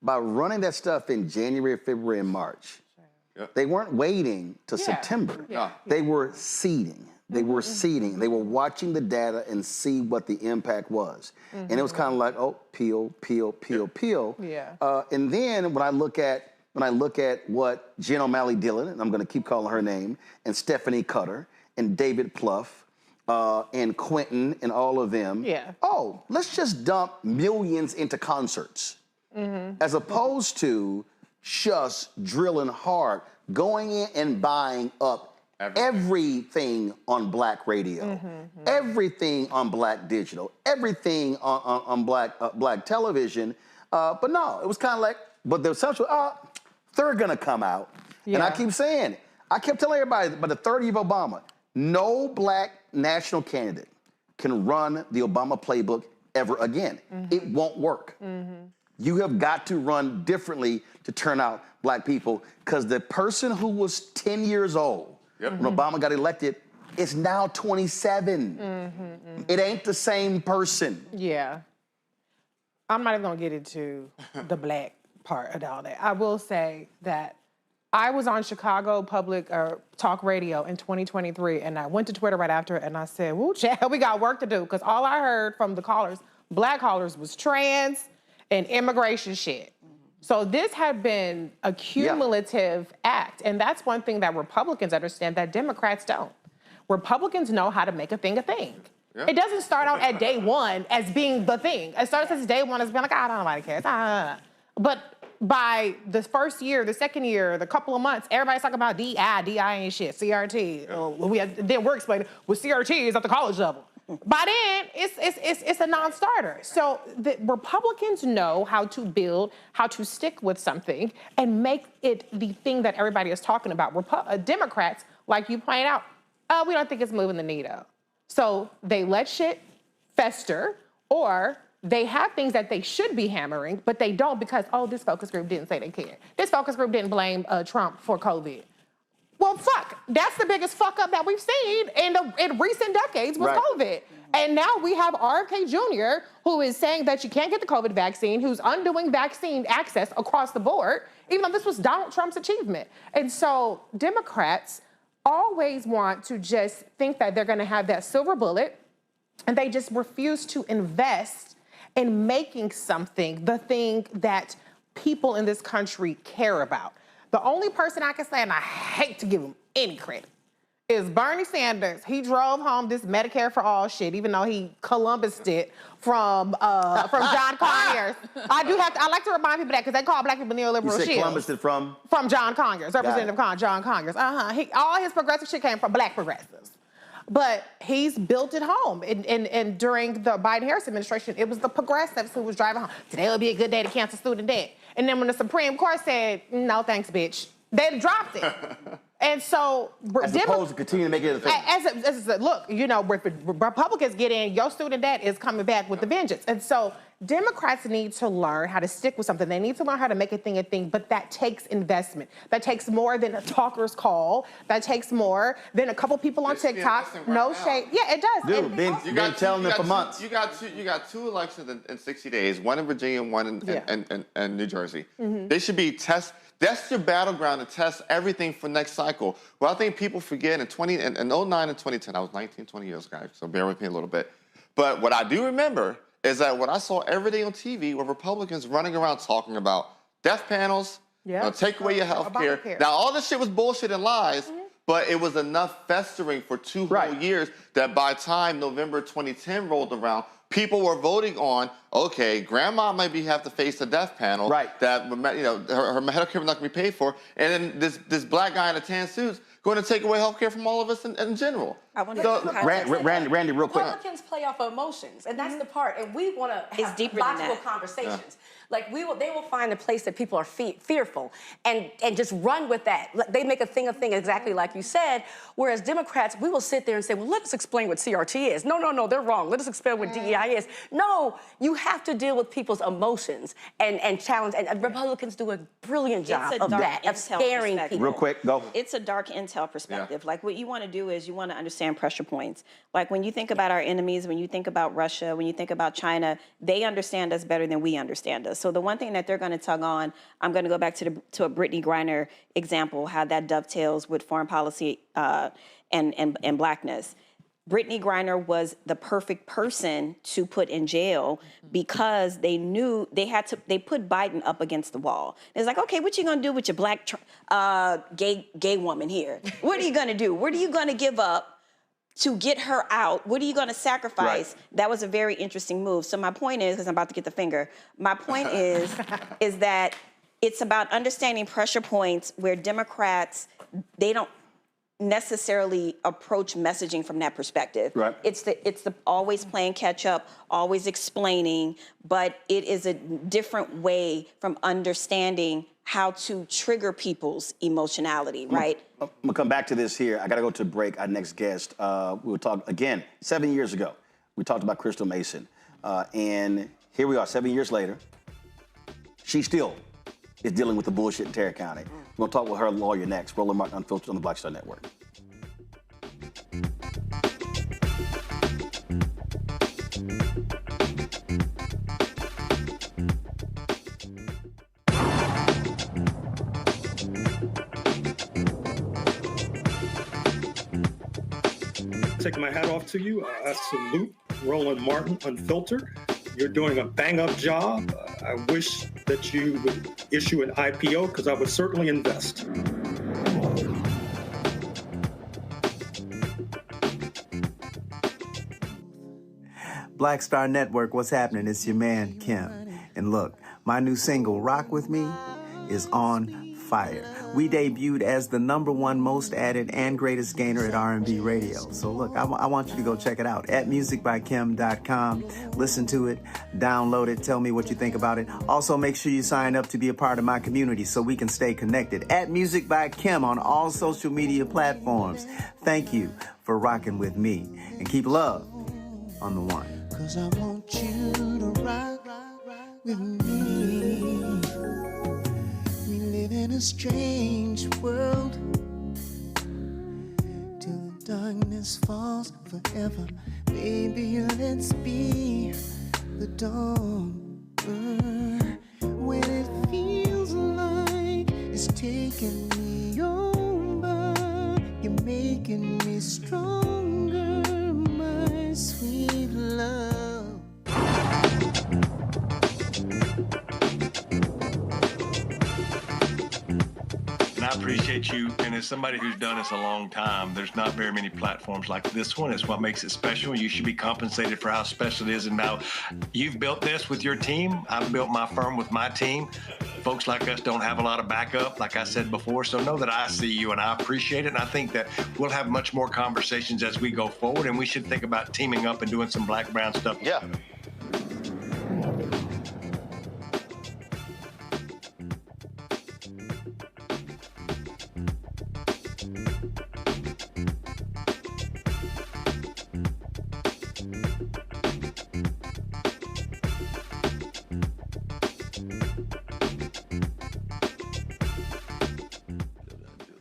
By running that stuff in January, February, and March, they weren't waiting till September. They were seeding. They were seeding. They were watching the data and see what the impact was. And it was kind of like, oh, peel. And then when I look at what Jen O'Malley Dillon, and I'm going to keep calling her name, and Stephanie Cutter, and David Plouffe, and Quentin, and all of them. Oh, let's just dump millions into concerts, as opposed to just drilling hard, going in and buying up everything on black radio, everything on black digital, everything on black television. But no, it was kind of like, but the assumption, they're gonna come out. And I keep saying, I kept telling everybody, by the third year of Obama, no black national candidate can run the Obama playbook ever again. It won't work. You have got to run differently to turn out black people, because the person who was 10 years old when Obama got elected is now 27. It ain't the same person. I'm not even gonna get into the black part of all that. I will say that I was on Chicago Public Talk Radio in 2023, and I went to Twitter right after, and I said, "Woo, child, we got work to do," because all I heard from the callers, black callers, was trans and immigration shit. So this had been a cumulative act, and that's one thing that Republicans understand that Democrats don't. Republicans know how to make a thing a thing. It doesn't start out at day one as being the thing. It starts as day one as being like, I don't know nobody cares. But by the first year, the second year, the couple of months, everybody's talking about DI ain't shit, CRT. Then we're explaining, well, CRT is at the college level. by then it's a non-starter. So the Republicans know how to build, how to stick with something and make it the thing that everybody is talking about. Democrats, like you pointed out, we don't think it's moving the needle. So they let shit fester, or they have things that they should be hammering, but they don't because, this focus group didn't say they cared. This focus group didn't blame Trump for COVID. Well, fuck, that's the biggest fuck up that we've seen in recent decades was COVID. And now we have RFK Jr., who is saying that you can't get the COVID vaccine, who's undoing vaccine access across the board, even though this was Donald Trump's achievement. And so Democrats always want to just think that they're gonna have that silver bullet, and they just refuse to invest in making something the thing that people in this country care about. The only person I can say, and I hate to give him any credit, is Bernie Sanders. He drove home this Medicare for all shit, even though he Columbused it from John Conyers. I like to remind people that because they call black people neoliberal You said shields. Columbused it from? From John Conyers, Representative John Conyers. All his progressive shit came from black progressives. But he's built it home. And during the Biden-Harris administration, it was the progressives who was driving home. Today will be a good day to cancel student debt. And then when the Supreme Court said, no, thanks, bitch, they dropped it. And so... As opposed to continue to make it a thing. Look, Republicans get in, your student debt is coming back with a vengeance. And so Democrats need to learn how to stick with something. They need to learn how to make a thing, but that takes investment. That takes more than a talker's call. That takes more than a couple people on TikTok. No shade. Yeah, it does. Dude, been telling them for months. You got two elections in 60 days, one in Virginia and one in New Jersey. Mm-hmm. They should be that's your battleground to test everything for next cycle. Well, I think people forget in 09 and 2010, I was 19, 20 years ago, so bear with me a little bit. But what I do remember is that what I saw every day on TV were Republicans running around talking about death panels, take away your health care. Now, all this shit was bullshit and lies, but it was enough festering for 2 whole years that by the time November 2010 rolled around, people were voting on, okay, grandma maybe have to face the death panel. That, her Medicare was not going to be paid for. And then this black guy in a tan suit's going to take away health care from all of us in general. I want Randy, real quick. Republicans play off of emotions, and that's the part. And we want to have deeper than logical that. conversations. Like they will find a place that people are fearful and just run with that. They make a thing exactly like you said. Whereas Democrats, we will sit there and say, well, let us explain what CRT is. No, they're wrong. Let us explain what DEI is. No, you have to deal with people's emotions and challenge. And Republicans do a brilliant job of that, of scaring people. Real quick, go. It's a dark intel perspective. Like what you want to do is you want to understand pressure points. Like when you think about our enemies, when you think about Russia, when you think about China, they understand us better than we understand us. So the one thing that they're going to tug on, I'm going to go back to a Brittany Griner example, how that dovetails with foreign policy and blackness. Brittany Griner was the perfect person to put in jail because they knew they put Biden up against the wall. It's like, okay, what you gonna do with your black gay woman here? What are you gonna do? What are you gonna give up to get her out? What are you gonna sacrifice? That was a very interesting move. So my point is, because I'm about to get the finger, my point is that it's about understanding pressure points where Democrats, they don't necessarily approach messaging from that perspective. It's the always playing catch up, always explaining, but it is a different way from understanding how to trigger people's emotionality, right? I'm gonna come back to this here. I gotta go to a break. Our next guest, we were talking again 7 years ago. We talked about Crystal Mason, and here we are 7 years later. She still is dealing with the bullshit in Tarrant County. We're gonna talk with her lawyer next. Roland Martin Unfiltered on the Black Star Network. Take my hat off to you. I salute Roland Martin Unfiltered. You're doing a bang-up job. I wish that you would issue an IPO because I would certainly invest. Black Star Network, what's happening? It's your man, Kim. And look, my new single, Rock With Me, is on fire. We debuted as the #1 most added and greatest gainer at R&B radio. So look, I want you to go check it out at musicbykim.com. Listen to it, download it, tell me what you think about it. Also, make sure you sign up to be a part of my community so we can stay connected. At Music by Kim on all social media platforms. Thank you for rocking with me. And keep love on the one. 'Cause I want you to rock with me. We live in a strange world till the darkness falls forever. Baby, let's be the dawn. When it feels like it's taking me over, you're making me stronger, my sweet love. And I appreciate you, and as somebody who's done this a long time, there's not very many platforms like this one. It's what makes it special. You should be compensated for how special it is. And now you've built this with your team. I've built my firm with my team. Folks like us don't have a lot of backup, like I said before. So know that I see you and I appreciate it. And I think that we'll have much more conversations as we go forward. And we should think about teaming up and doing some black-brown stuff. Yeah.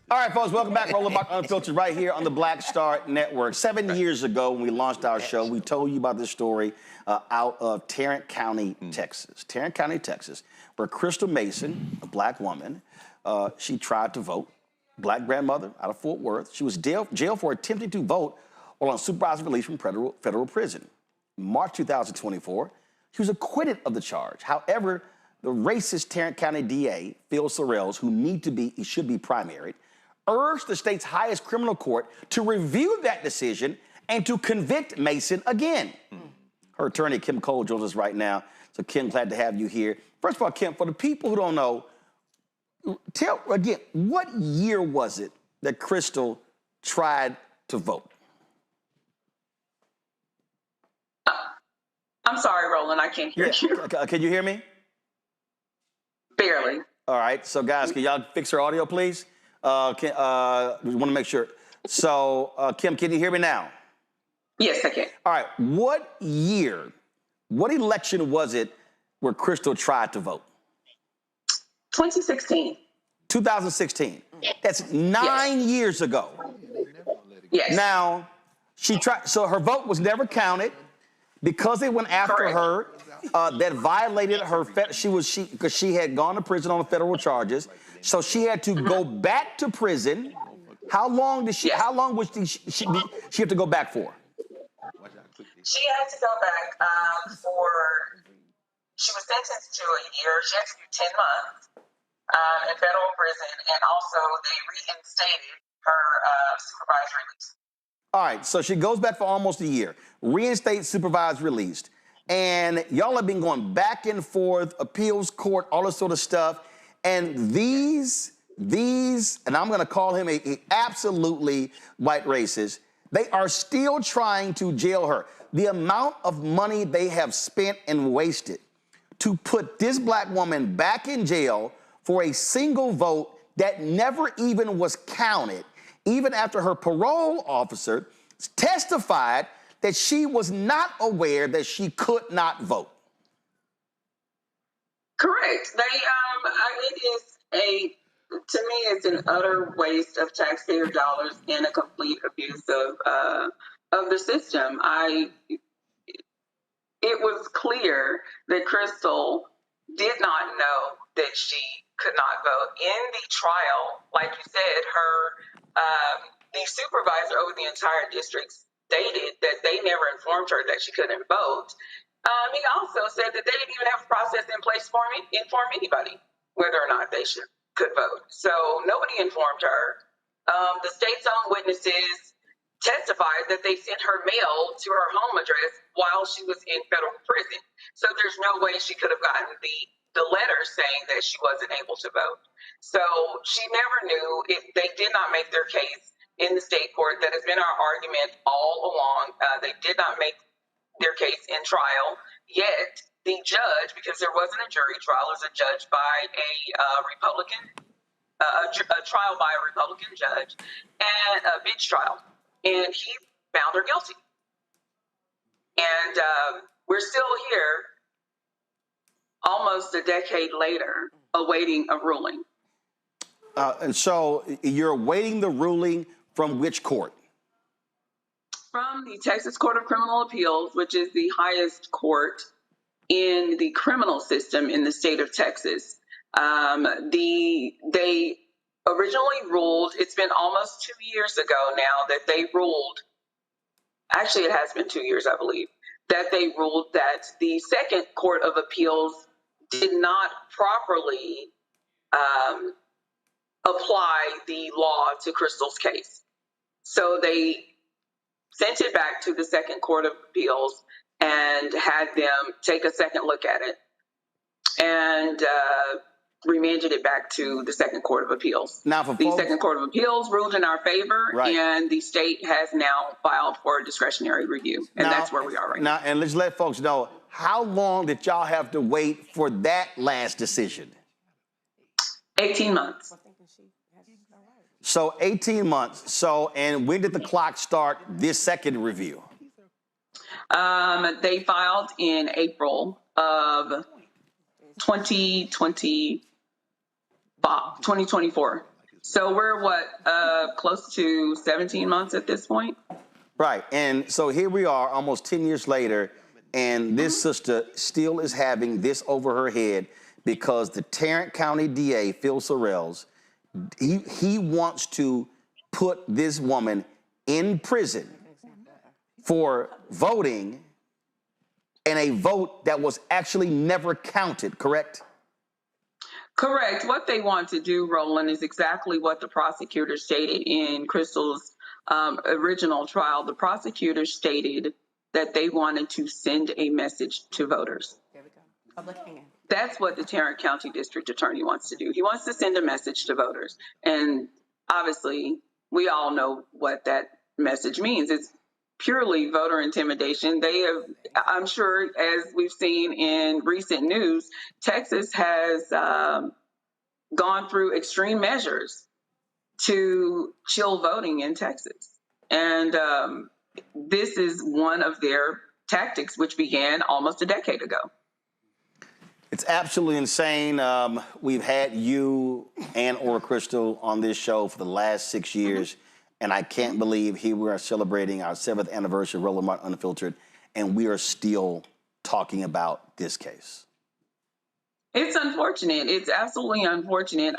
All right, folks, welcome back. Roland Martin Unfiltered right here on the Black Star Network. 7 years ago when we launched our show, we told you about this story out of Tarrant County, Texas. Tarrant County, Texas, where Crystal Mason, a black woman, she tried to vote. Black grandmother out of Fort Worth. She was jailed for attempting to vote while on supervised release from federal prison. In March 2024, she was acquitted of the charge. However, the racist Tarrant County DA, Phil Sorrells, who should be primaried, urged the state's highest criminal court to review that decision and to convict Mason again. Her attorney, Kim Cole, joins us right now. So, Kim, glad to have you here. First of all, Kim, for the people who don't know, tell again, what year was it that Crystal tried to vote? I'm sorry, Roland, I can't hear you. Can you hear me? Barely. All right, so guys, can y'all fix her audio, please? We want to make sure. So, Kim, can you hear me now? Yes, I can. All right, what year, what election was it where Crystal tried to vote? 2016. 2016. That's 9 years ago. Yes. Now, she tried, so her vote was never counted because they went after her. That violated her, because she had gone to prison on federal charges. So she had to go back to prison. How long was she have to go back for? She had to go back she was sentenced to a year. She had to do 10 months in federal prison, and also they reinstated her supervised release. All right, so she goes back for almost a year, reinstate supervised released. And y'all have been going back and forth, appeals court, all this sort of stuff. And these, and I'm gonna call him a absolutely white racist, they are still trying to jail her. The amount of money they have spent and wasted to put this black woman back in jail for a single vote that never even was counted, even after her parole officer testified that she was not aware that she could not vote. Correct. To me, it's an utter waste of taxpayer dollars and a complete abuse of the system. It was clear that Crystal did not know that she could not vote. In the trial, like you said, the supervisor over the entire district stated that they never informed her that she couldn't vote. He also said that they didn't even have a process in place to inform anybody whether or not they could vote. So nobody informed her. The state's own witnesses testified that they sent her mail to her home address while she was in federal prison. So there's no way she could have gotten the the letter saying that she wasn't able to vote. So she never knew if they did not make their case in the state court. That has been our argument all along. They did not make their case in trial, yet the judge, because there wasn't a jury trial, it was a judge by a Republican, a trial by a Republican judge, and a bench trial, and he found her guilty. And we're still here, almost a decade later, awaiting a ruling. And so you're awaiting the ruling from which court? From the Texas Court of Criminal Appeals, which is the highest court in the criminal system in the state of Texas. They originally ruled, it's been almost 2 years ago now that they ruled, actually it has been 2 years, I believe, that they ruled that the second Court of Appeals did not properly apply the law to Crystal's case. So they sent it back to the second Court of Appeals and had them take a second look at it and remanded it back to the second Court of Appeals. Now, the second Court of Appeals ruled in our favor, and the state has now filed for a discretionary review, and that's where we are right now. And let's let folks know, how long did y'all have to wait for that last decision? 18 months. So 18 months. So, and when did the clock start this second review? They filed in April of 2024. So we're close to 17 months at this point. Right. And so here we are almost 10 years later, and this sister still is having this over her head because the Tarrant County DA, Phil Sorrells, he wants to put this woman in prison for voting in a vote that was actually never counted, correct? Correct. What they want to do, Roland, is exactly what the prosecutor stated in Crystal's original trial. The prosecutor stated that they wanted to send a message to voters. There we go. Public hanging. That's what the Tarrant County District Attorney wants to do. He wants to send a message to voters. And obviously, we all know what that message means. It's purely voter intimidation. They have, I'm sure, as we've seen in recent news, Texas has gone through extreme measures to chill voting in Texas. And this is one of their tactics, which began almost a decade ago. It's absolutely insane. We've had you and Ora Crystal on this show for the last 6 years, and I can't believe here we are celebrating our 7th anniversary of Roland Martin Unfiltered, and we are still talking about this case. It's unfortunate. It's absolutely unfortunate.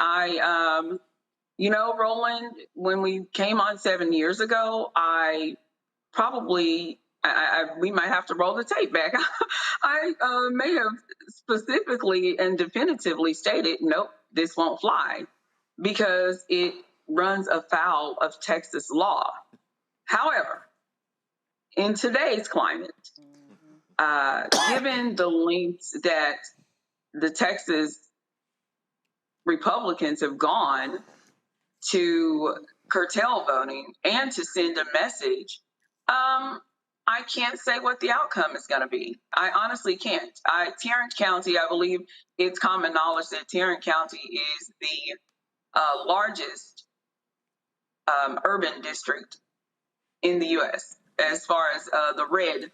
Roland, when we came on 7 years ago, we might have to roll the tape back. I may have specifically and definitively stated, nope, this won't fly, because it runs afoul of Texas law. However, in today's climate, given the lengths that the Texas Republicans have gone to curtail voting and to send a message, I can't say what the outcome is going to be. I honestly can't. Tarrant County, I believe it's common knowledge that Tarrant County is the largest urban district in the U.S. as far as the red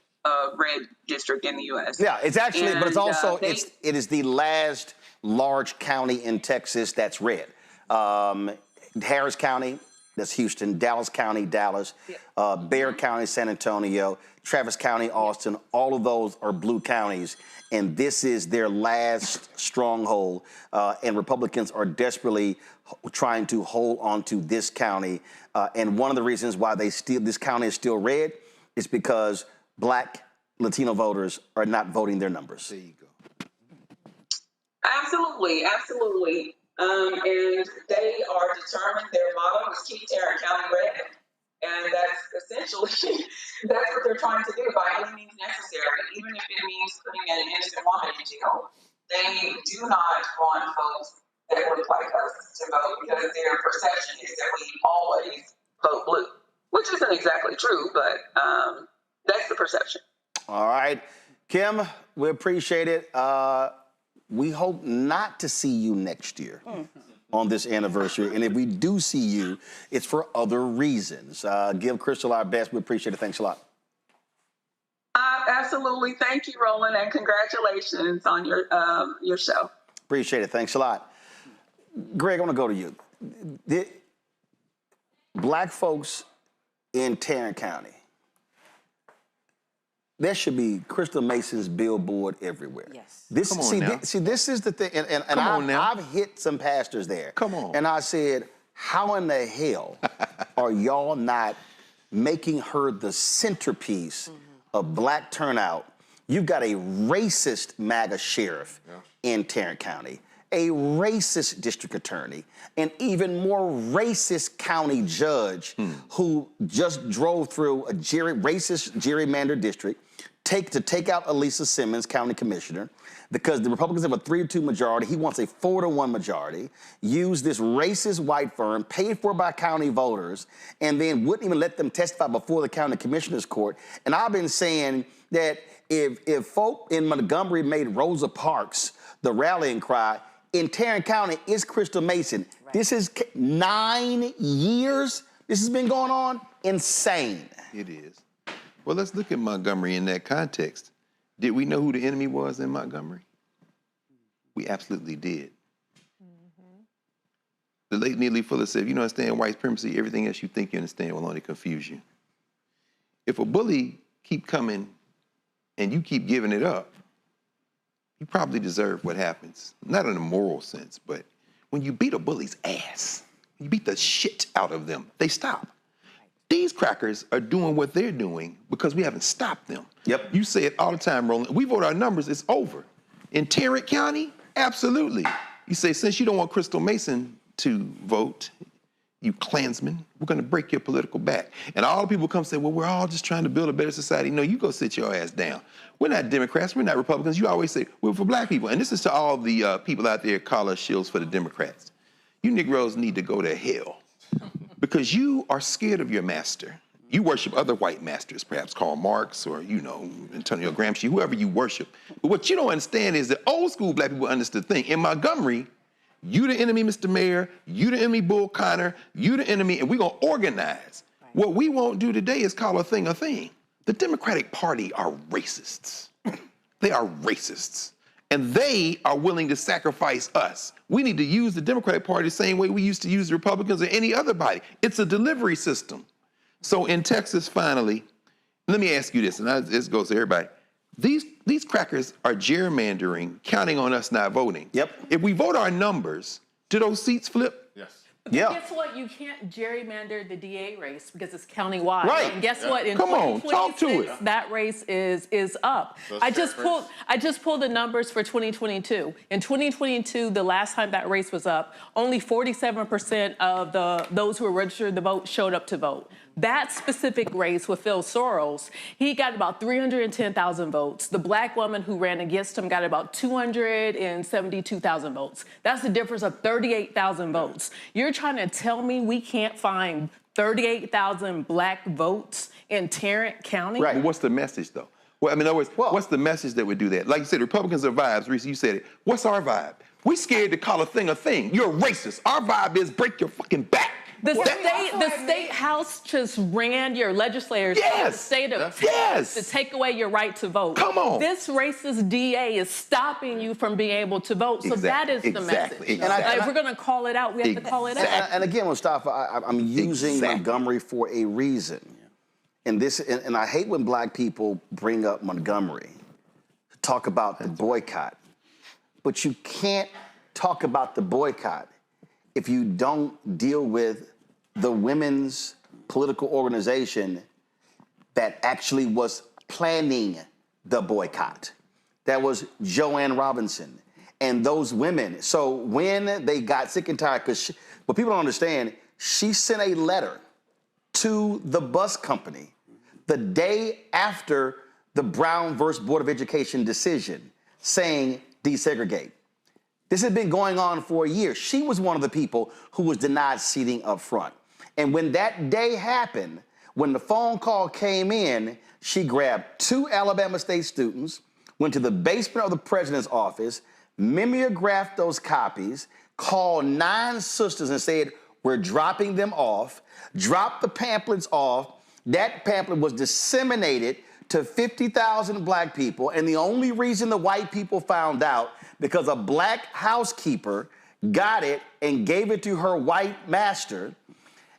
district in the U.S. Yeah, it's actually, but it's also, it is the last large county in Texas that's red. Harris County, that's Houston, Dallas County, Dallas, Bexar County, San Antonio, Travis County, Austin, all of those are blue counties, and this is their last stronghold, and Republicans are desperately trying to hold on to this county, and one of the reasons why this county is still red is because Black Latino voters are not voting their numbers. There you go. Absolutely, absolutely. And they are determined, their motto is keep Tarrant County red. And that's essentially, that's what they're trying to do by any means necessary, even if it means putting an innocent woman in jail. they do not want folks that look like us to vote because their perception is that we always vote blue, which isn't exactly true, but that's the perception. All right. Kim, we appreciate it. We hope not to see you next year on this anniversary. And if we do see you, it's for other reasons. Give Crystal our best. We appreciate it. Thanks a lot. Absolutely. Thank you, Roland, and congratulations on your show. Appreciate it. Thanks a lot. Greg, I want to go to you. Black folks in Tarrant County, there should be Crystal Mason's billboard everywhere. Yes. This, Come on see, now. this is the thing, and I've hit some pastors there. Come on. And I said, how in the hell are y'all not making her the centerpiece of black turnout? You've got a racist MAGA sheriff in Tarrant County, a racist district attorney, an even more racist county judge who just drove through a racist gerrymandered district to take out Elisa Simmons, county commissioner, because the Republicans have a 3-2 majority. He wants a 4-1 majority, use this racist white firm paid for by county voters, and then wouldn't even let them testify before the county commissioner's court. And I've been saying that if folk in Montgomery made Rosa Parks the rallying cry, in Tarrant County, it's Crystal Mason. Right. This is 9 years this has been going on. Insane. It is. Well, let's look at Montgomery in that context. Did we know who the enemy was in Montgomery? We absolutely did. The late Neely Fuller said, if you don't understand white supremacy, everything else you think you understand will only confuse you. If a bully keep coming and you keep giving it up, you probably deserve what happens. Not in a moral sense, but when you beat a bully's ass, you beat the shit out of them, they stop. These crackers are doing what they're doing because we haven't stopped them. Yep. You say it all the time, Roland. We vote our numbers, it's over. In Tarrant County, absolutely. You say, since you don't want Crystal Mason to vote, you Klansmen, we're gonna break your political back. And all the people come say, well, we're all just trying to build a better society. No, you go sit your ass down. We're not Democrats, we're not Republicans. You always say, we're for black people. And this is to all the people out there call us shills for the Democrats. You Negroes need to go to hell because you are scared of your master. You worship other white masters, perhaps Karl Marx or, Antonio Gramsci, whoever you worship. But what you don't understand is that old school black people understood the thing. In Montgomery, you the enemy, Mr. Mayor, you the enemy, Bull Connor, you the enemy, and we're gonna organize. Right. What we won't do today is call a thing a thing. The Democratic Party are racists. They are racists. And they are willing to sacrifice us. We need to use the Democratic Party the same way we used to use the Republicans or any other body. It's a delivery system. So in Texas, finally, let me ask you this, and this goes to everybody. These crackers are gerrymandering, counting on us not voting. Yep. If we vote our numbers, do those seats flip? Yes. But guess what? You can't gerrymander the DA race because it's countywide. Right. And guess what? In Come on, talk to 2026, it. that race is up. I just pulled the numbers for 2022. In 2022, the last time that race was up, only 47% of those who were registered to vote showed up to vote. That specific race with Phil Soros, he got about 310,000 votes. The black woman who ran against him got about 272,000 votes. That's the difference of 38,000 votes. You're trying to tell me we can't find 38,000 black votes in Tarrant County? Right. Well, what's the message, though? Well, I mean, in other words, what's the message that would do that? Like you said, Republicans are vibes. Reese, you said it. What's our vibe? We scared to call a thing a thing. You're racist. Our vibe is break your fucking back. The state house just ran your legislators to the state of Texas to take away your right to vote. Come on. This racist DA is stopping you from being able to vote. So that is the message. And if we're going to call it out, we have to call it out. And again, Mustafa, I'm using Montgomery for a reason. And I hate when black people bring up Montgomery to talk about the boycott. But you can't talk about the boycott if you don't deal with the women's political organization that actually was planning the boycott. That was Joanne Robinson and those women. So when they got sick and tired, what people don't understand, she sent a letter to the bus company the day after the Brown versus Board of Education decision saying, desegregate. This had been going on for a year. She was one of the people who was denied seating up front. And when that day happened, when the phone call came in, she grabbed 2 Alabama State students, went to the basement of the president's office, mimeographed those copies, called 9 sisters and said, we're dropping them off, dropped the pamphlets off. That pamphlet was disseminated to 50,000 black people. And the only reason the white people found out, because a black housekeeper got it and gave it to her white master.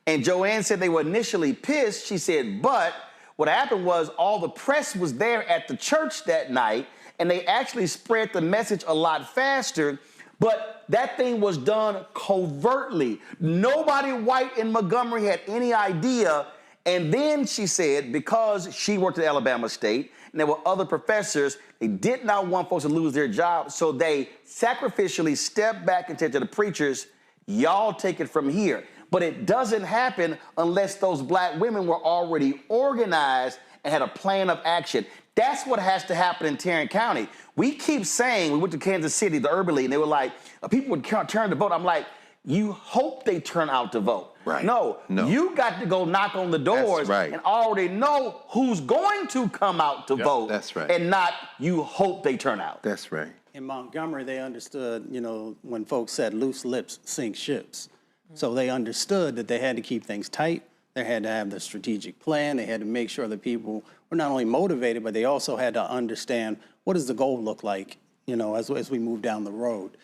And Joanne said they were initially pissed. She said, but what happened was all the press was there at the church that night, and they actually spread the message a lot faster. But that thing was done covertly. Nobody white in Montgomery had any idea. And then she said, because she worked at Alabama State and there were other professors, they did not want folks to lose their jobs. So they sacrificially stepped back and said to the preachers, y'all take it from here. But it doesn't happen unless those black women were already organized and had a plan of action. That's what has to happen in Tarrant County. We keep saying, we went to Kansas City, the Urban League, and they were like, people would turn to vote. I'm like, you hope they turn out to vote. Right. No, you got to go knock on the doors and already know who's going to come out to vote. That's right. And not you hope they turn out. That's right. In Montgomery, they understood, when folks said loose lips sink ships. So they understood that they had to keep things tight. They had to have the strategic plan. They had to make sure that people were not only motivated, but they also had to understand what does the goal look like, as we move down the road.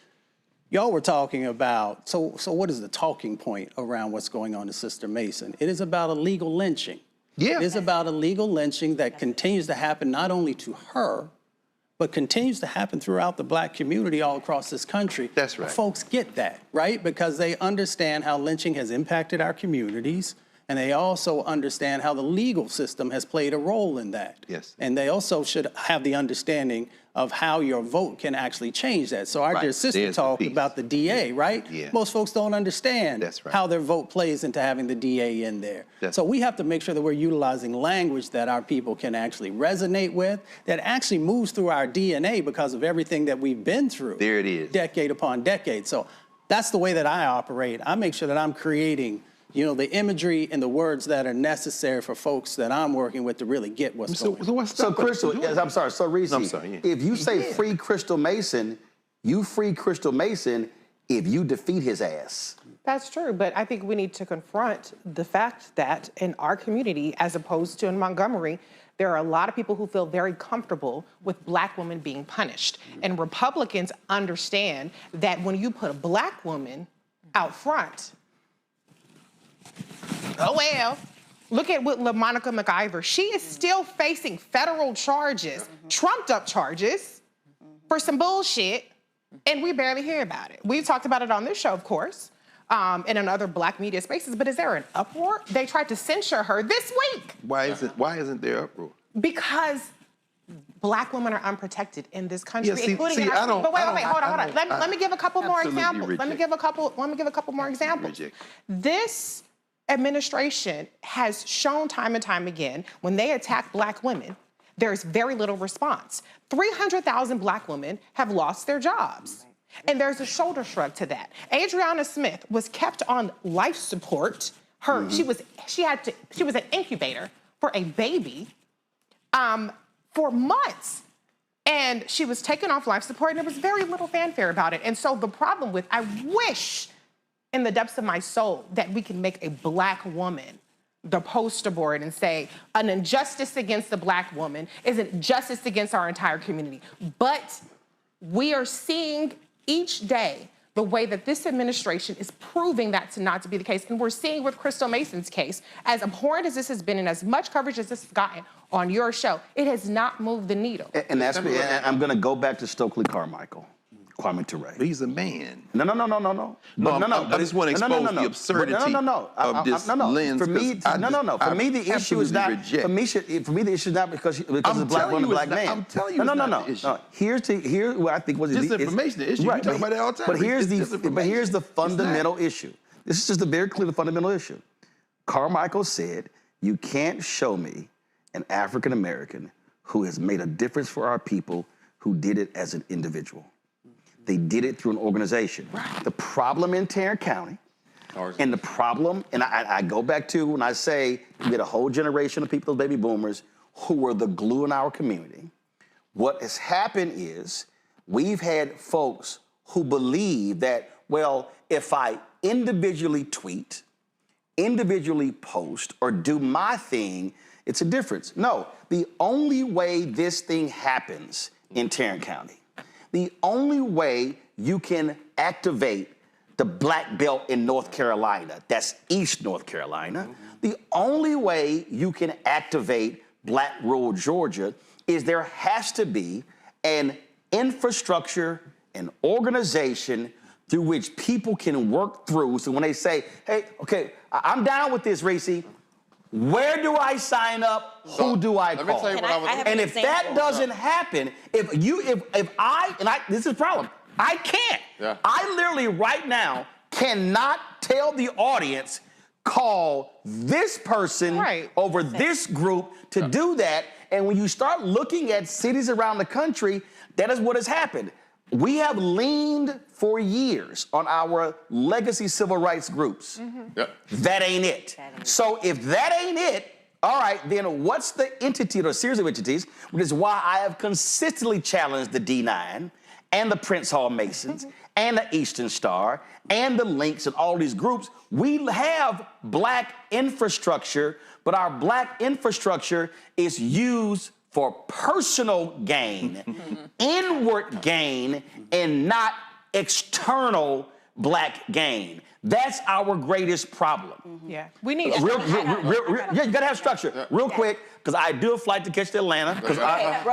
Y'all were talking about, so what is the talking point around what's going on to Sister Mason? It is about illegal lynching. Yeah. It is about illegal lynching that continues to happen not only to her, but continues to happen throughout the black community all across this country. That's right. Folks get that, right? Because they understand how lynching has impacted our communities, and they also understand how the legal system has played a role in that. Yes. And they also should have the understanding of how your vote can actually change that. So our dear sister talked about the DA, right? Yeah. Most folks don't understand how their vote plays into having the DA in there. So we have to make sure that we're utilizing language that our people can actually resonate with, that actually moves through our DNA because of everything that we've been through. There it is. Decade upon decade. So that's the way that I operate. I make sure that I'm creating the imagery and the words that are necessary for folks that I'm working with to really get what's going on. So Crystal, I'm sorry, so Reese, if you say free Crystal Mason, you free Crystal Mason if you defeat his ass. That's true, but I think we need to confront the fact that in our community, as opposed to in Montgomery, there are a lot of people who feel very comfortable with black women being punished. And Republicans understand that when you put a black woman out front, oh well, look at what LaMonica McIver, she is still facing federal charges, trumped up charges for some bullshit, and we barely hear about it. We've talked about it on this show, of course, and in other black media spaces, but is there an uproar? They tried to censure her this week. Why isn't there uproar? Because black women are unprotected in this country, including in I our, don't, but wait, hold on. I Let me give a couple more examples. reject. Let me give a couple more examples. This administration has shown time and time again, when they attack black women, there's very little response. 300,000 black women have lost their jobs. And there's a shoulder shrug to that. Adriana Smith was kept on life support. She was an incubator for a baby for months. And she was taken off life support, and there was very little fanfare about it. And so the problem with, I wish in the depths of my soul that we can make a black woman the poster board and say an injustice against the black woman is an injustice against our entire community. But we are seeing each day the way that this administration is proving that to not to be the case. And we're seeing with Crystal Mason's case, as abhorrent as this has been and as much coverage as this has gotten on your show, it has not moved the needle. And I'm going to go back to Stokely Carmichael. Kwame Ture. He's a man. No. I just want to expose the absurdity of this lens. For me, the issue is not. For me, the issue is not because it's a black woman, black man. I'm telling you, no. Here's what I think was disinformation. The issue. Right, you talk about it all the time. But here's the fundamental issue. This is just very clear the fundamental issue. Carmichael said, "You can't show me an African American who has made a difference for our people who did it as an individual." They did it through an organization. Right. The problem in Tarrant County, and the problem, and I go back to when I say we get a whole generation of people, those baby boomers, who were the glue in our community. What has happened is we've had folks who believe that, well, if I individually tweet, individually post, or do my thing, it's a difference. No, the only way this thing happens in Tarrant County, the only way you can activate the black belt in North Carolina, that's East North Carolina, the only way you can activate black rural Georgia is there has to be an infrastructure, an organization through which people can work through. So when they say, hey, okay, I'm down with this, Reese, where do I sign up? Who do I call? Let me tell you what I was. And if that doesn't happen, if I, this is the problem, I can't. Yeah. I literally right now cannot tell the audience, call this person over this group to do that. And when you start looking at cities around the country, that is what has happened. We have leaned for years on our legacy civil rights groups. Yep. That ain't it. So if that ain't it, all right, then what's the entity or series of entities, which is why I have consistently challenged the D9 and the Prince Hall Masons and the Eastern Star and the Links and all these groups. We have black infrastructure, but our black infrastructure is used for personal gain, inward gain, and not external black gain. That's our greatest problem. Yeah, we need yeah, you gotta have structure. Real quick, because I do a flight to catch to Atlanta.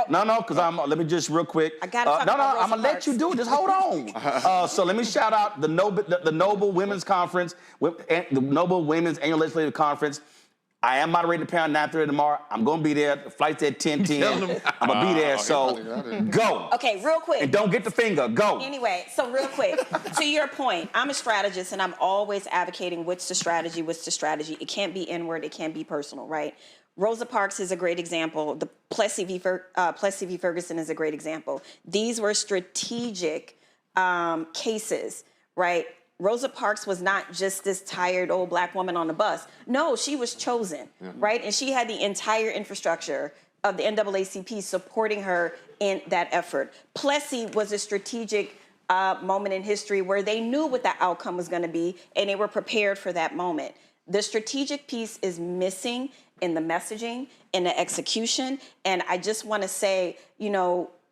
Let me just real quick. I gotta talk about I'm gonna let you do it. Just hold on. So let me shout out the Noble Women's Conference, the Noble Women's Annual Legislative Conference. I am moderating the panel 9:30 tomorrow. I'm gonna be there. The flight's at 10:10. I'm gonna be there. So go. Okay, real quick. And don't get the finger. Go. Anyway, so real quick, to your point, I'm a strategist and I'm always advocating what's the strategy. It can't be inward. It can't be personal, right? Rosa Parks is a great example. The Plessy v. Ferguson is a great example. These were strategic cases, right? Rosa Parks was not just this tired old black woman on the bus. No, she was chosen, right? And she had the entire infrastructure of the NAACP supporting her in that effort. Plessy was a strategic moment in history where they knew what the outcome was going to be and they were prepared for that moment. The strategic piece is missing in the messaging, in the execution. And I just want to say,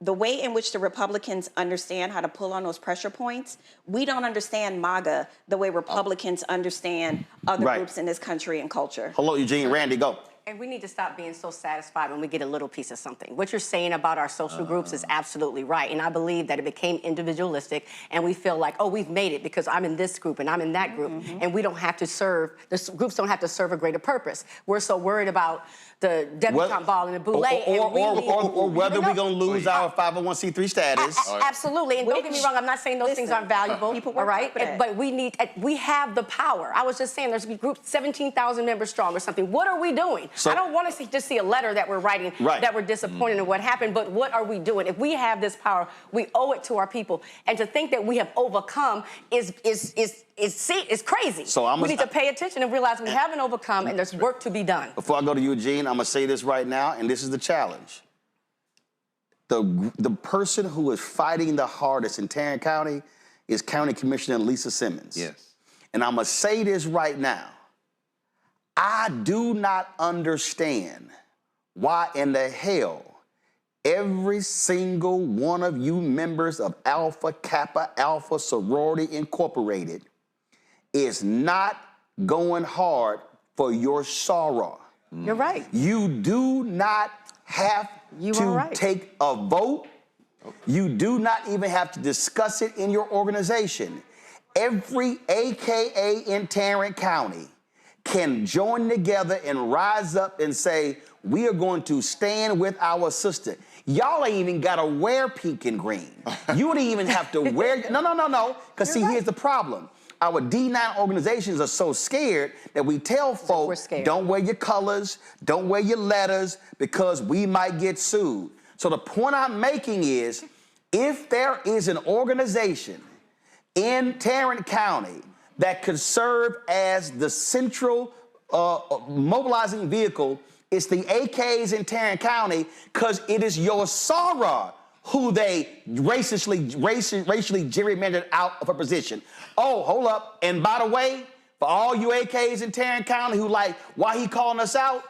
the way in which the Republicans understand how to pull on those pressure points, we don't understand MAGA the way Republicans understand other groups in this country and culture. Hello, Eugene. Randy, go. And we need to stop being so satisfied when we get a little piece of something. What you're saying about our social groups is absolutely right. And I believe that it became individualistic and we feel like, oh, we've made it because I'm in this group and I'm in that group. And we don't have to serve, the groups don't have to serve a greater purpose. We're so worried about the debutante ball and the boule. Or whether we're going to lose our 501c3 status. Absolutely. And don't get me wrong, I'm not saying those things aren't valuable, all right? But we have the power. I was just saying there's a group 17,000 members strong or something. What are we doing? So, I don't want to just see a letter that we're writing that we're disappointed in what happened, but what are we doing? If we have this power, we owe it to our people. And to think that we have overcome is crazy. So we need to pay attention and realize we haven't overcome and there's work to be done. Before I go to Eugene, I'm going to say this right now, and this is the challenge. The person who is fighting the hardest in Tarrant County is County Commissioner Lisa Simmons. Yes. And I'm going to say this right now. I do not understand why in the hell every single one of you members of Alpha Kappa Alpha Sorority Incorporated is not going hard for your soror. You're right. You do not have to take a vote. You do not even have to discuss it in your organization. Every AKA in Tarrant County can join together and rise up and say, we are going to stand with our sister. Y'all ain't even got to wear pink and green. You don't even have to wear, no. Because see, here's the problem. Our D9 organizations are so scared that we tell folk, don't wear your colors, don't wear your letters, because we might get sued. So the point I'm making is, If there is an organization in Tarrant County that could serve as the central mobilizing vehicle, it's the AKs in Tarrant County, because it is your Soror who they racially gerrymandered out of a position. Oh, hold up. And by the way, for all you AKs in Tarrant County who like, why he calling us out?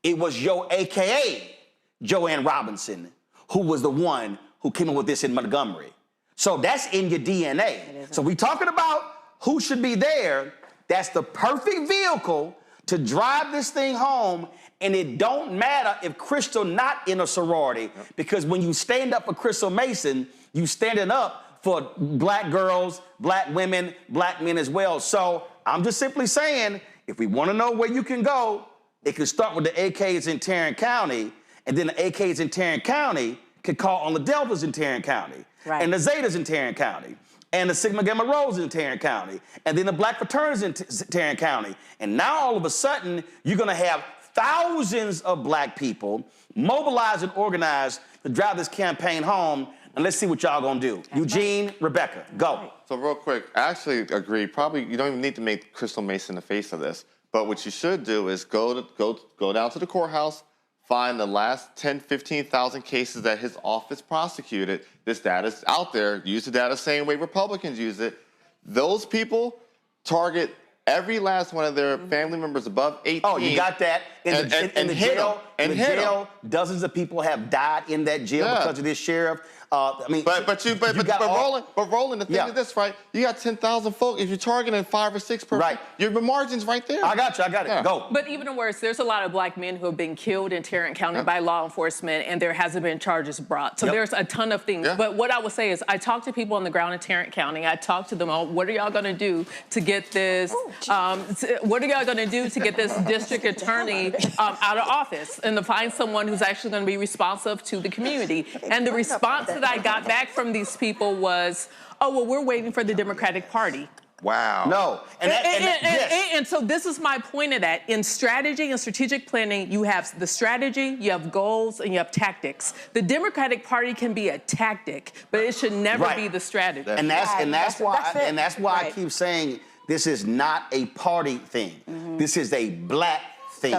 It was your AKA, Joanne Robinson, who was the one who came up with this in Montgomery. So that's in your DNA. So we talking about who should be there. That's the perfect vehicle to drive this thing home. And it don't matter if Crystal not in a sorority, because when you stand up for Crystal Mason, you standing up for black girls, black women, black men as well. So I'm just simply saying, if we want to know where you can go, it can start with the AKs in Tarrant County, and then the AKs in Tarrant County can call on the Deltas in Tarrant County, and the Zetas in Tarrant County, and the Sigma Gamma Rhos in Tarrant County, and then the black fraternities in Tarrant County. And now all of a sudden, you're going to have thousands of black people mobilized and organized to drive this campaign home. And let's see what y'all gonna do. Eugene, Rebecca, go. So real quick, I actually agree. Probably you don't even need to make Crystal Mason the face of this. But what you should do is go down to the courthouse, find the last 10, 15,000 cases that his office prosecuted. This data's out there. Use the data the same way Republicans use it. Those people target every last one of their family members above 18. Oh, you got that. In the jail, dozens of people have died in that jail because of this sheriff. I mean, but Roland, the thing is this, right? You got 10,000 folks. If you're targeting 5 or 6 per, your margin's right there. I got it. Go. But even worse, there's a lot of black men who have been killed in Tarrant County by law enforcement, and there hasn't been charges brought. So there's a ton of things. But what I would say is, I talk to people on the ground in Tarrant County. I talk to them all. What are y'all going to do to get this? What are y'all going to do to get this district attorney out of office and to find someone who's actually going to be responsive to the community? And the response that I got back from these people was, oh, well, we're waiting for the Democratic Party. Wow. No. And so this is my point of that. In strategy and strategic planning, you have the strategy, you have goals, and you have tactics. The Democratic Party can be a tactic, but it should never be the strategy. And that's why I keep saying this is not a party thing. This is a black thing.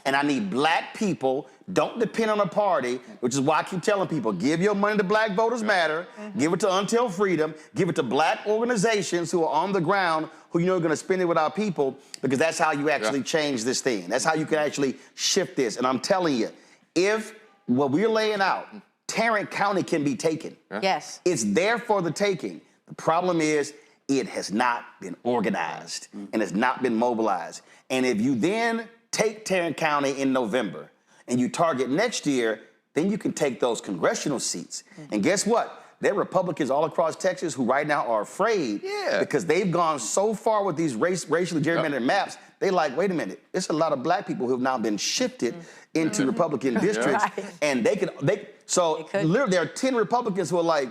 And I need black people. Don't depend on a party, which is why I keep telling people, give your money to Black Voters Matter, give it to Until Freedom, give it to black organizations who are on the ground, who you know are going to spend it with our people, because that's how you actually change this thing. That's how you can actually shift this. And I'm telling you, if what we're laying out, Tarrant County can be taken. Yes. It's there for the taking. The problem is, it has not been organized and has not been mobilized. And if you then take Tarrant County in November and you target next year, then you can take those congressional seats. And guess what? There are Republicans all across Texas who right now are afraid because they've gone so far with these racially gerrymandered maps. They like, wait a minute, there's a lot of black people who have now been shifted into Republican districts, and literally there are 10 Republicans who are like,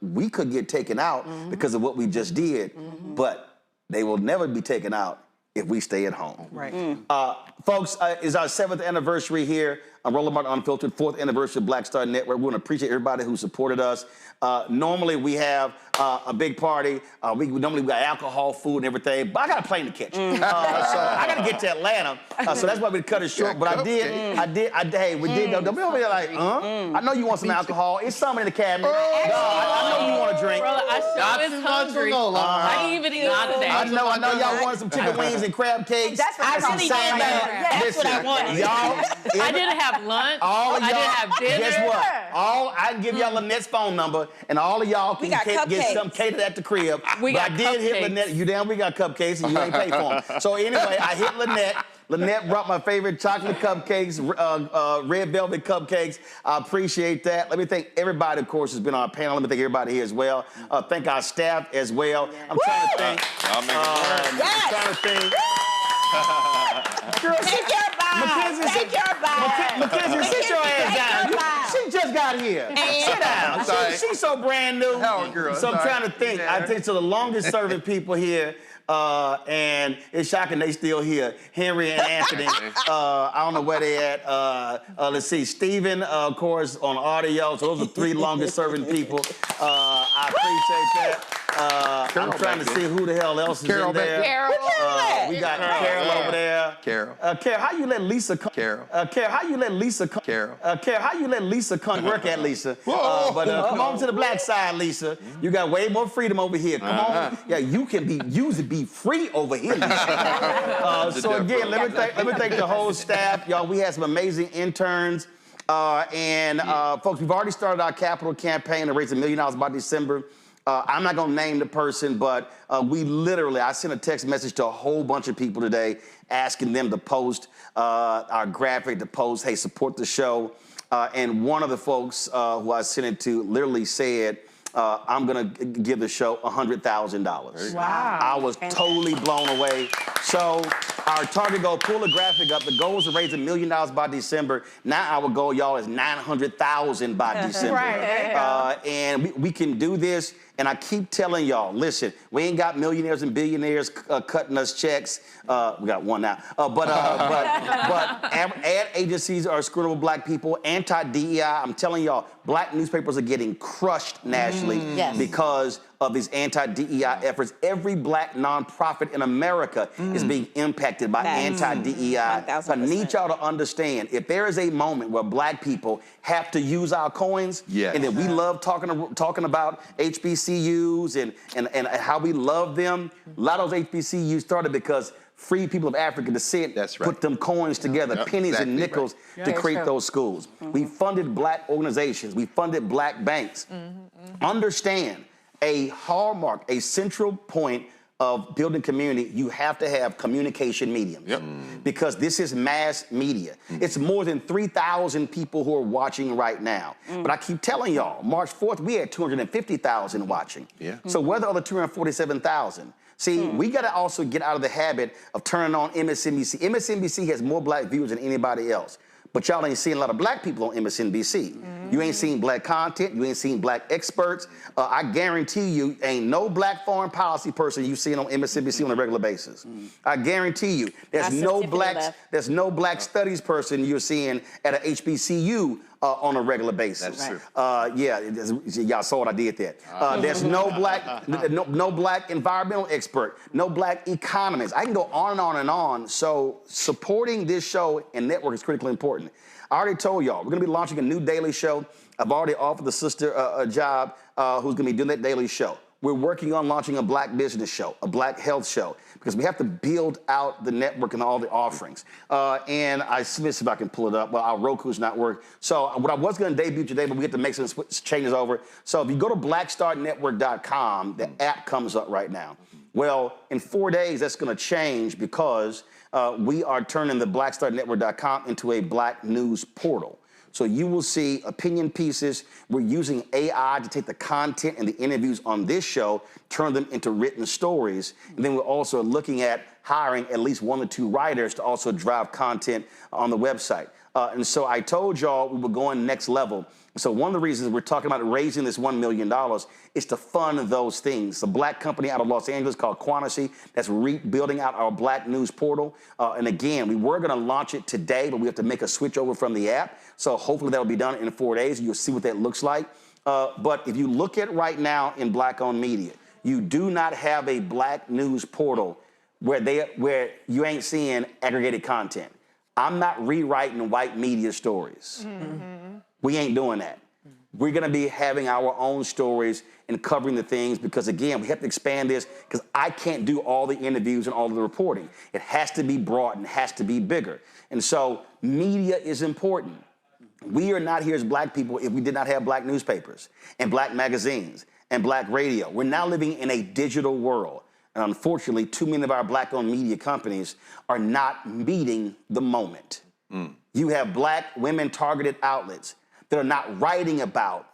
we could get taken out because of what we just did, but they will never be taken out if we stay at home. Right. Folks, it's our 7th anniversary here on Roland Martin Unfiltered, 4th anniversary of Black Star Network. We want to appreciate everybody who supported us. Normally we have a big party. We got alcohol, food, and everything, but I got a plane to catch. So I got to get to Atlanta. So that's why we cut it short. But hey, we did. Don't be over there like, I know you want some alcohol. It's something in the cabinet. I know you want to drink. I sure is hungry. I ain't even eating today. I know y'all wanted some chicken wings and crab cakes. That's what I really wanted. That's what I wanted. Y'all, I didn't have lunch. I didn't have dinner. Guess what? I can give y'all Lynette's phone number, and all of y'all can get some catered at the crib. I did hit Lynette. You damn, we got cupcakes, and you ain't pay for them. So anyway, I hit Lynette. Lynette brought my favorite chocolate cupcakes, red velvet cupcakes. I appreciate that. Let me thank everybody, of course, who's been on our panel. Let me thank everybody here as well. Thank our staff as well. I'm trying to thank. I'm trying to thank. Girl, take your bow. Take your bow. Mackenzie, sit your ass down. She just got here. Sit down. She's so brand new. Oh, girl. So I'm trying to think. I think so the longest serving people here and it's shocking they still here. Henry and Anthony, I don't know where they at. Let's see, Stephen, of course, on audio. So those are 3 longest serving people. I appreciate that. I'm trying to see who the hell else is in there. Carol. We got Carol over there. Carol. Carol, how you let Lisa come? Carol. Carol, how you let Lisa come? Carol. Carol, how you let Lisa come work at Lisa? But come on to the black side, Lisa. You got way more freedom over here. Come on. Yeah, you can be free over here, Lisa. So again, let me thank the whole staff. Y'all, we had some amazing interns. Folks, we've already started our capital campaign to raise $1 million by December. I'm not going to name the person, but I sent a text message to a whole bunch of people today asking them to post our graphic, to post, hey, support the show. And one of the folks who I sent it to literally said, I'm going to give the show $100,000. Wow. I was totally blown away. So our target goal, pull the graphic up. The goal was to raise $1 million by December. Now our goal, y'all, is $900,000 by December. Right. And we can do this. And I keep telling y'all, listen, we ain't got millionaires and billionaires cutting us checks. We got one now. But ad agencies are screwing with black people. Anti-DEI, I'm telling y'all, black newspapers are getting crushed nationally because of these anti-DEI efforts. Every black nonprofit in America is being impacted by anti-DEI. I need y'all to understand, if there is a moment where black people have to use our coins, and then we love talking about HBCUs and how we love them, a lot of those HBCUs started because free people of African descent put them coins together, pennies and nickels to create those schools. We funded black organizations. We funded black banks. Understand, a hallmark, a central point of building community, you have to have communication mediums. Because this is mass media. It's more than 3,000 people who are watching right now. But I keep telling y'all, March 4th, we had 250,000 watching. So where are the other 247,000? See, we got to also get out of the habit of turning on MSNBC. MSNBC has more black viewers than anybody else. But y'all ain't seeing a lot of black people on MSNBC. You ain't seen black content. You ain't seen black experts. I guarantee you ain't no black foreign policy person you seeing on MSNBC on a regular basis. I guarantee you there's no black studies person you're seeing at a HBCU on a regular basis. That's true. Y'all saw what I did there. There's no black environmental expert, no black economist. I can go on and on and on. So supporting this show and network is critically important. I already told y'all, we're going to be launching a new daily show. I've already offered the sister a job who's going to be doing that daily show. We're working on launching a black business show, a black health show, because we have to build out the network and all the offerings. And I see if I can pull it up. Well, our Roku's not working. So what I was going to debut today, but we have to make some changes over. So if you go to blackstarnetwork.com, the app comes up right now. Well, in 4 days, that's going to change because we are turning the blackstarnetwork.com into a black news portal. So you will see opinion pieces. We're using AI to take the content and the interviews on this show, turn them into written stories. And then we're also looking at hiring at least 1 or 2 writers to also drive content on the website. And so I told y'all we were going next level. So one of the reasons we're talking about raising this $1 million is to fund those things. A black company out of Los Angeles called Quantity that's rebuilding out our black news portal. And again, we were going to launch it today, but we have to make a switch over from the app. So hopefully that'll be done in 4 days. You'll see what that looks like. But if you look at right now in black-owned media, you do not have a black news portal where you ain't seeing aggregated content. I'm not rewriting white media stories. We ain't doing that. We're going to be having our own stories and covering the things because, again, we have to expand this because I can't do all the interviews and all of the reporting. It has to be broad and has to be bigger. And so media is important. We are not here as black people if we did not have black newspapers and black magazines and black radio. We're now living in a digital world. And unfortunately, too many of our black-owned media companies are not meeting the moment. You have black women-targeted outlets that are not writing about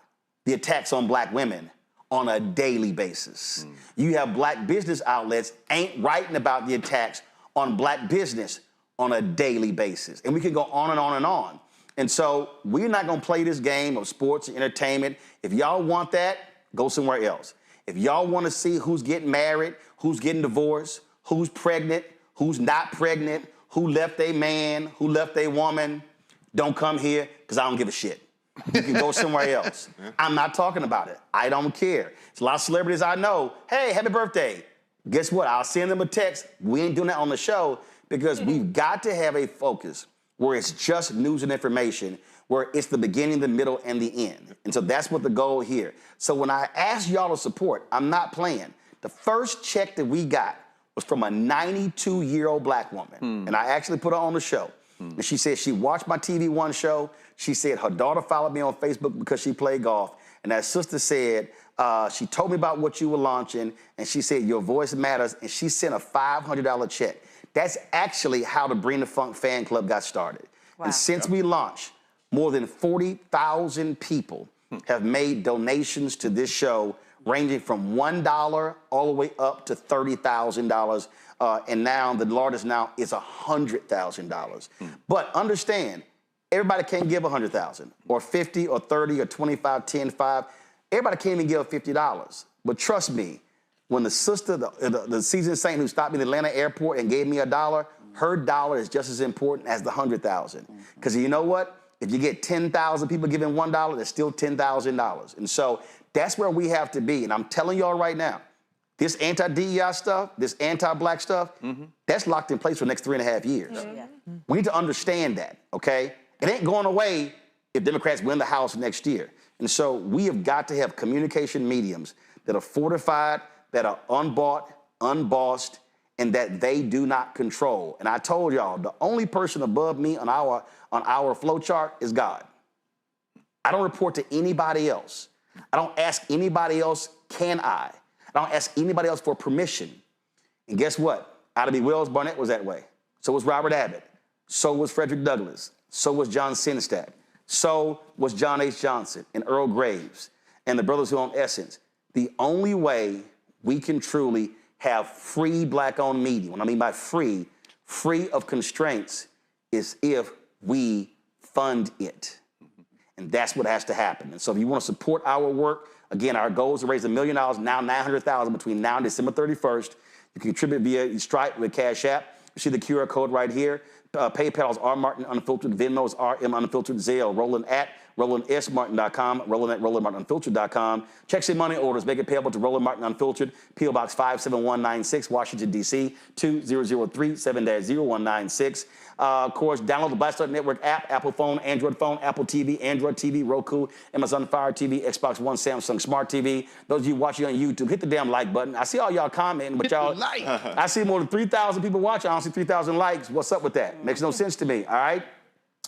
the attacks on black women on a daily basis. You have black business outlets ain't writing about the attacks on black business on a daily basis. And we can go on and on and on. And so we're not going to play this game of sports and entertainment. If y'all want that, go somewhere else. If y'all want to see who's getting married, who's getting divorced, who's pregnant, who's not pregnant, who left a man, who left a woman, don't come here because I don't give a shit. You can go somewhere else. I'm not talking about it. I don't care. There's a lot of celebrities I know. Hey, happy birthday. Guess what? I'll send them a text. We ain't doing that on the show because we've got to have a focus where it's just news and information, where it's the beginning, the middle, and the end. And so that's what the goal here. So when I ask y'all to support, I'm not playing. The first check that we got was from a 92-year-old black woman. And I actually put her on the show. And she said she watched my TV One show. She said her daughter followed me on Facebook because she played golf. And that sister said, she told me about what you were launching, and she said, your voice matters, and she sent a $500 check. That's actually how the Bring the Funk fan club got started. Wow. And since we launched, more than 40,000 people have made donations to this show, ranging from $1 all the way up to $30,000. And now the largest now is $100,000. But understand, everybody can't give $100,000 or 50 or 30 or 25, 10, 5. Everybody can't even give $50. But trust me, when the sister, the seasoned saint who stopped me at the Atlanta airport and gave me $1, her dollar is just as important as the 100,000. Because you know what? If you get 10,000 people giving $1, there's still $10,000. And so that's where we have to be. And I'm telling y'all right now, this anti-DEI stuff, this anti-black stuff, that's locked in place for the next 3.5 years. We need to understand that, okay? It ain't going away if Democrats win the House next year. And so we have got to have communication mediums that are fortified, that are unbought, unbossed, and that they do not control. And I told y'all, the only person above me on our flow chart is God. I don't report to anybody else. I don't ask anybody else, can I? I don't ask anybody else for permission. And guess what? Ida B. Wells Barnett was that way. So was Robert Abbott. So was Frederick Douglass. So was John Sinstack. So was John H. Johnson and Earl Graves and the brothers who own Essence. The only way we can truly have free black-owned media, what I mean by free of constraints, is if we fund it. And that's what has to happen. And so if you want to support our work, again, our goal is to raise $1 million, now $900,000 between now and December 31st. You can contribute via Stripe with Cash App. You see the QR code right here. PayPal is R Martin Unfiltered. Venmo is RM Unfiltered. Zelle, Roland at RolandSMartin.com, Roland at RolandMartinUnfiltered.com. Checks and money orders, make it payable to Roland Martin Unfiltered, P.O. Box 57196, Washington, D.C., 20037 7-0196. Of course, download the Black Star Network app, Apple phone, Apple TV, Android TV, Roku, Amazon Fire TV, Xbox One, Samsung Smart TV. Those of you watching on YouTube, hit the damn like button. I see all y'all commenting, but y'all, I see more than 3,000 people watching. I don't see 3,000 likes. What's up with that? Makes no sense to me, all right?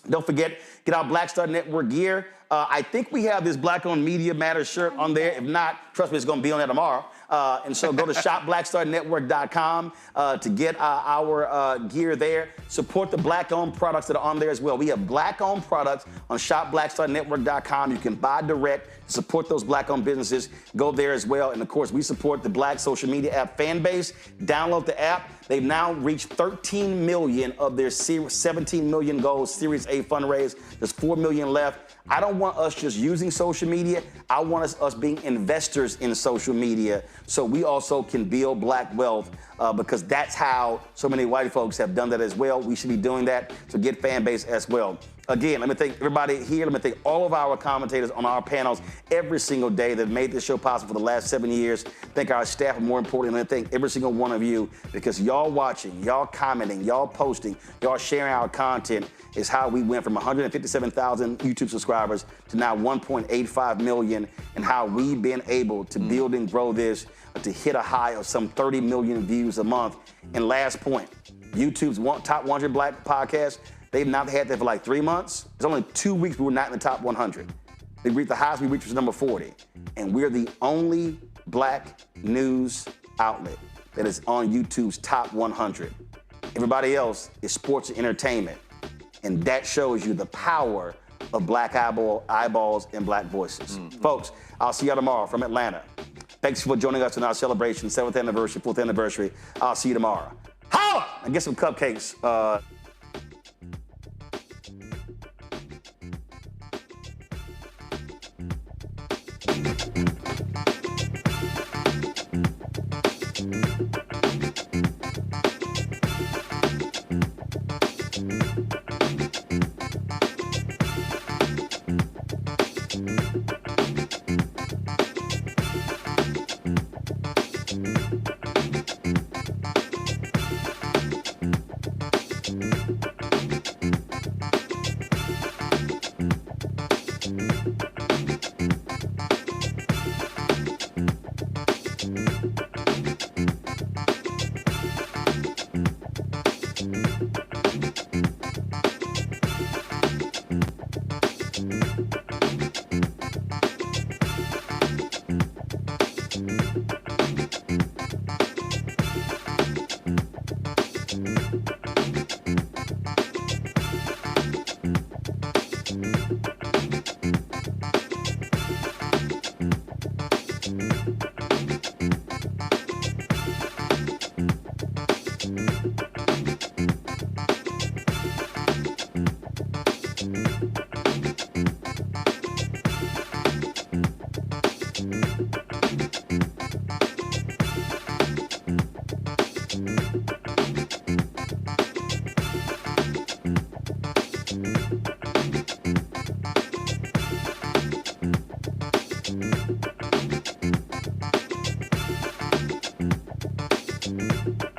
Don't forget, get our Black Star Network gear. I think we have this Black Owned Media Matters shirt on there. If not, trust me, it's going to be on there tomorrow. And so go to shopblackstarnetwork.com to get our gear there. Support the Black-owned products that are on there as well. We have Black-owned products on shopblackstarnetwork.com. You can buy direct, support those Black-owned businesses. Go there as well. And, of course, we support the Black social media app Fanbase. Download the app. They've now reached 13 million of their 17 million goals Series A fundraise. There's 4 million left. I don't want us just using social media. I want us being investors in social media so we also can build black wealth because that's how so many white folks have done that as well. We should be doing that, so get Fanbase as well. Again, let me thank everybody here. Let me thank all of our commentators on our panels every single day that have made this show possible for the last 7 years. Thank our staff, and more importantly, let me thank every single one of you because y'all watching, y'all commenting, y'all posting, y'all sharing our content is how we went from 157,000 YouTube subscribers to now 1.85 million, and how we've been able to build and grow this to hit a high of some 30 million views a month. And last point, YouTube's top 100 black podcasts, they've not had that for like 3 months. It's only 2 weeks we were not in the top 100. They reached the highest we reached was number 40. And we're the only black news outlet that is on YouTube's top 100. Everybody else is sports and entertainment. And that shows you the power of black eyeballs and black voices. Folks, I'll see you tomorrow from Atlanta. Thanks for joining us in our celebration, 7th anniversary, 4th anniversary. I'll see you tomorrow. Holla! And get some cupcakes. Peace.